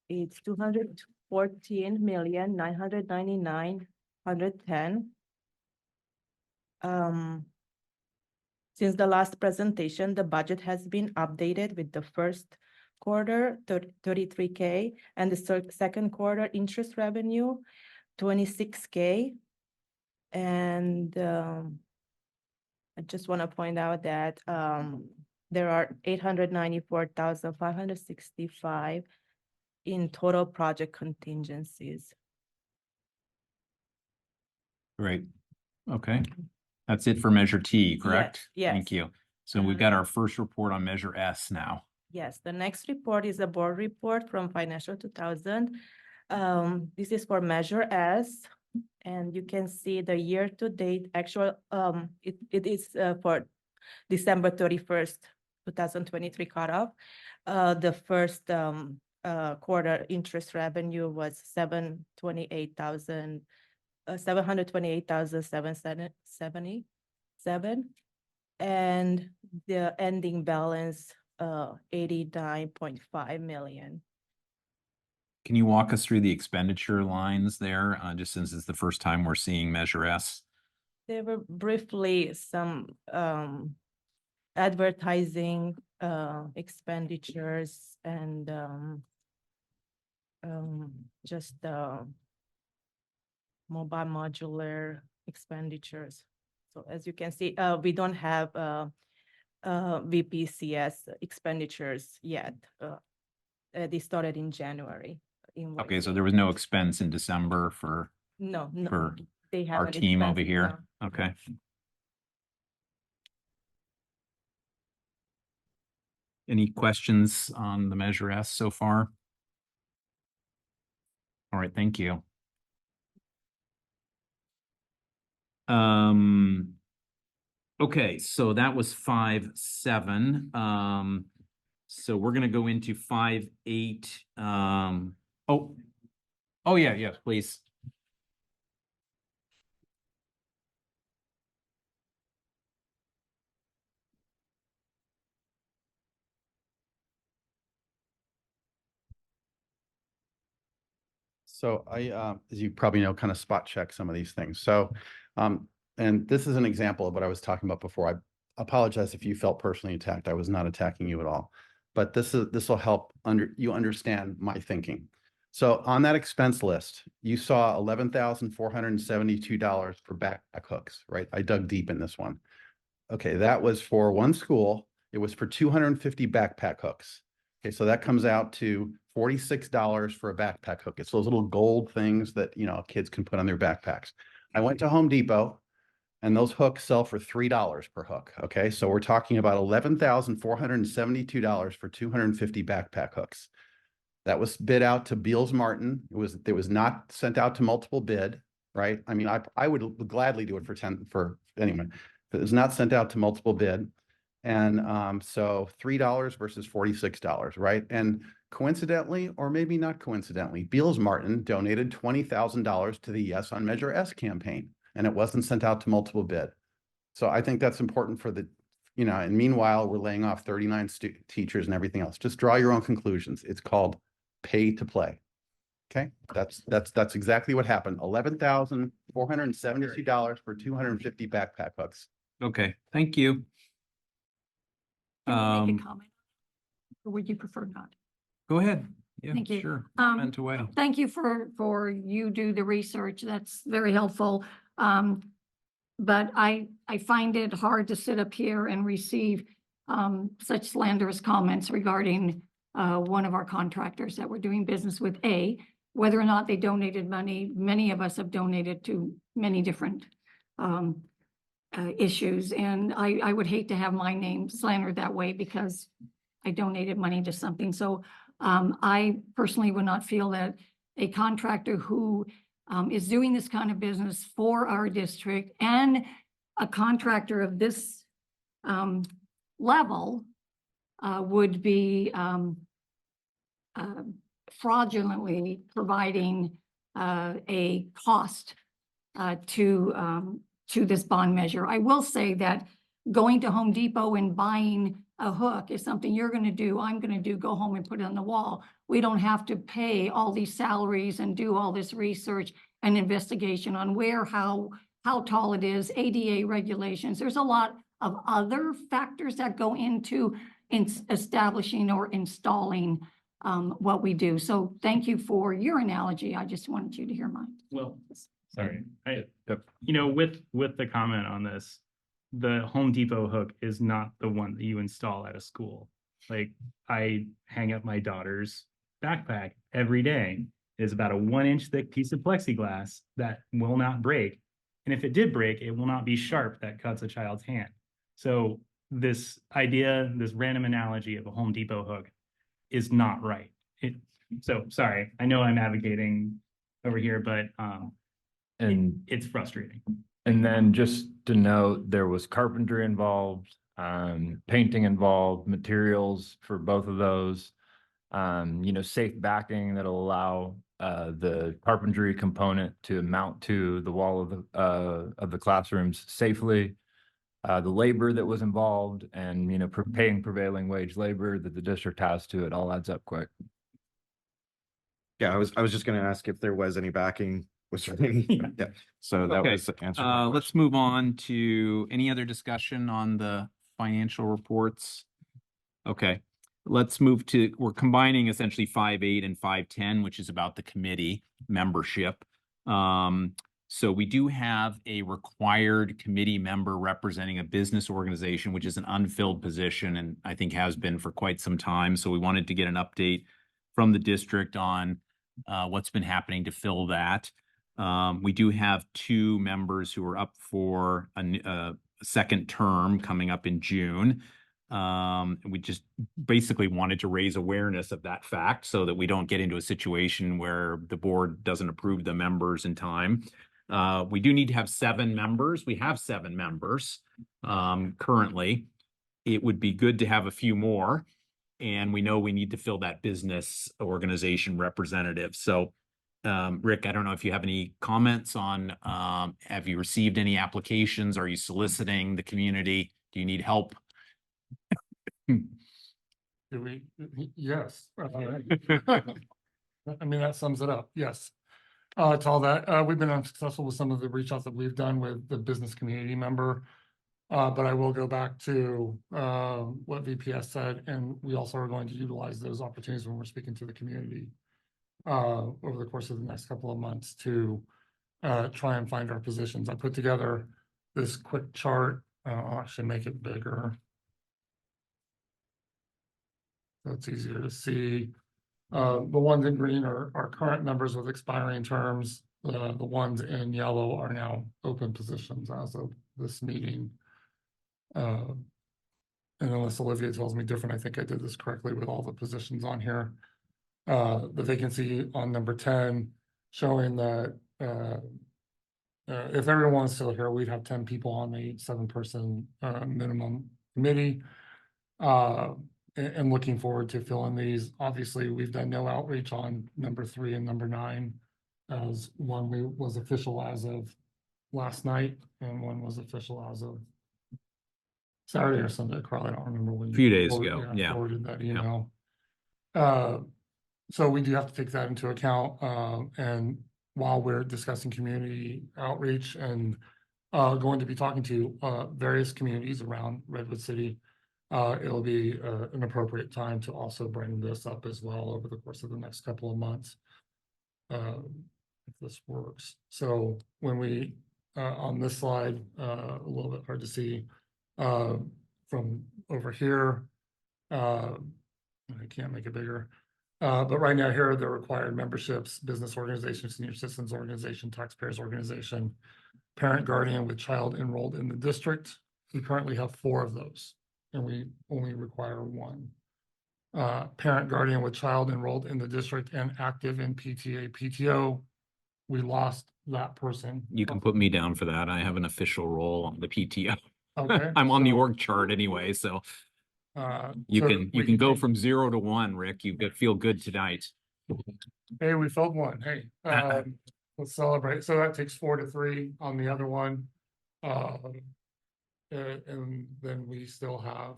is 214,999,110. Since the last presentation, the budget has been updated with the first quarter 33K and the second quarter interest revenue 26K. And I just want to point out that there are 894,565 in total project contingencies. Great. Okay. That's it for Measure T, correct? Yes. Thank you. So we've got our first report on Measure S now. Yes, the next report is a board report from Financial 2000. This is for Measure S, and you can see the year-to-date actual, it is for December 31st, 2023 cutoff. The first quarter interest revenue was 728,777, and the ending balance 89.5 million. Can you walk us through the expenditure lines there, just since it's the first time we're seeing Measure S? There were briefly some advertising expenditures and just mobile modular expenditures. So as you can see, we don't have VPCS expenditures yet. They started in January. Okay, so there was no expense in December for no, they our haven't team over expensed, here. no. Okay. Any questions on the Measure S so far? All right, thank you. Okay, so that was 5.7. So we're gonna go into 5.8. Oh yeah, yes, please. So I, as you probably know, kind of spot check some of these things. So, and this is an example of what I was talking about before. I apologize if you felt personally attacked. I was not attacking you at all, but this will help you understand my thinking. So on that expense list, you saw $11,472 for backpack hooks, right? I dug deep in this one. Okay, that was for one school. It was for 250 backpack hooks. Okay, so that comes out to $46 for a backpack hook. It's those little gold things that, you know, kids can put on their backpacks. I went to Home Depot and those hooks sell for $3 per hook. Okay, so we're talking about $11,472 for 250 backpack hooks. That was bid out to Beals Martin. It was not sent out to multiple bid, right? I mean, I would gladly do it for 10 for anyone. But it was not sent out to multiple bid. And so $3 versus $46, right? And coincidentally, or maybe not coincidentally, Beals Martin donated $20,000 to the Yes on Measure S campaign, and it wasn't sent out to multiple bid. So I think that's important for the, and meanwhile, we're laying off 39 teachers and everything else. Just draw your own conclusions. It's called pay to play. Okay, that's exactly what happened. $11,472 for 250 backpack hooks. Okay, thank you. Can I make Um, a comment? Or would you prefer not? Go ahead. Yeah, Thank you. sure. Um, Comment away. Thank you for you do the research. That's very helpful. But I find it hard to sit up here and receive such slanderous comments regarding one of our contractors that we're doing business with. Whether or not they donated money, many of us have donated to many different issues. And I would hate to have my name slandered that way because I donated money to something. So I personally would not feel that a contractor who is doing this kind of business for our district and a contractor of this level would be fraudulently providing a cost to this bond measure. I will say that going to Home Depot and buying a hook is something you're going to do, I'm going to do, go home and put it on the wall. We don't have to pay all these salaries and do all this research and investigation on where, how tall it is, ADA regulations. There's a lot of other factors that go into establishing or installing what we do. So thank you for your analogy. I just wanted you to hear mine. Well, sorry, with the comment on this, the Home Depot hook is not the one that you install at a school. Like, I hang up my daughter's backpack every day. It's about a 1-inch thick piece of plexiglass that will not break. And if it did break, it will not be sharp that cuts a child's hand. So this idea, this random analogy of a Home Depot hook is not right. So sorry, I know I'm advocating over here, but it's frustrating. And then just to note, there was carpentry involved, painting involved, materials for both of those. Safe backing that'll allow the carpentry component to mount to the wall of the classrooms safely. The labor that was involved and, paying prevailing wage labor that the district has to, it all adds up quick. Yeah, I was just gonna ask if there was any backing. Was there any? Yeah, so that Okay, was the answer. to my let's question. move on to any other discussion on the financial reports. Okay, let's move to, we're combining essentially 5.8 and 5.10, which is about the committee membership. So we do have a required committee member representing a business organization, which is an unfilled position and I think has been for quite some time. So we wanted to get an update from the district on what's been happening to fill that. We do have 2 members who are up for a second term coming up in June. We just basically wanted to raise awareness of that fact so that we don't get into a situation where the board doesn't approve the members in time. We do need to have 7 members. We have 7 members currently. It would be good to have a few more. And we know we need to fill that business organization representative. So Rick, I don't know if you have any comments on, have you received any applications? Are you soliciting the community? Do you need help? Yes. I mean, that sums it up. Yes. It's all that. We've been unsuccessful with some of the reach outs that we've done with the business community member. But I will go back to what VPS said, and we also are going to utilize those opportunities when we're speaking to the community over the course of the next couple of months to try and find our positions. I put together this quick chart. I'll actually make it bigger, so it's easier to see. The ones in green are current members with expiring terms. The ones in yellow are now open positions as of this meeting. And unless Olivia tells me different, I think I did this correctly with all the positions on here. The vacancy on number 10 showing that if everyone's still here, we'd have 10 people on the 7-person minimum committee. And looking forward to filling these. Obviously, we've done no outreach on number 3 and number 9, as one was official as of last night and one was official as of Saturday or Sunday, Carl, I don't remember when. A few days forward- ago, yeah. Forwarded that Yeah. email. So we do have to take that into account, and while we're discussing community outreach and going to be talking to various communities around Redwood City, it'll be an appropriate time to also bring this up as well over the course of the next couple of months. If this works. So when we, on this slide, a little bit hard to see from over here. I can't make it bigger. But right now here are the required memberships: business organization, senior citizens organization, taxpayers organization, parent guardian with child enrolled in the district. We currently have 4 of those, and we only require 1. Parent guardian with child enrolled in the district and active in PTA, PTO. We lost that person. You can put me down for that. I have an official role on the PTO. Okay, I'm on the so, org chart anyway, so you so can we go take- from 0 to 1, Rick. You feel good tonight. Hey, we filled 1. Hey, let's celebrate. So that takes 4 to 3 on the other one. And then we still have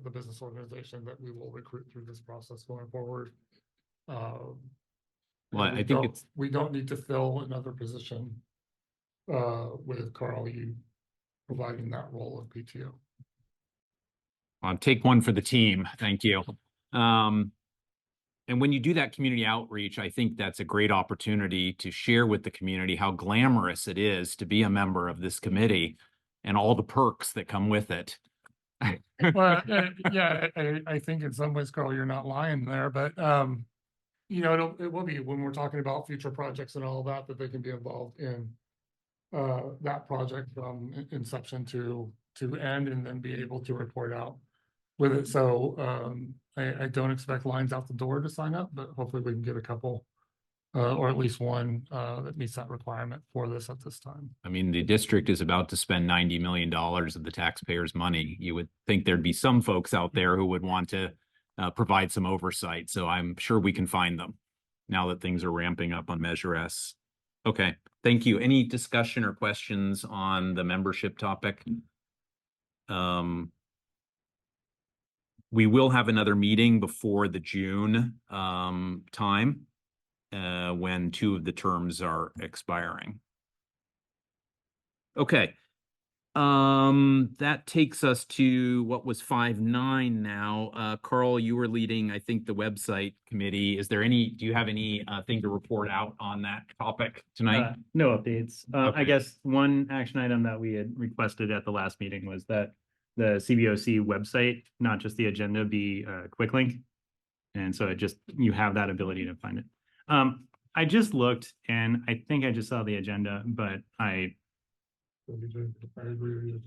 the business organization that we will recruit through this process going forward. Well, and I think we don't need to fill another position with Carl, you providing that role of PTO. I'll take one for the team. Thank you. And when you do that community outreach, I think that's a great opportunity to share with the community how glamorous it is to be a member of this committee and all the perks that come with it. Well, yeah, I think in some ways, Carl, you're not lying there, but you know, it will be when we're talking about future projects and all that they can be involved in that project from inception to end, and then be able to report out with it. So I don't expect lines out the door to sign up, but hopefully we can get a couple or at least one that meets that requirement for this at this time. I mean, the district is about to spend $90 million of the taxpayers' money. You would think there'd be some folks out there who would want to provide some oversight. So I'm sure we can find them now that things are ramping up on Measure S. Okay, thank you. Any discussion or questions on the membership topic? We will have another meeting before the June time when 2 of the terms are expiring. Okay. That takes us to what was 5-9 now. Carl, you were leading, I think, the website committee. Do you have any thing to report out on that topic tonight? No updates. Okay. I guess one action item that we had requested at the last meeting was that the CBOC website, not just the agenda, be a quick link. And so you have that ability to find it. I just looked and I think I just saw the agenda, but I agree with you.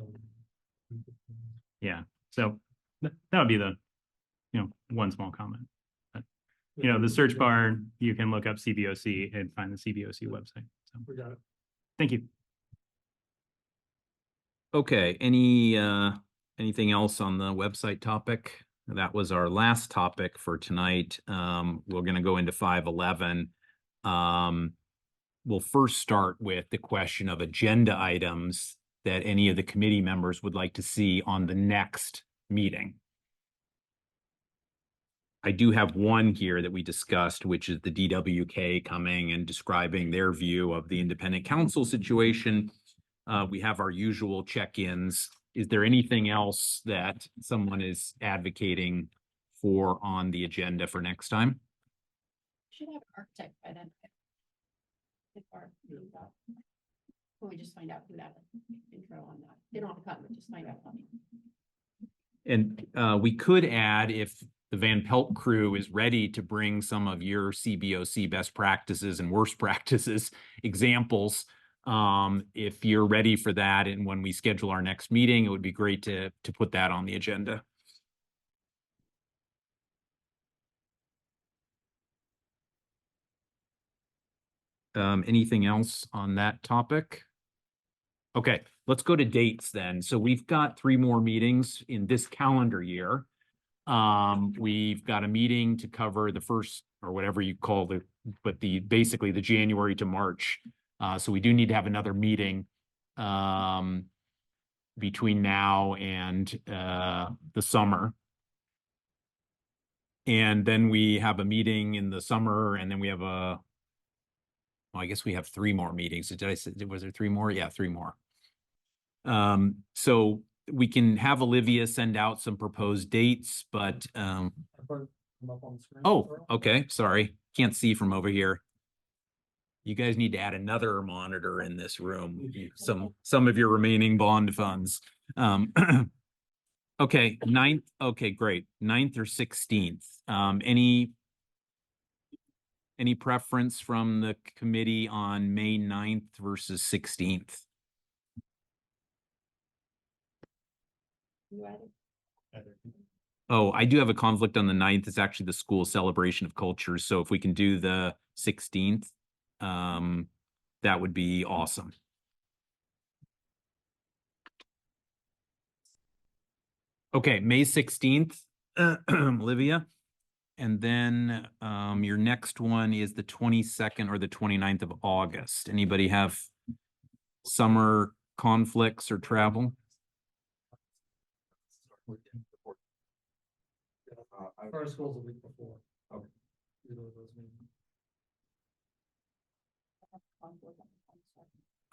Yeah, so that would be the, one small comment. But, the search bar, you can look up CBOC and find the CBOC website. So We got it. thank you. Okay, anything else on the website topic? That was our last topic for tonight. We're going to go into 5-11. We'll first start with the question of agenda items that any of the committee members would like to see on the next meeting. I do have one here that we discussed, which is the DWK coming and describing their view of the independent counsel situation. We have our usual check-ins. Is there anything else that someone is advocating for on the agenda for next time? Should have an architect by then. If our meeting's up. Can we just find out who that intro on that? They don't have to come, but just find out. And we could add, if the Van Pelt crew is ready to bring some of your CBOC best practices and worst practices examples, if you're ready for that, and when we schedule our next meeting, it would be great to put that on the agenda. Anything else on that topic? Okay, let's go to dates then. So we've got 3 more meetings in this calendar year. We've got a meeting to cover the first, or whatever you call it, but basically the January to March. So we do need to have another meeting between now and the summer. And then we have a meeting in the summer, and then we have well, I guess we have 3 more meetings. Did I say, was there 3 more? Yeah, 3 more. So we can have Olivia send out some proposed dates, but oh, okay, sorry. Can't see from over here. You guys need to add another monitor in this room, some of your remaining bond funds. Okay, 9th, okay, great. 9th or 16th. Any preference from the committee on May 9th versus 16th? Oh, I do have a conflict on the 9th. It's actually the school celebration of cultures. So if we can do the 16th, that would be awesome. Okay, May 16th, Olivia. And then your next one is the 22nd or the 29th of August. Anybody have summer conflicts or travel? Our school's a week before. Okay. Either of those meetings.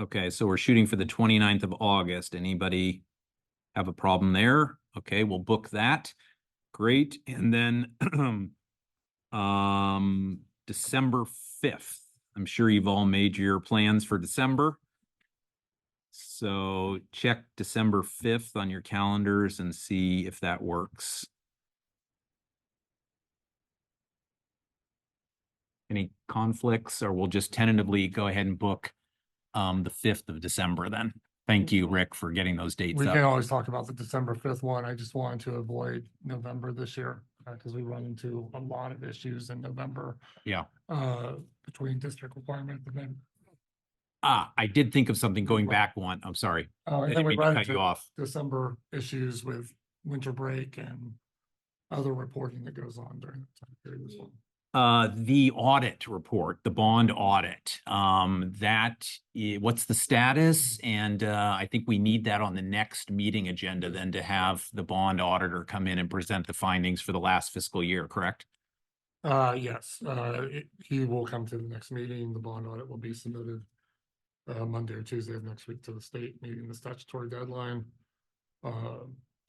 Okay, so we're shooting for the 29th of August. Anybody have a problem there? Okay, we'll book that. Great. And then December 5th. I'm sure you've all made your plans for December. So check December 5th on your calendars and see if that works. Any conflicts, or we'll just tentatively go ahead and book the 5th of December then. Thank you, Rick, for getting those dates We up. can always talk about the December 5th one. I just wanted to avoid November this year because we run into a lot of issues in November. Yeah. Between district requirements and then. I did think of something going back one. I'm sorry. I And then didn't we mean to run cut you into off. December issues with winter break and other reporting that goes on during that time period as well. The audit report, the bond audit, what's the status? And I think we need that on the next meeting agenda then to have the bond auditor come in and present the findings for the last fiscal year, correct? Yes, he will come to the next meeting. The bond audit will be submitted Monday or Tuesday of next week to the state, meeting the statutory deadline.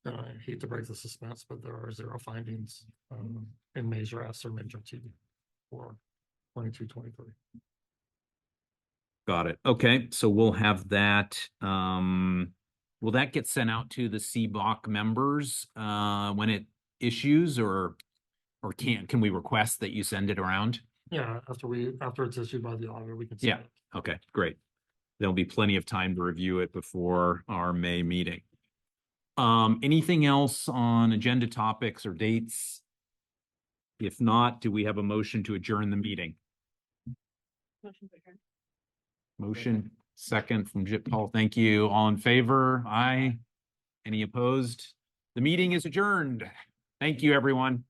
And I hate to break the suspense, but there are 0 findings in Measure S or Measure T for 22-23. Got it. Okay, so we'll have that. Will that get sent out to the CBOC members when it issues, or can we request that you send it around? Yeah, after it's issued by the auditor, we can. Yeah. Okay, great. There'll be plenty of time to review it before our May meeting. Anything else on agenda topics or dates? If not, do we have a motion to adjourn the meeting? Motion to adjourn. Motion, second from Jip Paul. Thank you. All in favor? Aye. Any opposed? The meeting is adjourned. Thank you, everyone.